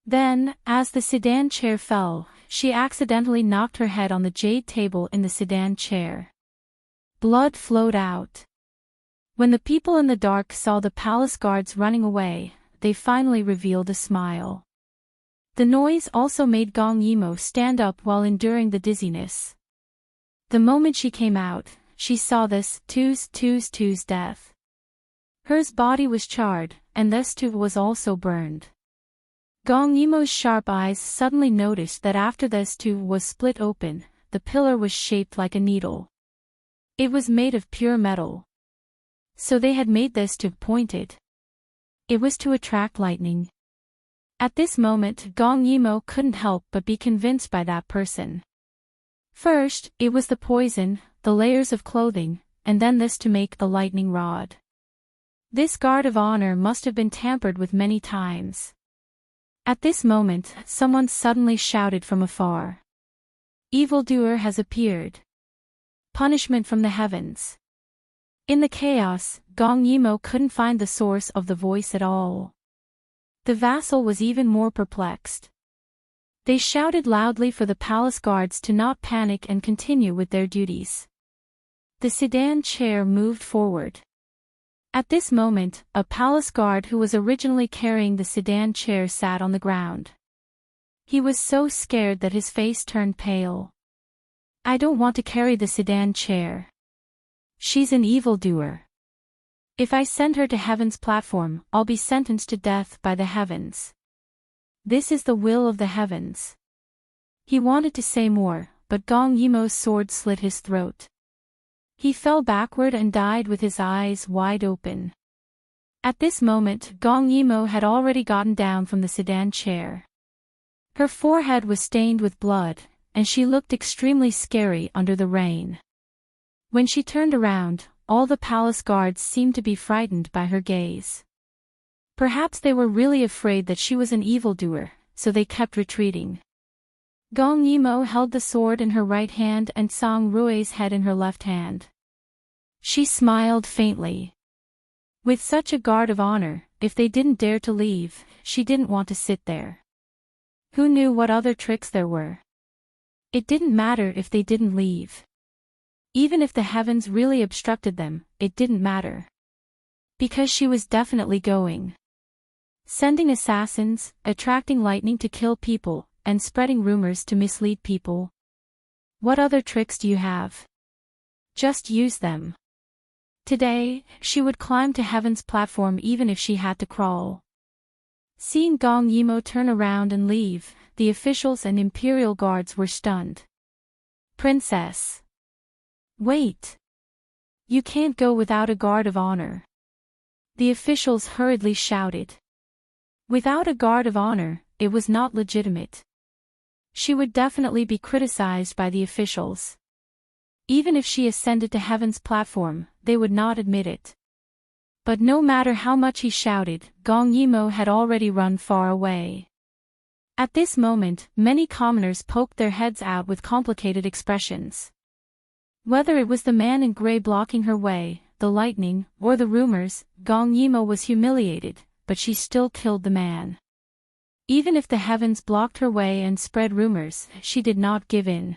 Then, as the sedan chair fell, she accidentally knocked her head on the jade table in the sedan chair. Blood flowed out. When the people in the dark saw the palace guards running away, they finally revealed a smile. The noise also made Gong Emo stand up while enduring the dizziness. The moment she came out, she saw this two's death. Hers body was charred, and this too was also burned. Gong Emo's sharp eyes suddenly noticed that after this too was split open, the pillar was shaped like a needle. It was made of pure metal. So they had made this too pointed. It was to attract lightning. At this moment Gong Emo couldn't help but be convinced by that person. First, it was the poison, the layers of clothing, and then this to make the lightning rod. This guard of honor must have been tampered with many times. At this moment, someone suddenly shouted from afar. Evildoer has appeared. Punishment from the heavens. In the chaos, Gong Emo couldn't find the source of the voice at all. The vassal was even more perplexed. They shouted loudly for the palace guards to not panic and continue with their duties. The sedan chair moved forward. At this moment, a palace guard who was originally carrying the sedan chair sat on the ground. He was so scared that his face turned pale. I don't want to carry the sedan chair. She's an evildoer. If I send her to heaven's platform, I'll be sentenced to death by the heavens. This is the will of the heavens. He wanted to say more, but Gong Emo's sword slit his throat. He fell backward and died with his eyes wide open. At this moment, Gong Emo had already gotten down from the sedan chair. Her forehead was stained with blood, and she looked extremely scary under the rain. When she turned around, all the palace guards seemed to be frightened by her gaze. Perhaps they were really afraid that she was an evildoer, so they kept retreating. Gong Emo held the sword in her right hand and Tsang Rui's head in her left hand. She smiled faintly. With such a guard of honor, if they didn't dare to leave, she didn't want to sit there. Who knew what other tricks there were? It didn't matter if they didn't leave. Even if the heavens really obstructed them, it didn't matter. Because she was definitely going. Sending assassins, attracting lightning to kill people, and spreading rumors to mislead people. What other tricks do you have? Just use them. Today, she would climb to heaven's platform even if she had to crawl. Seeing Gong Yimo turn around and leave, the officials and imperial guards were stunned. Princess. Wait. You can't go without a guard of honor. The officials hurriedly shouted. Without a guard of honor, it was not legitimate. She would definitely be criticized by the officials. Even if she ascended to heaven's platform, they would not admit it. But no matter how much he shouted, Gong Yimo had already run far away. At this moment, many commoners poked their heads out with complicated expressions. Whether it was the man in gray blocking her way, the lightning, or the rumors, Gong Yimo was humiliated, but she still killed the man. Even if the heavens blocked her way and spread rumors, she did not give in.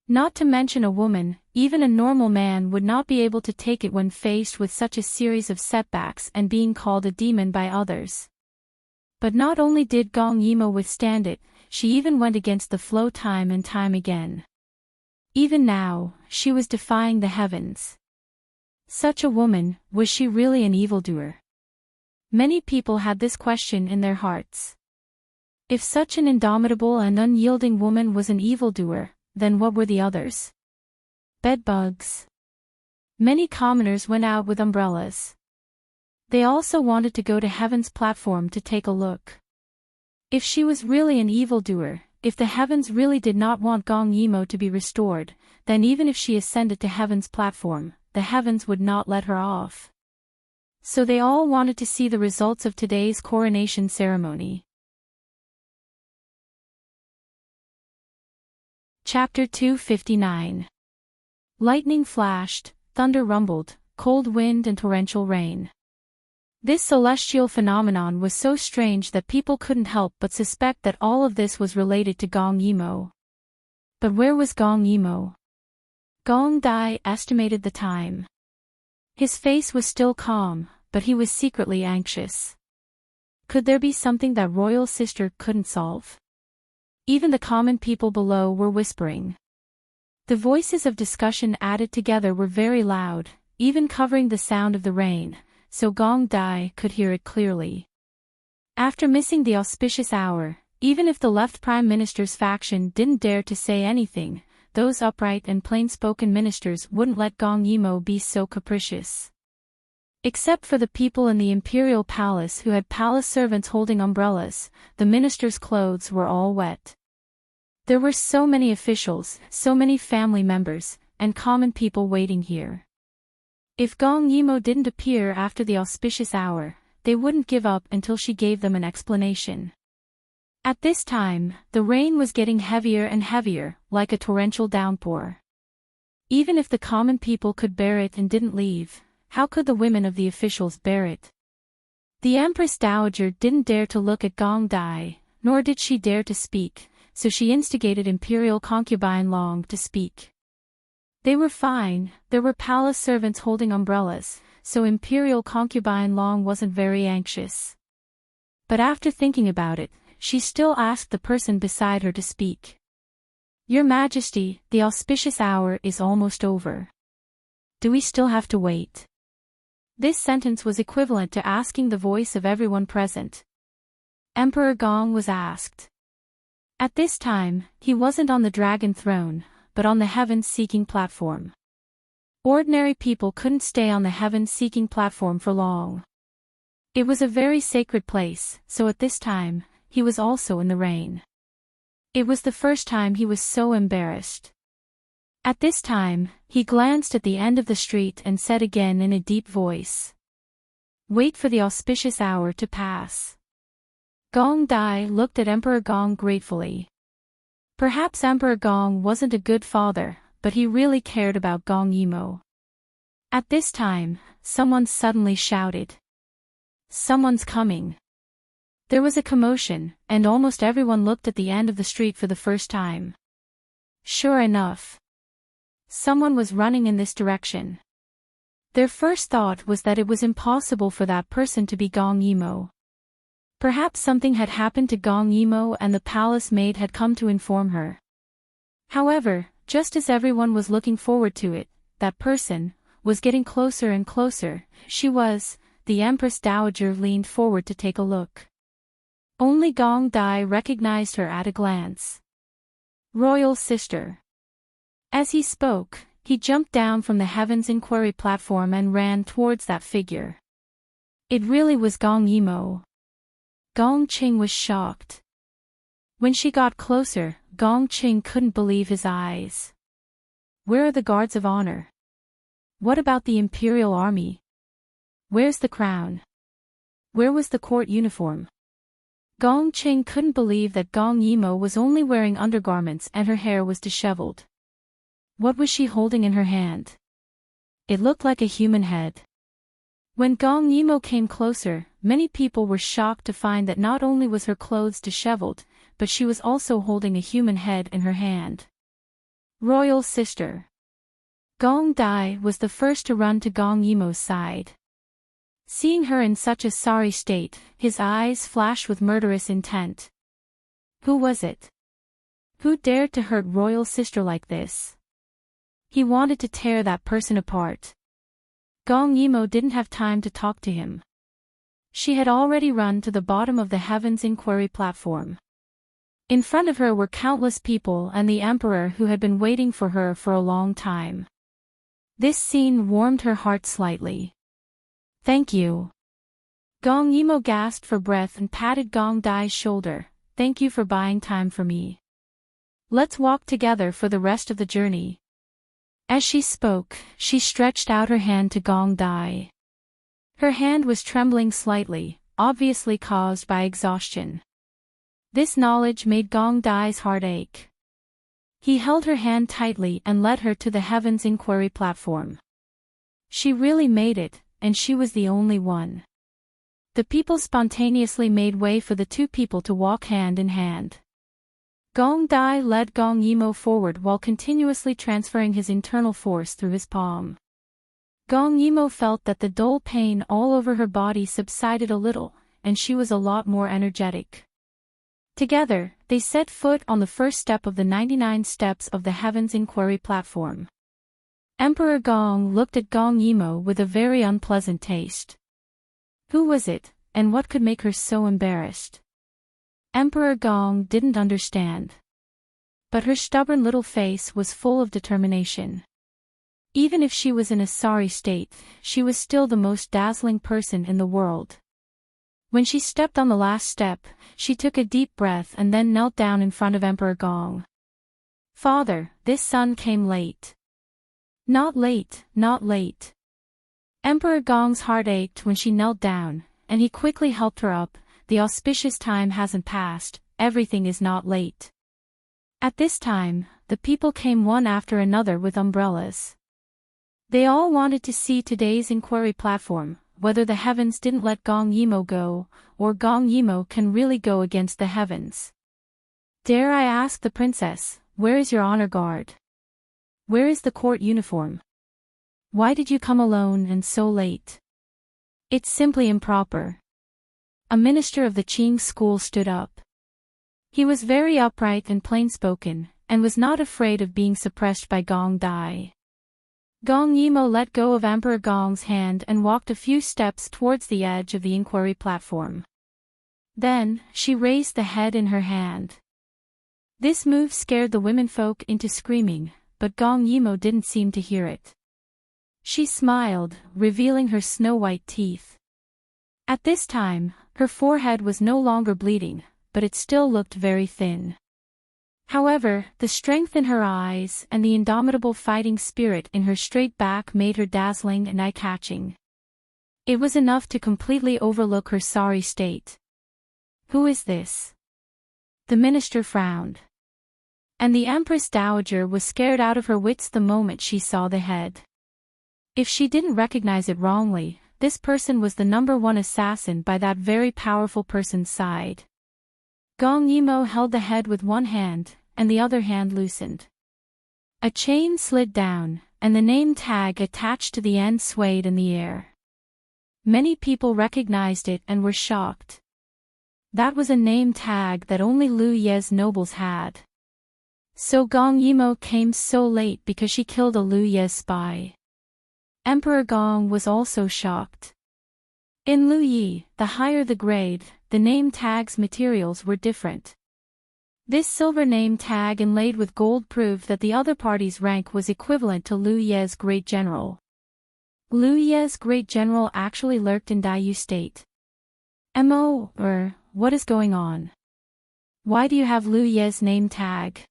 Not to mention a woman, even a normal man would not be able to take it when faced with such a series of setbacks and being called a demon by others. But not only did Gong Yimo withstand it, she even went against the flow time and time again. Even now, she was defying the heavens. Such a woman, was she really an evildoer? Many people had this question in their hearts. If such an indomitable and unyielding woman was an evildoer, then what were the others? Bedbugs. Many commoners went out with umbrellas. They also wanted to go to heaven's platform to take a look. If she was really an evildoer, if the heavens really did not want Gong Yimo to be restored, then even if she ascended to heaven's platform, the heavens would not let her off. So they all wanted to see the results of today's coronation ceremony. Chapter 259. Lightning flashed, thunder rumbled, cold wind and torrential rain. This celestial phenomenon was so strange that people couldn't help but suspect that all of this was related to Gong Yimo. But where was Gong Yimo? Gong Dai estimated the time. His face was still calm, but he was secretly anxious. Could there be something that royal sister couldn't solve? Even the common people below were whispering. The voices of discussion added together were very loud, even covering the sound of the rain, so Gong Dai could hear it clearly. After missing the auspicious hour, even if the left prime minister's faction didn't dare to say anything, those upright and plain-spoken ministers wouldn't let Gong Yimo be so capricious. Except for the people in the imperial palace who had palace servants holding umbrellas, the ministers' clothes were all wet. There were so many officials, so many family members, and common people waiting here. If Gong Yimo didn't appear after the auspicious hour, they wouldn't give up until she gave them an explanation. At this time, the rain was getting heavier and heavier, like a torrential downpour. Even if the common people could bear it and didn't leave, how could the women of the officials bear it? The Empress Dowager didn't dare to look at Gong Dai, nor did she dare to speak, so she instigated Imperial Concubine Long to speak. They were fine, there were palace servants holding umbrellas, so Imperial Concubine Long wasn't very anxious. But after thinking about it, she still asked the person beside her to speak. Your Majesty, the auspicious hour is almost over. Do we still have to wait? This sentence was equivalent to asking the voice of everyone present. Emperor Gong was asked. At this time, he wasn't on the dragon throne, but on the heaven-seeking platform. Ordinary people couldn't stay on the heaven-seeking platform for long. It was a very sacred place, so at this time, he was also in the rain. It was the first time he was so embarrassed. At this time, he glanced at the end of the street and said again in a deep voice. Wait for the auspicious hour to pass. Gong Dai looked at Emperor Gong gratefully. Perhaps Emperor Gong wasn't a good father, but he really cared about Gong Yimo. At this time, someone suddenly shouted. Someone's coming. There was a commotion, and almost everyone looked at the end of the street for the first time. Sure enough. Someone was running in this direction. Their first thought was that it was impossible for that person to be Gong Yimo. Perhaps something had happened to Gong Yimo and the palace maid had come to inform her. However, just as everyone was looking forward to it, that person was getting closer and closer. The Empress Dowager leaned forward to take a look. Only Gong Dai recognized her at a glance. Royal sister. As he spoke, he jumped down from the Heaven's Inquiry platform and ran towards that figure. It really was Gong Yimo. Gong Qing was shocked. When she got closer, Gong Qing couldn't believe his eyes. Where are the guards of honor? What about the imperial army? Where's the crown? Where was the court uniform? Gong Qing couldn't believe that Gong Yimo was only wearing undergarments and her hair was disheveled. What was she holding in her hand? It looked like a human head. When Gong Yimo came closer, many people were shocked to find that not only was her clothes disheveled, but she was also holding a human head in her hand. Royal sister. Gong Dai was the first to run to Gong Yimo's side. Seeing her in such a sorry state, his eyes flashed with murderous intent. Who was it? Who dared to hurt royal sister like this? He wanted to tear that person apart. Gong Yimo didn't have time to talk to him. She had already run to the bottom of the Heaven's Inquiry platform. In front of her were countless people and the emperor who had been waiting for her for a long time. This scene warmed her heart slightly. Thank you. Gong Yimo gasped for breath and patted Gong Dai's shoulder. Thank you for buying time for me. Let's walk together for the rest of the journey. As she spoke, she stretched out her hand to Gong Dai. Her hand was trembling slightly, obviously caused by exhaustion. This knowledge made Gong Dai's heart ache. He held her hand tightly and led her to the Heaven's Inquiry platform. She really made it, and she was the only one. The people spontaneously made way for the two people to walk hand in hand. Gong Dai led Gong Yimo forward while continuously transferring his internal force through his palm. Gong Yimo felt that the dull pain all over her body subsided a little, and she was a lot more energetic. Together, they set foot on the first step of the 99 steps of the Heaven's Inquiry platform. Emperor Gong looked at Gong Yimo with a very unpleasant taste. Who was it, and what could make her so embarrassed? Emperor Gong didn't understand. But her stubborn little face was full of determination. Even if she was in a sorry state, she was still the most dazzling person in the world. When she stepped on the last step, she took a deep breath and then knelt down in front of Emperor Gong. Father, this son came late. Not late, not late. Emperor Gong's heart ached when she knelt down, and he quickly helped her up. The auspicious time hasn't passed, everything is not late. At this time, the people came one after another with umbrellas. They all wanted to see today's inquiry platform, whether the heavens didn't let Gong Yimo go, or Gong Yimo can really go against the heavens. Dare I ask the princess, where is your honor guard? Where is the court uniform? Why did you come alone and so late? It's simply improper. A minister of the Qing school stood up. He was very upright and plain-spoken, and was not afraid of being suppressed by Gong Dai. Gong Yimo let go of Emperor Gong's hand and walked a few steps towards the edge of the inquiry platform. Then, she raised the head in her hand. This move scared the womenfolk into screaming, but Gong Yimo didn't seem to hear it. She smiled, revealing her snow-white teeth. At this time, her forehead was no longer bleeding, but it still looked very thin. However, the strength in her eyes and the indomitable fighting spirit in her straight back made her dazzling and eye-catching. It was enough to completely overlook her sorry state. Who is this? The minister frowned. And the Empress Dowager was scared out of her wits the moment she saw the head. If she didn't recognize it wrongly, this person was the #1 assassin by that very powerful person's side. Gong Yimo held the head with one hand, and the other hand loosened. A chain slid down, and the name tag attached to the end swayed in the air. Many people recognized it and were shocked. That was a name tag that only Liu Ye's nobles had. So Gong Yimou came so late because she killed a Liu Ye spy. Emperor Gong was also shocked. In Liu Yi, the higher the grade, the name tag's materials were different. This silver name tag inlaid with gold proved that the other party's rank was equivalent to Liu Ye's great general. Liu Ye's great general actually lurked in Daiyu state. What is going on? Why do you have Liu Ye's name tag?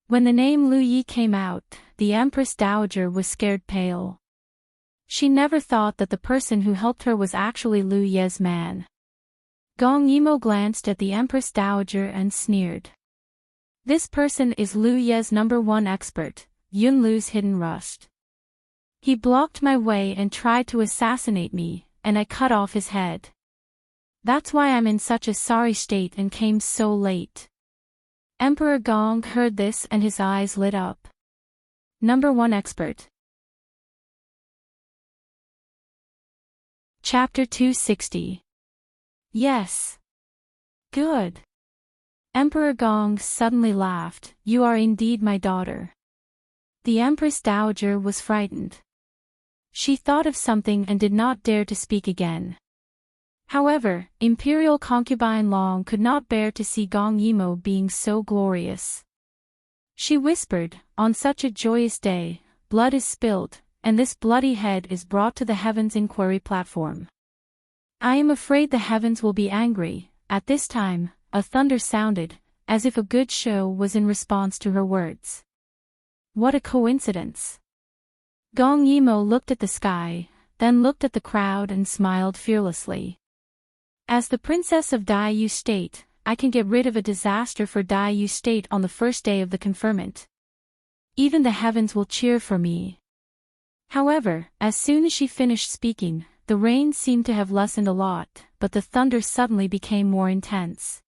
When the name Liu Yi came out, the Empress Dowager was scared pale. She never thought that the person who helped her was actually Liu Ye's man. Gong Yimou glanced at the Empress Dowager and sneered. This person is Liu Ye's #1 expert, Yun Lu's hidden rust. He blocked my way and tried to assassinate me, and I cut off his head. That's why I'm in such a sorry state and came so late. Emperor Gong heard this and his eyes lit up. #1 expert. Chapter 260. Yes. Good. Emperor Gong suddenly laughed. You are indeed my daughter. The Empress Dowager was frightened. She thought of something and did not dare to speak again. However, Imperial concubine Long could not bear to see Gong Yimou being so glorious. She whispered, on such a joyous day, blood is spilled, and this bloody head is brought to the heavens inquiry platform. I am afraid the heavens will be angry. At this time, a thunder sounded, as if a good show was in response to her words. What a coincidence! Gong Yimou looked at the sky, then looked at the crowd and smiled fearlessly. As the princess of Daiyu State, I can get rid of a disaster for Daiyu State on the first day of the conferment. Even the heavens will cheer for me. However, as soon as she finished speaking, the rain seemed to have lessened a lot, but the thunder suddenly became more intense.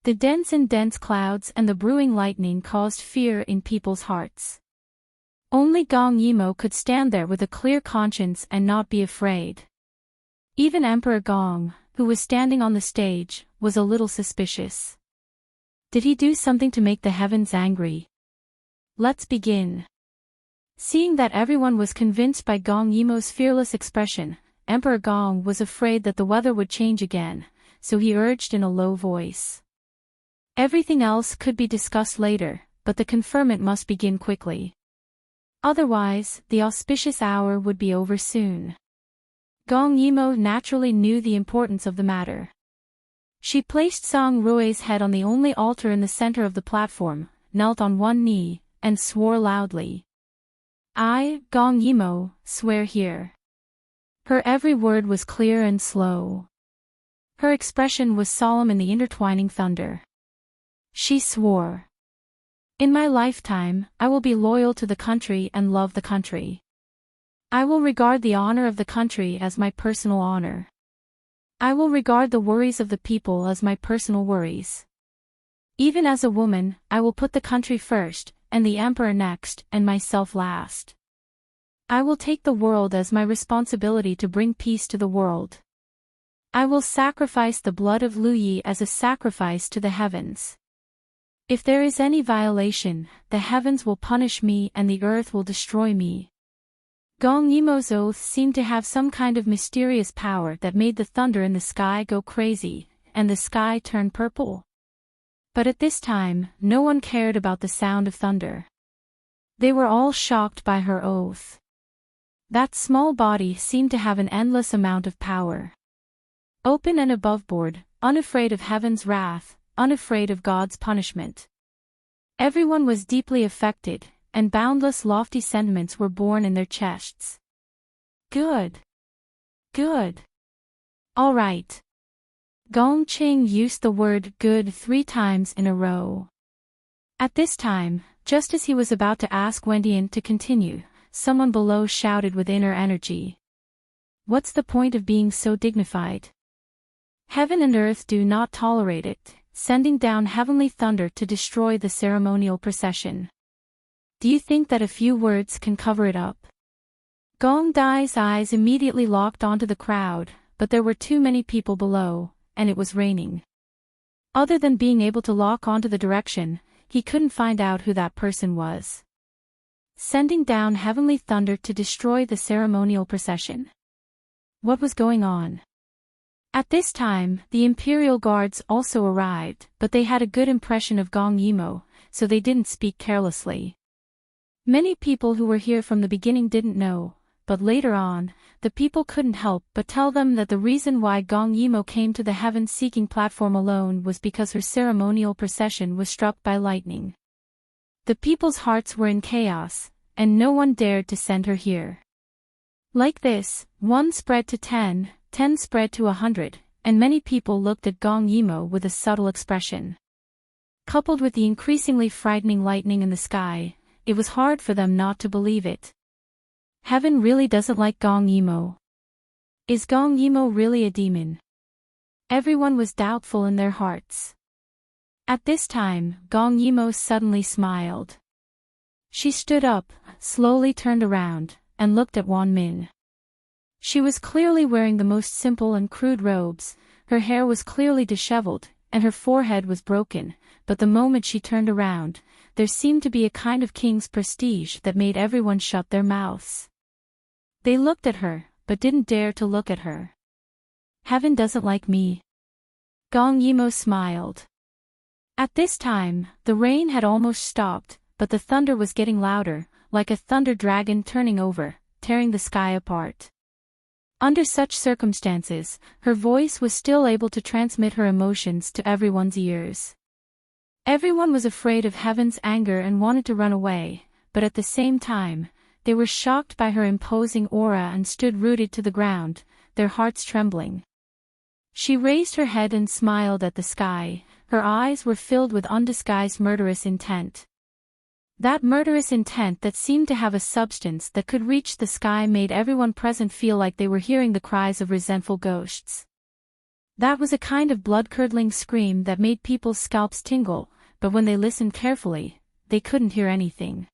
The dense clouds and the brewing lightning caused fear in people's hearts. Only Gong Yimou could stand there with a clear conscience and not be afraid. Even Emperor Gong, who was standing on the stage, was a little suspicious. Did he do something to make the heavens angry? Let's begin. Seeing that everyone was convinced by Gong Yimou's fearless expression, Emperor Gong was afraid that the weather would change again, so he urged in a low voice. Everything else could be discussed later, but the conferment must begin quickly. Otherwise, the auspicious hour would be over soon. Gong Yimou naturally knew the importance of the matter. She placed Song Rui's head on the only altar in the center of the platform, knelt on one knee, and swore loudly. I, Gong Yimou, swear here. Her every word was clear and slow. Her expression was solemn in the intertwining thunder. She swore. In my lifetime, I will be loyal to the country and love the country. I will regard the honor of the country as my personal honor. I will regard the worries of the people as my personal worries. Even as a woman, I will put the country first, and the emperor next, and myself last. I will take the world as my responsibility to bring peace to the world. I will sacrifice the blood of Liu Yi as a sacrifice to the heavens. If there is any violation, the heavens will punish me and the earth will destroy me. Gong Yimou's oath seemed to have some kind of mysterious power that made the thunder in the sky go crazy, and the sky turn purple. But at this time, no one cared about the sound of thunder. They were all shocked by her oath. That small body seemed to have an endless amount of power. Open and aboveboard, unafraid of heaven's wrath, unafraid of God's punishment. Everyone was deeply affected, and boundless lofty sentiments were born in their chests. Good. Good. All right. Gong Qing used the word good 3 times in a row. At this time, just as he was about to ask Wendian to continue, someone below shouted with inner energy. What's the point of being so dignified? Heaven and earth do not tolerate it, sending down heavenly thunder to destroy the ceremonial procession. Do you think that a few words can cover it up? Gong Dai's eyes immediately locked onto the crowd, but there were too many people below, and it was raining. Other than being able to lock onto the direction, he couldn't find out who that person was. Sending down heavenly thunder to destroy the ceremonial procession. What was going on? At this time, the Imperial Guards also arrived, but they had a good impression of Gong Yimo, so they didn't speak carelessly. Many people who were here from the beginning didn't know, but later on, the people couldn't help but tell them that the reason why Gong Yimo came to the heaven-seeking platform alone was because her ceremonial procession was struck by lightning. The people's hearts were in chaos, and no one dared to send her here. Like this, 1 spread to 10, 10 spread to 100, and many people looked at Gong Yimo with a subtle expression. Coupled with the increasingly frightening lightning in the sky, it was hard for them not to believe it. Heaven really doesn't like Gong Yimo. Is Gong Yimo really a demon? Everyone was doubtful in their hearts. At this time, Gong Yimo suddenly smiled. She stood up, slowly turned around, and looked at Wan Min. She was clearly wearing the most simple and crude robes, her hair was clearly disheveled, and her forehead was broken, but the moment she turned around, there seemed to be a kind of king's prestige that made everyone shut their mouths. They looked at her, but didn't dare to look at her. Heaven doesn't like me. Gong Yimo smiled. At this time, the rain had almost stopped, but the thunder was getting louder, like a thunder dragon turning over, tearing the sky apart. Under such circumstances, her voice was still able to transmit her emotions to everyone's ears. Everyone was afraid of Heaven's anger and wanted to run away, but at the same time, they were shocked by her imposing aura and stood rooted to the ground, their hearts trembling. She raised her head and smiled at the sky, her eyes were filled with undisguised murderous intent. That murderous intent that seemed to have a substance that could reach the sky made everyone present feel like they were hearing the cries of resentful ghosts. That was a kind of blood-curdling scream that made people's scalps tingle, but when they listened carefully, they couldn't hear anything.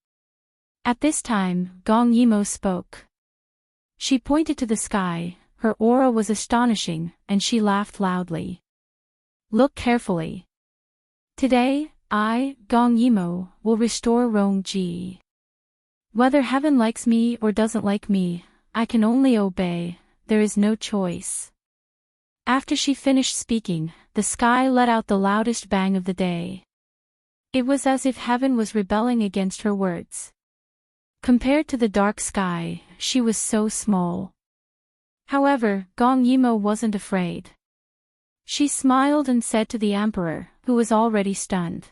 At this time, Gong Yimo spoke. She pointed to the sky, her aura was astonishing, and she laughed loudly. Look carefully. Today, I, Gong Yimo, will restore Rongji. Whether heaven likes me or doesn't like me, I can only obey, there is no choice. After she finished speaking, the sky let out the loudest bang of the day. It was as if heaven was rebelling against her words. Compared to the dark sky, she was so small. However, Gong Yimo wasn't afraid. She smiled and said to the emperor, who was already stunned.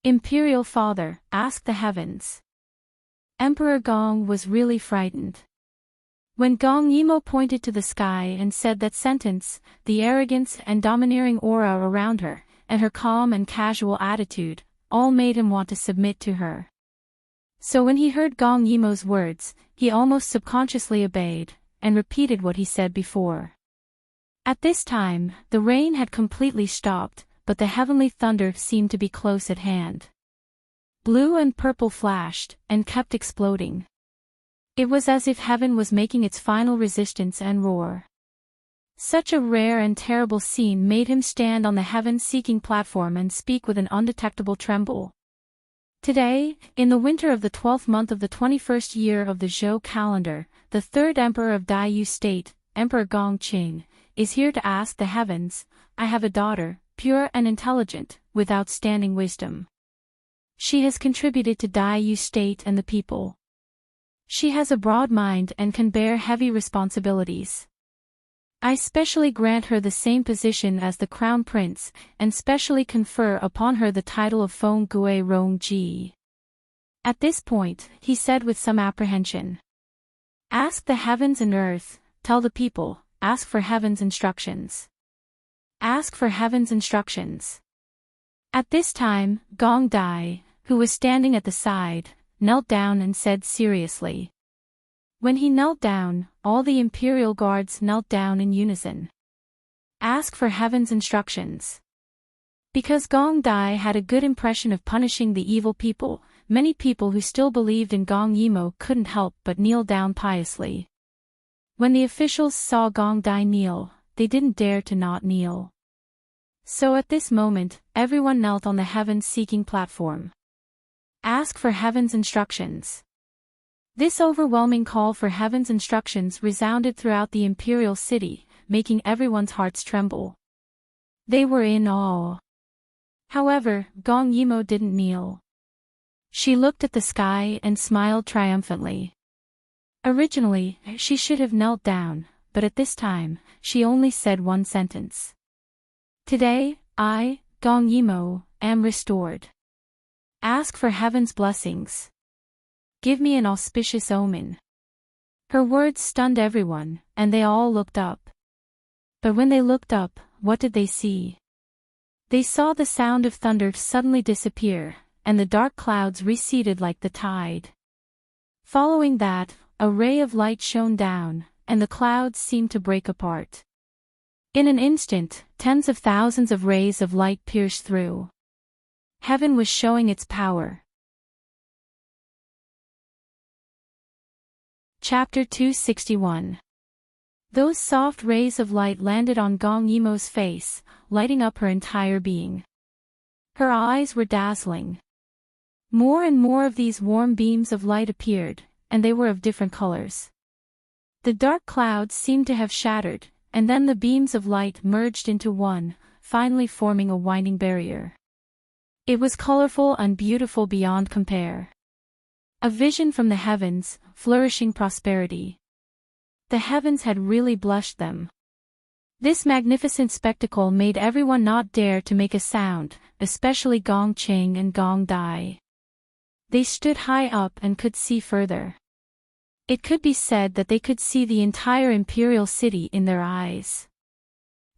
Imperial Father, ask the heavens. Emperor Gong was really frightened. When Gong Yimo pointed to the sky and said that sentence, the arrogance and domineering aura around her, and her calm and casual attitude, all made him want to submit to her. So when he heard Gong Yimo's words, he almost subconsciously obeyed, and repeated what he said before. At this time, the rain had completely stopped, but the heavenly thunder seemed to be close at hand. Blue and purple flashed, and kept exploding. It was as if heaven was making its final resistance and roar. Such a rare and terrible scene made him stand on the heaven-seeking platform and speak with an undetectable tremble. Today, in the winter of the 12th month of the 21st year of the Zhou calendar, the third emperor of Daiyu State, Emperor Gongqing, is here to ask the heavens, I have a daughter, pure and intelligent, with outstanding wisdom. She has contributed to Daiyu State and the people. She has a broad mind and can bear heavy responsibilities. I specially grant her the same position as the crown prince, and specially confer upon her the title of Feng Gui Rong Ji. At this point, he said with some apprehension. Ask the heavens and earth, tell the people, ask for heaven's instructions. Ask for heaven's instructions. At this time, Gong Dai, who was standing at the side, knelt down and said seriously. When he knelt down, all the imperial guards knelt down in unison. Ask for heaven's instructions. Because Gong Dai had a good impression of punishing the evil people, many people who still believed in Gong Yimo couldn't help but kneel down piously. When the officials saw Gong Dai kneel, they didn't dare to not kneel. So at this moment, everyone knelt on the heaven-seeking platform. Ask for heaven's instructions. This overwhelming call for heaven's instructions resounded throughout the imperial city, making everyone's hearts tremble. They were in awe. However, Gong Yimo didn't kneel. She looked at the sky and smiled triumphantly. Originally, she should have knelt down, but at this time, she only said one sentence. Today, I, Gong Yimo, am restored. Ask for heaven's blessings. Give me an auspicious omen. Her words stunned everyone, and they all looked up. But when they looked up, what did they see? They saw the sound of thunder suddenly disappear, and the dark clouds receded like the tide. Following that, a ray of light shone down, and the clouds seemed to break apart. In an instant, tens of thousands of rays of light pierced through. Heaven was showing its power. Chapter 261. Those soft rays of light landed on Gong Yimo's face, lighting up her entire being. Her eyes were dazzling. More and more of these warm beams of light appeared, and they were of different colors. The dark clouds seemed to have shattered, and then the beams of light merged into one, finally forming a winding barrier. It was colorful and beautiful beyond compare. A vision from the heavens, flourishing prosperity. The heavens had really blessed them. This magnificent spectacle made everyone not dare to make a sound, especially Gong Cheng and Gong Dai. They stood high up and could see further. It could be said that they could see the entire imperial city in their eyes.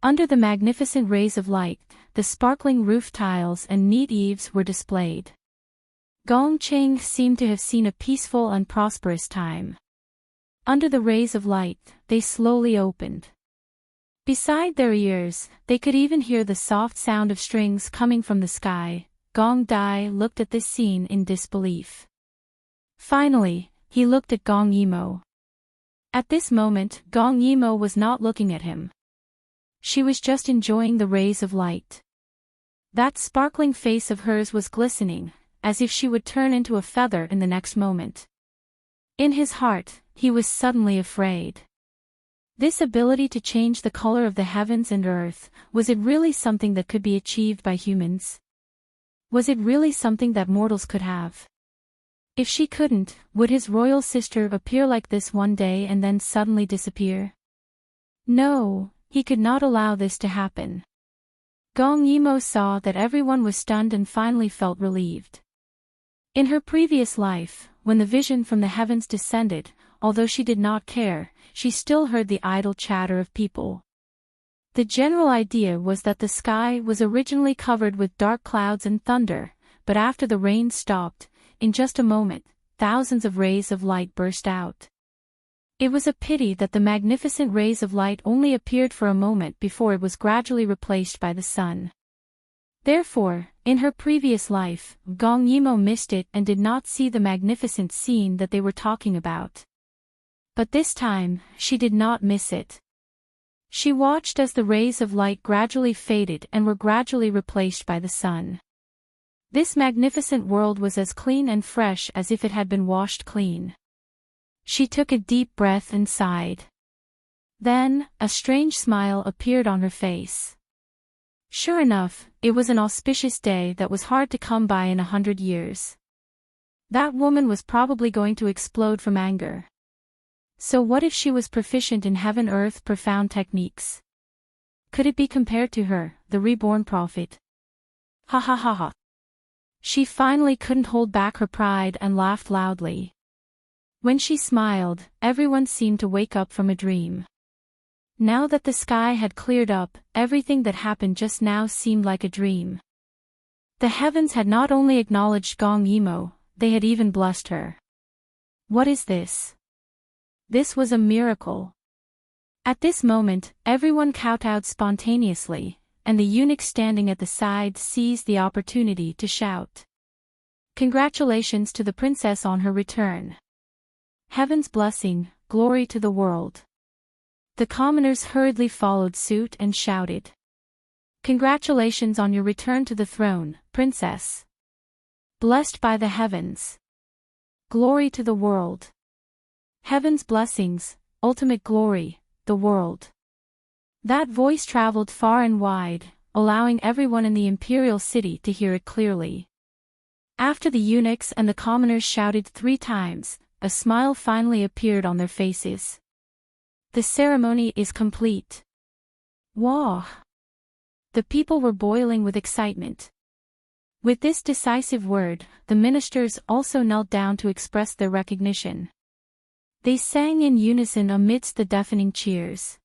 Under the magnificent rays of light, the sparkling roof tiles and neat eaves were displayed. Gong Cheng seemed to have seen a peaceful and prosperous time. Under the rays of light, they slowly opened. Beside their ears, they could even hear the soft sound of strings coming from the sky. Gong Dai looked at this scene in disbelief. Finally, he looked at Gong Yimo. At this moment, Gong Yimo was not looking at him. She was just enjoying the rays of light. That sparkling face of hers was glistening, as if she would turn into a feather in the next moment. In his heart, he was suddenly afraid. This ability to change the color of the heavens and earth, was it really something that could be achieved by humans? Was it really something that mortals could have? If she couldn't, would his royal sister appear like this one day and then suddenly disappear? No, he could not allow this to happen. Gong Yimo saw that everyone was stunned and finally felt relieved. In her previous life, when the vision from the heavens descended, although she did not care, she still heard the idle chatter of people. The general idea was that the sky was originally covered with dark clouds and thunder, but after the rain stopped, in just a moment, thousands of rays of light burst out. It was a pity that the magnificent rays of light only appeared for a moment before it was gradually replaced by the sun. Therefore, in her previous life, Gong Yimo missed it and did not see the magnificent scene that they were talking about. But this time, she did not miss it. She watched as the rays of light gradually faded and were gradually replaced by the sun. This magnificent world was as clean and fresh as if it had been washed clean. She took a deep breath and sighed. Then, a strange smile appeared on her face. Sure enough, it was an auspicious day that was hard to come by in 100 years. That woman was probably going to explode from anger. So what if she was proficient in heaven-earth profound techniques? Could it be compared to her, the reborn prophet? Ha ha ha ha. She finally couldn't hold back her pride and laughed loudly. When she smiled, everyone seemed to wake up from a dream. Now that the sky had cleared up, everything that happened just now seemed like a dream. The heavens had not only acknowledged Gong Yimo, they had even blessed her. What is this? This was a miracle. At this moment, everyone kowtowed spontaneously, and the eunuch standing at the side seized the opportunity to shout. Congratulations to the princess on her return. Heaven's blessing, glory to the world. The commoners hurriedly followed suit and shouted. Congratulations on your return to the throne, princess. Blessed by the heavens. Glory to the world. Heaven's blessings, ultimate glory, the world. That voice traveled far and wide, allowing everyone in the imperial city to hear it clearly. After the eunuchs and the commoners shouted 3 times, a smile finally appeared on their faces. The ceremony is complete. Wah! The people were boiling with excitement. With this decisive word, the ministers also knelt down to express their recognition. They sang in unison amidst the deafening cheers.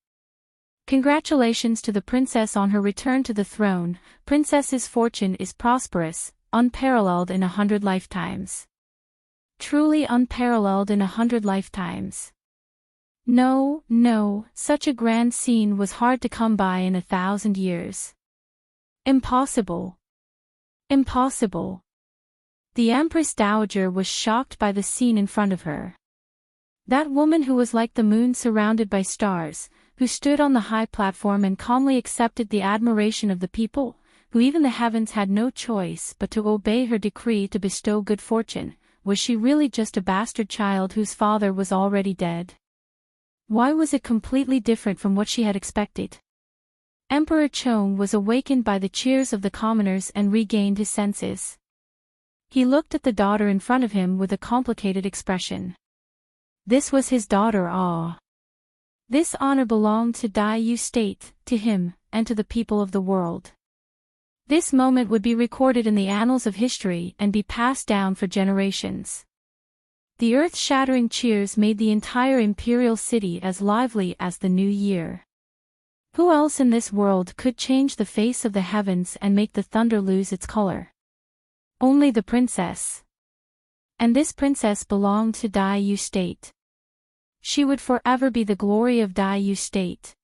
Congratulations to the princess on her return to the throne. Princess's fortune is prosperous, unparalleled in 100 lifetimes. Truly unparalleled in 100 lifetimes. No, such a grand scene was hard to come by in 1,000 years. Impossible. Impossible. The Empress Dowager was shocked by the scene in front of her. That woman who was like the moon surrounded by stars, who stood on the high platform and calmly accepted the admiration of the people, who even the heavens had no choice but to obey her decree to bestow good fortune, was she really just a bastard child whose father was already dead? Why was it completely different from what she had expected? Emperor Chong was awakened by the cheers of the commoners and regained his senses. He looked at the daughter in front of him with a complicated expression. This was his daughter. This honor belonged to Dai Yu State, to him, and to the people of the world. This moment would be recorded in the annals of history and be passed down for generations. The earth-shattering cheers made the entire imperial city as lively as the new year. Who else in this world could change the face of the heavens and make the thunder lose its color? Only the princess. And this princess belonged to Dai Yu State. She would forever be the glory of Dai Yu State.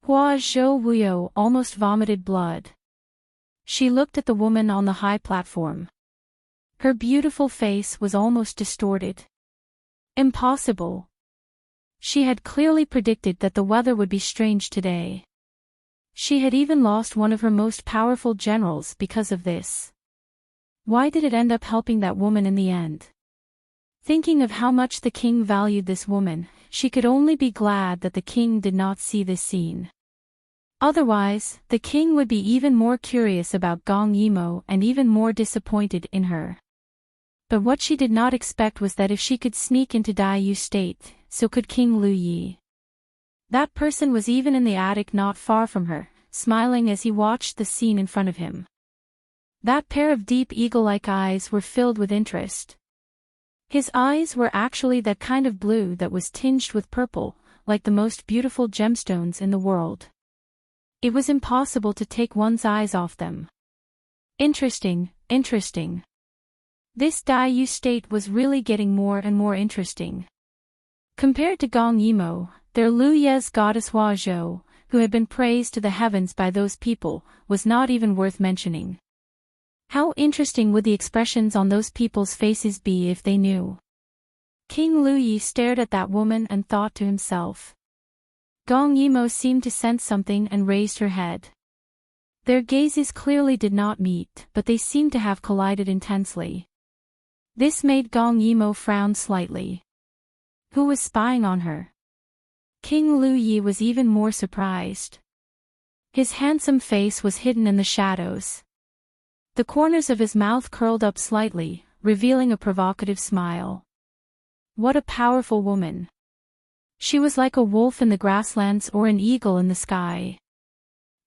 Hua Zhou Wuyo almost vomited blood. She looked at the woman on the high platform. Her beautiful face was almost distorted. Impossible. She had clearly predicted that the weather would be strange today. She had even lost one of her most powerful generals because of this. Why did it end up helping that woman in the end? Thinking of how much the king valued this woman, she could only be glad that the king did not see this scene. Otherwise, the king would be even more curious about Gong Yimo and even more disappointed in her. But what she did not expect was that if she could sneak into Dai Yu State, so could King Lu Yi. That person was even in the attic not far from her, smiling as he watched the scene in front of him. That pair of deep eagle-like eyes were filled with interest. His eyes were actually that kind of blue that was tinged with purple, like the most beautiful gemstones in the world. It was impossible to take one's eyes off them. Interesting. This Dai Yu State was really getting more and more interesting. Compared to Gong Yimo, their Lu Ye's goddess Hua Zhou, who had been praised to the heavens by those people, was not even worth mentioning. How interesting would the expressions on those people's faces be if they knew? King Lu Yi stared at that woman and thought to himself. Gong Yimo seemed to sense something and raised her head. Their gazes clearly did not meet, but they seemed to have collided intensely. This made Gong Yimo frown slightly. Who was spying on her? King Lu Yi was even more surprised. His handsome face was hidden in the shadows. The corners of his mouth curled up slightly, revealing a provocative smile. What a powerful woman. She was like a wolf in the grasslands or an eagle in the sky.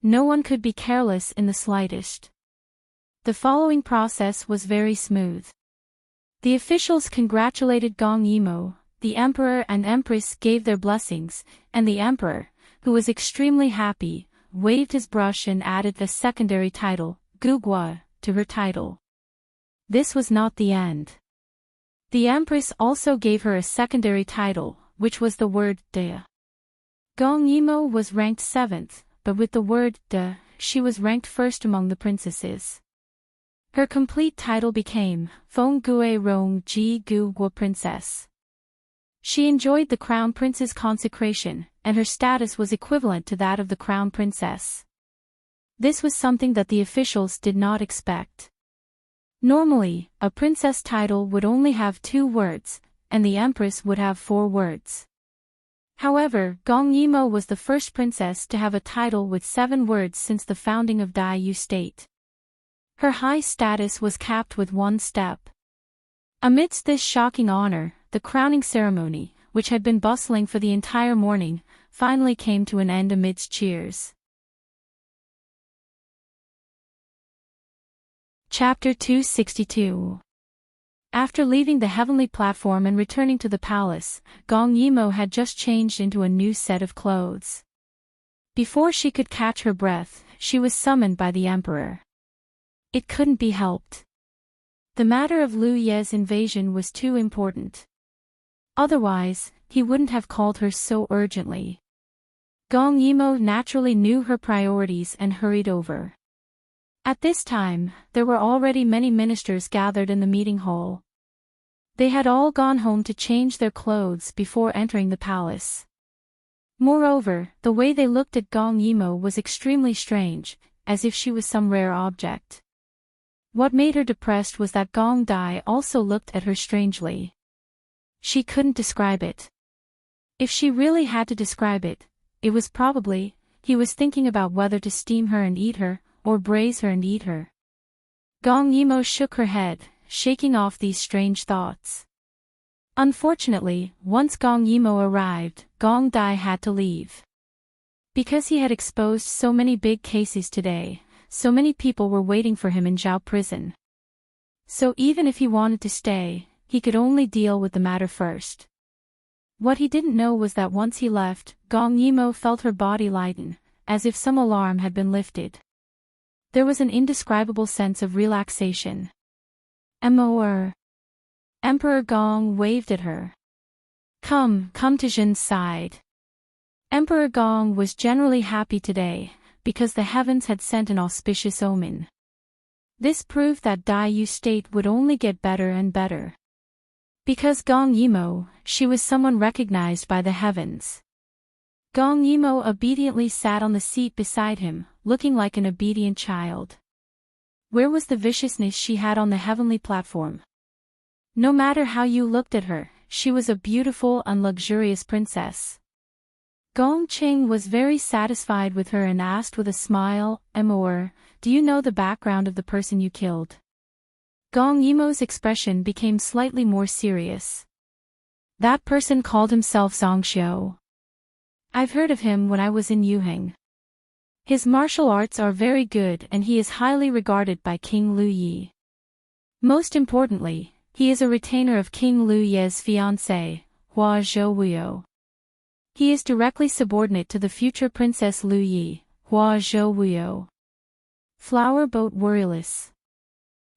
No one could be careless in the slightest. The following process was very smooth. The officials congratulated Gong Yimo, the emperor and empress gave their blessings, and the emperor, who was extremely happy, waved his brush and added a secondary title, Gugua, to her title. This was not the end. The empress also gave her a secondary title, which was the word De. Gong Yimo was ranked 7th, but with the word De, she was ranked 1st among the princesses. Her complete title became Phong Gue Rong Ji Gu Gua Princess. She enjoyed the crown prince's consecration, and her status was equivalent to that of the crown princess. This was something that the officials did not expect. Normally, a princess title would only have 2 words, and the empress would have 4 words. However, Gong Yimo was the first princess to have a title with 7 words since the founding of Daiyu state. Her high status was capped with 1 step. Amidst this shocking honor, the crowning ceremony, which had been bustling for the entire morning, finally came to an end amidst cheers. Chapter 262. After leaving the heavenly platform and returning to the palace, Gong Yimo had just changed into a new set of clothes. Before she could catch her breath, she was summoned by the emperor. It couldn't be helped. The matter of Liu Ye's invasion was too important. Otherwise, he wouldn't have called her so urgently. Gong Yimo naturally knew her priorities and hurried over. At this time, there were already many ministers gathered in the meeting hall. They had all gone home to change their clothes before entering the palace. Moreover, the way they looked at Gong Yimo was extremely strange, as if she was some rare object. What made her depressed was that Gong Dai also looked at her strangely. She couldn't describe it. If she really had to describe it, it was probably, he was thinking about whether to steam her and eat her, or braise her and eat her. Gong Yimo shook her head, shaking off these strange thoughts. Unfortunately, once Gong Yimo arrived, Gong Dai had to leave. Because he had exposed so many big cases today, so many people were waiting for him in Zhao prison. So even if he wanted to stay, he could only deal with the matter first. What he didn't know was that once he left, Gong Yimo felt her body lighten, as if some alarm had been lifted. There was an indescribable sense of relaxation. Emperor Gong waved at her. Come to Jin's side. Emperor Gong was generally happy today, because the heavens had sent an auspicious omen. This proved that Daiyu state would only get better and better. Because Gong Yimo, she was someone recognized by the heavens. Gong Yimo obediently sat on the seat beside him, looking like an obedient child. Where was the viciousness she had on the heavenly platform? No matter how you looked at her, she was a beautiful and luxurious princess. Gong Qing was very satisfied with her and asked with a smile, Emperor, do you know the background of the person you killed? Gong Yimo's expression became slightly more serious. That person called himself Zongxiu. I've heard of him when I was in Yuheng. His martial arts are very good and he is highly regarded by King Liu Yi. Most importantly, he is a retainer of King Liu Ye's fiancée, Hua Zhouwuyo. He is directly subordinate to the future Princess Liu Yi, Hua Zhouwuyo. Flower Boat Warriorless.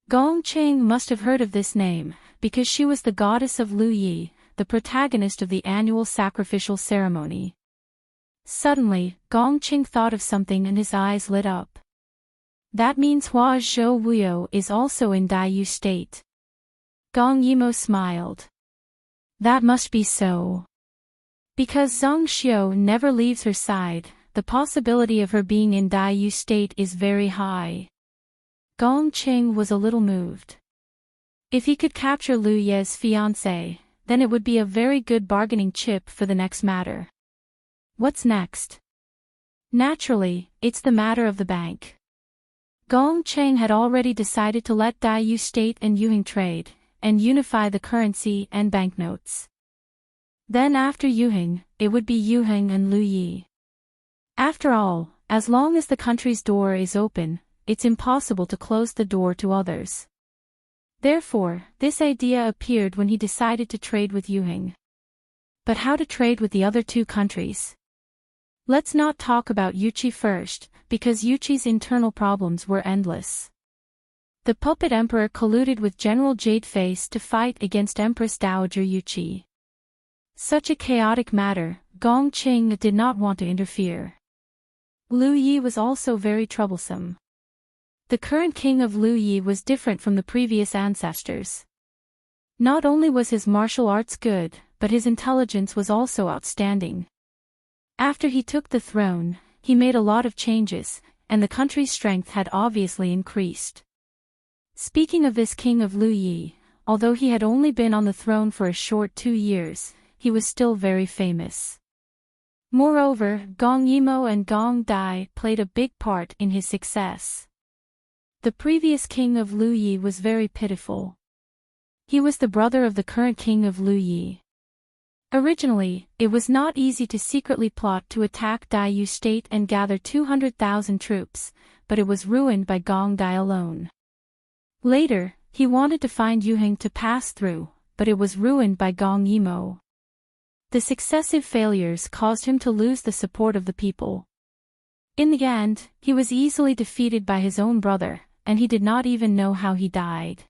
Gong Qing must have heard of this name, because she was the goddess of Liu Yi, the protagonist of the annual sacrificial ceremony. Suddenly, Gong Qing thought of something and his eyes lit up. That means Hua Zhouwuyo is also in Daiyu state. Gong Yimo smiled. That must be so. Because Zongxiu never leaves her side, the possibility of her being in Daiyu state is very high. Gong Qing was a little moved. If he could capture Liu Ye's fiancée, then it would be a very good bargaining chip for the next matter. What's next? Naturally, it's the matter of the bank. Gong Qing had already decided to let Daiyu state and Yuheng trade, and unify the currency and banknotes. Then after Yuheng, it would be Yuheng and Liu Yi. After all, as long as the country's door is open, it's impossible to close the door to others. Therefore, this idea appeared when he decided to trade with Yuheng. But how to trade with the other 2 countries? Let's not talk about Yuqi first, because Yuqi's internal problems were endless. The puppet emperor colluded with General Jadeface to fight against Empress Dowager Yuqi. Such a chaotic matter, Gong Qing did not want to interfere. Liu Yi was also very troublesome. The current king of Lu Yi was different from the previous ancestors. Not only was his martial arts good, but his intelligence was also outstanding. After he took the throne, he made a lot of changes, and the country's strength had obviously increased. Speaking of this king of Lu Yi, although he had only been on the throne for a short 2 years, he was still very famous. Moreover, Gong Yimo and Gong Dai played a big part in his success. The previous king of Lu Yi was very pitiful. He was the brother of the current king of Lu Yi. Originally, it was not easy to secretly plot to attack Dai Yu state and gather 200,000 troops, but it was ruined by Gong Dai alone. Later, he wanted to find Yuheng to pass through, but it was ruined by Gong Yimo. The successive failures caused him to lose the support of the people. In the end, he was easily defeated by his own brother, and he did not even know how he died.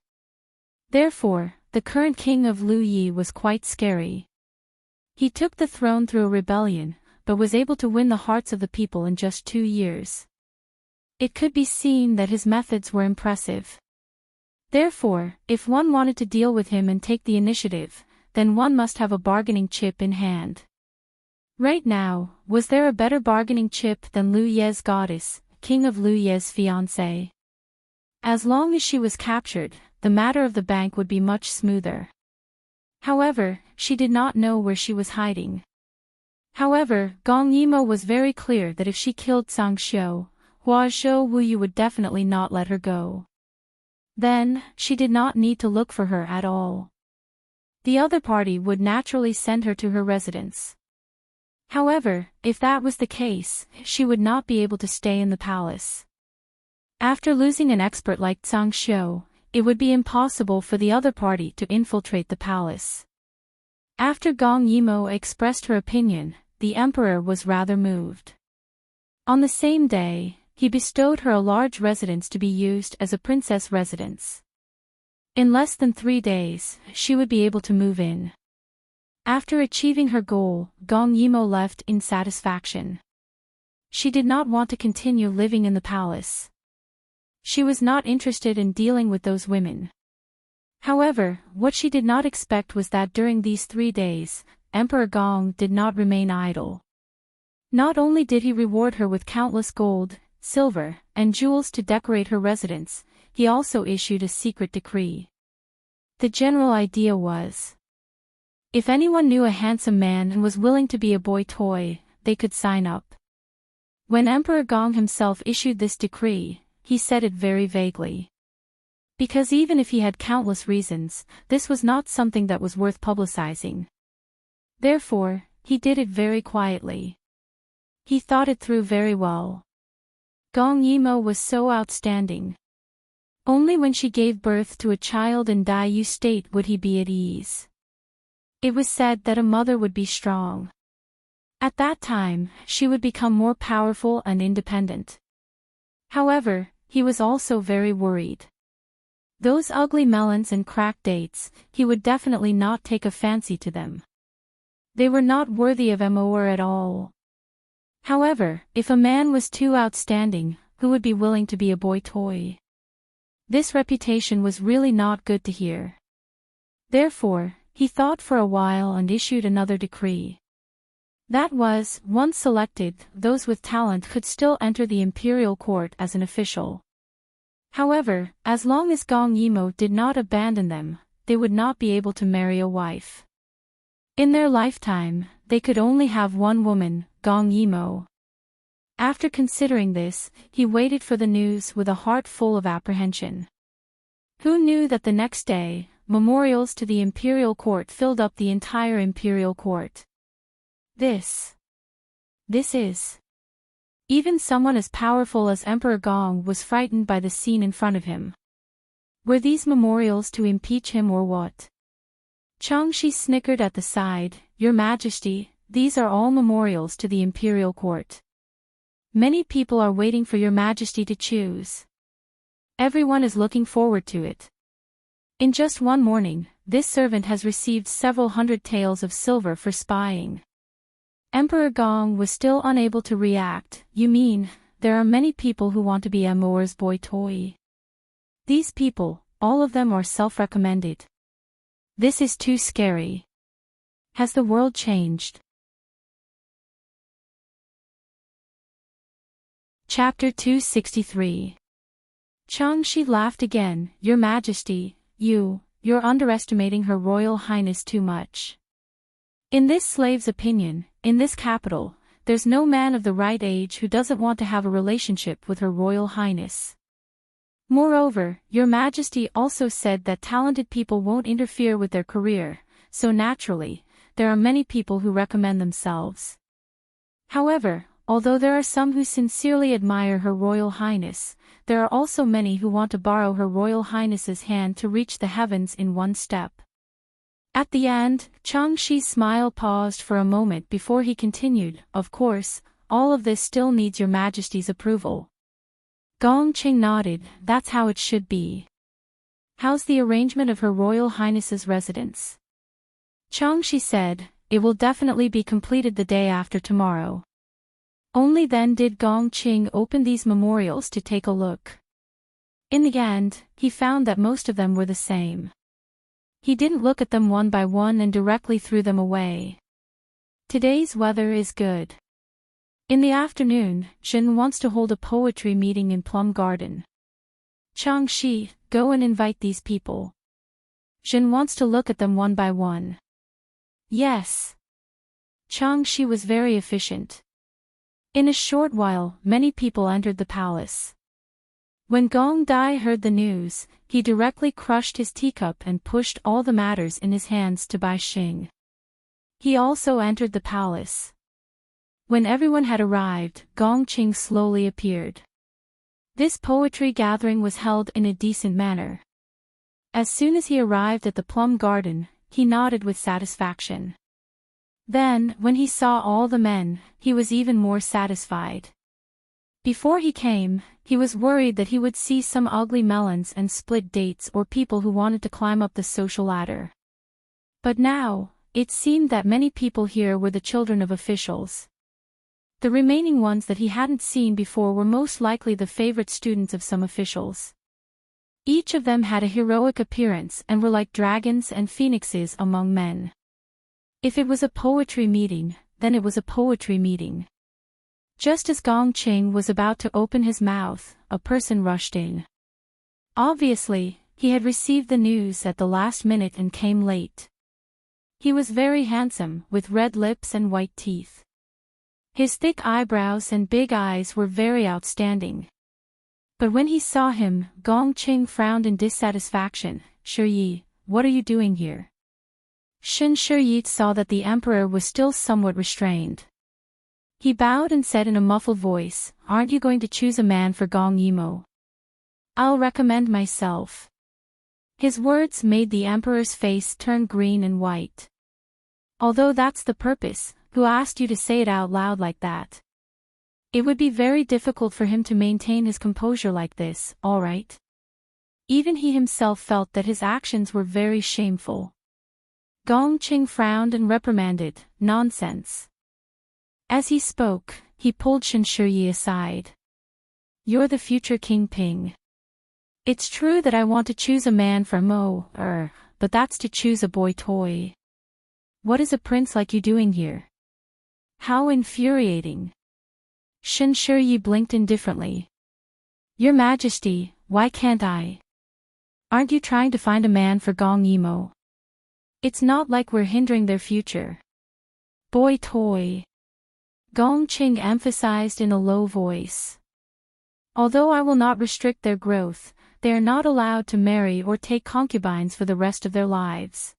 Therefore, the current king of Lu Yi was quite scary. He took the throne through a rebellion, but was able to win the hearts of the people in just 2 years. It could be seen that his methods were impressive. Therefore, if one wanted to deal with him and take the initiative, then one must have a bargaining chip in hand. Right now, was there a better bargaining chip than Lu Ye's goddess, king of Lu Ye's fiancé? As long as she was captured, the matter of the bank would be much smoother. However, she did not know where she was hiding. However, Gong Yimo was very clear that if she killed Sang Xiu, Hua Zhou Wuyu would definitely not let her go. Then, she did not need to look for her at all. The other party would naturally send her to her residence. However, if that was the case, she would not be able to stay in the palace. After losing an expert like Sang Xiu, it would be impossible for the other party to infiltrate the palace. After Gong Yimo expressed her opinion, the emperor was rather moved. On the same day, he bestowed her a large residence to be used as a princess residence. In less than 3 days, she would be able to move in. After achieving her goal, Gong Yimo left in satisfaction. She did not want to continue living in the palace. She was not interested in dealing with those women. However, what she did not expect was that during these 3 days, Emperor Gong did not remain idle. Not only did he reward her with countless gold, silver, and jewels to decorate her residence, he also issued a secret decree. The general idea was, if anyone knew a handsome man and was willing to be a boy toy, they could sign up. When Emperor Gong himself issued this decree, he said it very vaguely. Because even if he had countless reasons, this was not something that was worth publicizing. Therefore, he did it very quietly. He thought it through very well. Gong Yimo was so outstanding. Only when she gave birth to a child in Dai Yu state would he be at ease. It was said that a mother would be strong. At that time, she would become more powerful and independent. However, he was also very worried. Those ugly melons and cracked dates, he would definitely not take a fancy to them. They were not worthy of Emor at all. However, if a man was too outstanding, who would be willing to be a boy toy? This reputation was really not good to hear. Therefore, he thought for a while and issued another decree. That was, once selected, those with talent could still enter the imperial court as an official. However, as long as Gong Yimo did not abandon them, they would not be able to marry a wife. In their lifetime, they could only have one woman, Gong Yimo. After considering this, he waited for the news with a heart full of apprehension. Who knew that the next day, memorials to the imperial court filled up the entire imperial court. This is. Even someone as powerful as Emperor Gong was frightened by the scene in front of him. Were these memorials to impeach him or what? Changshi snickered at the side, Your Majesty, these are all memorials to the imperial court. Many people are waiting for Your Majesty to choose. Everyone is looking forward to it. In just one morning, this servant has received several hundred taels of silver for spying. Emperor Gong was still unable to react. You mean, there are many people who want to be Amour's boy toy. These people, all of them are self-recommended. This is too scary. Has the world changed? Chapter 263. Changshi laughed again. Your Majesty, you're underestimating Her Royal Highness too much. In this slave's opinion, in this capital, there's no man of the right age who doesn't want to have a relationship with Her Royal Highness. Moreover, Your Majesty also said that talented people won't interfere with their career, so naturally, there are many people who recommend themselves. However, although there are some who sincerely admire Her Royal Highness, there are also many who want to borrow Her Royal Highness's hand to reach the heavens in one step. At the end, Changshi's smile paused for a moment before he continued, of course, all of this still needs Your Majesty's approval. Gongqing nodded, that's how it should be. How's the arrangement of Her Royal Highness's residence? Changshi said, it will definitely be completed the day after tomorrow. Only then did Gongqing open these memorials to take a look. In the end, he found that most of them were the same. He didn't look at them one by one and directly threw them away. Today's weather is good. In the afternoon, Shen wants to hold a poetry meeting in Plum Garden. Changshi, go and invite these people. Shen wants to look at them one by one. Yes. Changshi was very efficient. In a short while, many people entered the palace. When Gong Dai heard the news, he directly crushed his teacup and pushed all the matters in his hands to Bai Xing. He also entered the palace. When everyone had arrived, Gongqing slowly appeared. This poetry gathering was held in a decent manner. As soon as he arrived at the plum garden, he nodded with satisfaction. Then, when he saw all the men, he was even more satisfied. Before he came, he was worried that he would see some ugly melons and split dates or people who wanted to climb up the social ladder. But now, it seemed that many people here were the children of officials. The remaining ones that he hadn't seen before were most likely the favorite students of some officials. Each of them had a heroic appearance and were like dragons and phoenixes among men. If it was a poetry meeting, then it was a poetry meeting. Just as Gongqing was about to open his mouth, a person rushed in. Obviously, he had received the news at the last minute and came late. He was very handsome, with red lips and white teeth. His thick eyebrows and big eyes were very outstanding. But when he saw him, Gongqing frowned in dissatisfaction. Shiyi, what are you doing here? Shen Shiyi saw that the emperor was still somewhat restrained. He bowed and said in a muffled voice, aren't you going to choose a man for Gong Yimo? I'll recommend myself. His words made the emperor's face turn green and white. Although that's the purpose, who asked you to say it out loud like that? It would be very difficult for him to maintain his composure like this, all right? Even he himself felt that his actions were very shameful. Gongqing frowned and reprimanded, nonsense. As he spoke, he pulled Shen Shiyi aside. You're the future King Ping. It's true that I want to choose a man for Mo, but that's to choose a boy toy. What is a prince like you doing here? How infuriating. Shen Shiyi blinked indifferently. Your Majesty, why can't I? Aren't you trying to find a man for Gong Yimo? It's not like we're hindering their future. Boy toy. Gongqing emphasized in a low voice. Although I will not restrict their growth, they are not allowed to marry or take concubines for the rest of their lives.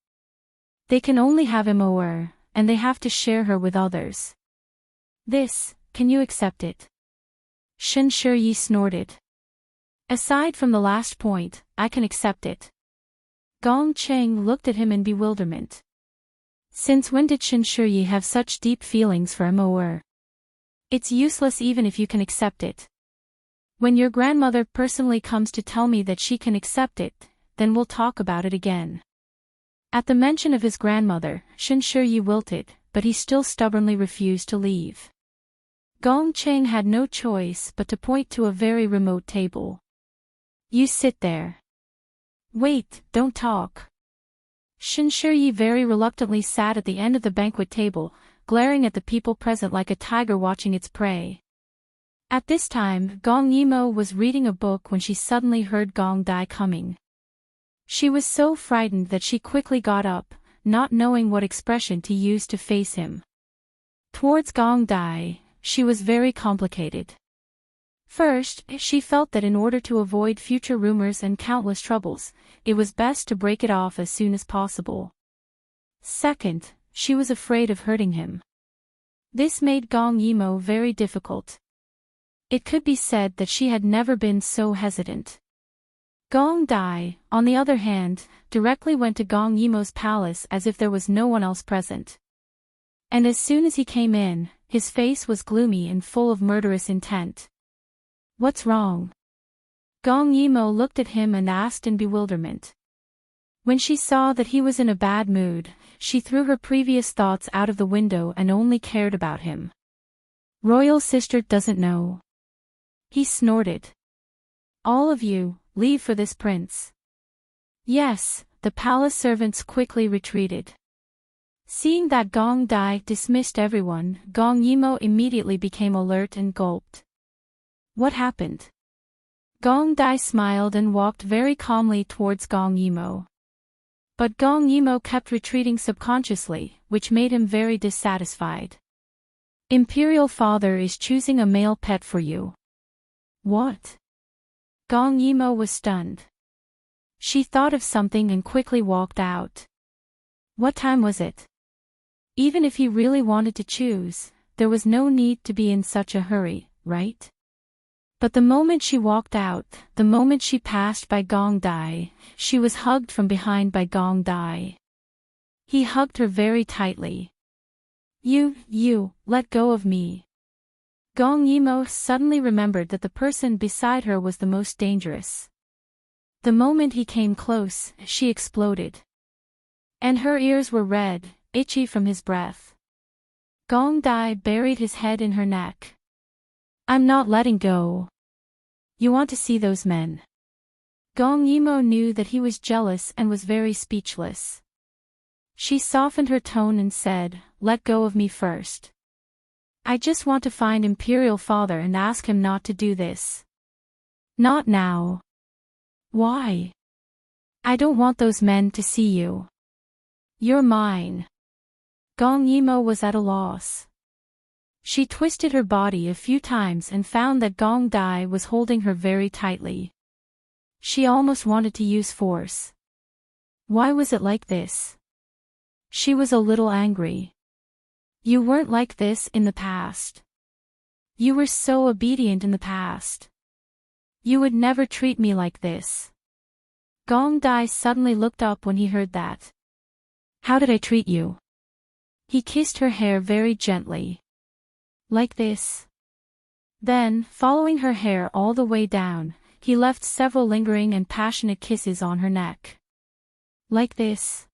They can only have Immerse, and they have to share her with others. This, can you accept it? Shen Shiyi snorted. Aside from the last point, I can accept it. Gongqing looked at him in bewilderment. Since when did Shen Shiyi have such deep feelings for Immerse? It's useless even if you can accept it. When your grandmother personally comes to tell me that she can accept it, then we'll talk about it again. At the mention of his grandmother, Shen Shiyi wilted, but he still stubbornly refused to leave. Gong Cheng had no choice but to point to a very remote table. You sit there. Wait, don't talk. Shen Shiyi very reluctantly sat at the end of the banquet table, glaring at the people present like a tiger watching its prey. At this time, Gong Yimo was reading a book when she suddenly heard Gong Dai coming. She was so frightened that she quickly got up, not knowing what expression to use to face him. Towards Gong Dai, she was very complicated. First, she felt that in order to avoid future rumors and countless troubles, it was best to break it off as soon as possible. Second, she was afraid of hurting him. This made Gong Yimo very difficult. It could be said that she had never been so hesitant. Gong Dai, on the other hand, directly went to Gong Yimo's palace as if there was no one else present. And as soon as he came in, his face was gloomy and full of murderous intent. What's wrong? Gong Yimo looked at him and asked in bewilderment. When she saw that he was in a bad mood, she threw her previous thoughts out of the window and only cared about him. Royal sister doesn't know. He snorted. All of you, leave for this prince. Yes, the palace servants quickly retreated. Seeing that Gong Dai dismissed everyone, Gong Yimo immediately became alert and gulped. What happened? Gong Dai smiled and walked very calmly towards Gong Yimo. But Gong Yimo kept retreating subconsciously, which made him very dissatisfied. Imperial father is choosing a male pet for you. What? Gong Yimo was stunned. She thought of something and quickly walked out. What time was it? Even if he really wanted to choose, there was no need to be in such a hurry, right? But the moment she walked out, the moment she passed by Gong Dai, she was hugged from behind by Gong Dai. He hugged her very tightly. You, let go of me. Gong Yimo suddenly remembered that the person beside her was the most dangerous. The moment he came close, she exploded. And her ears were red, itchy from his breath. Gong Dai buried his head in her neck. I'm not letting go. You want to see those men? Gong Yimo knew that he was jealous and was very speechless. She softened her tone and said, let go of me first. I just want to find Imperial Father and ask him not to do this. Not now. Why? I don't want those men to see you. You're mine. Gong Yimo was at a loss. She twisted her body a few times and found that Gong Dai was holding her very tightly. She almost wanted to use force. Why was it like this? She was a little angry. You weren't like this in the past. You were so obedient in the past. You would never treat me like this. Gong Dai suddenly looked up when he heard that. How did I treat you? He kissed her hair very gently. Like this. Then, following her hair all the way down, he left several lingering and passionate kisses on her neck. Like this.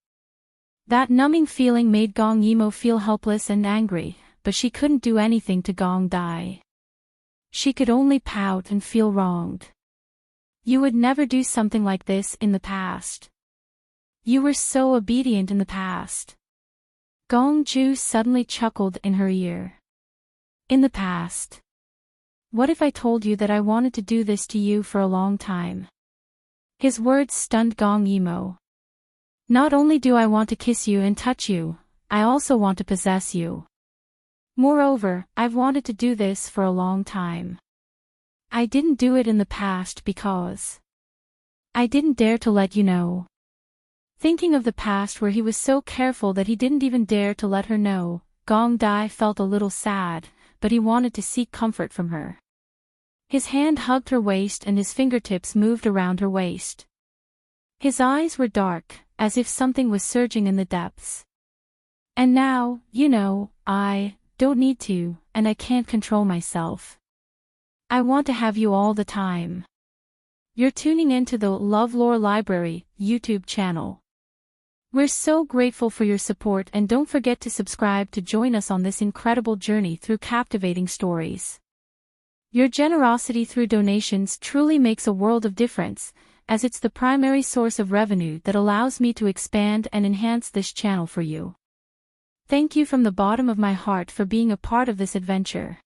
That numbing feeling made Gong Yimo feel helpless and angry, but she couldn't do anything to Gong Dai. She could only pout and feel wronged. You would never do something like this in the past. You were so obedient in the past. Gong Ju suddenly chuckled in her ear. In the past. What if I told you that I wanted to do this to you for a long time? His words stunned Gong Yimo. Not only do I want to kiss you and touch you, I also want to possess you. Moreover, I've wanted to do this for a long time. I didn't do it in the past because I didn't dare to let you know. Thinking of the past where he was so careful that he didn't even dare to let her know, Gong Dai felt a little sad, but he wanted to seek comfort from her. His hand hugged her waist and his fingertips moved around her waist. His eyes were dark, as if something was surging in the depths. And now, I don't need to, and I can't control myself. I want to have you all the time. You're tuning into the LoveLore Library YouTube channel. We're so grateful for your support, and don't forget to subscribe to join us on this incredible journey through captivating stories. Your generosity through donations truly makes a world of difference, as it's the primary source of revenue that allows me to expand and enhance this channel for you. Thank you from the bottom of my heart for being a part of this adventure.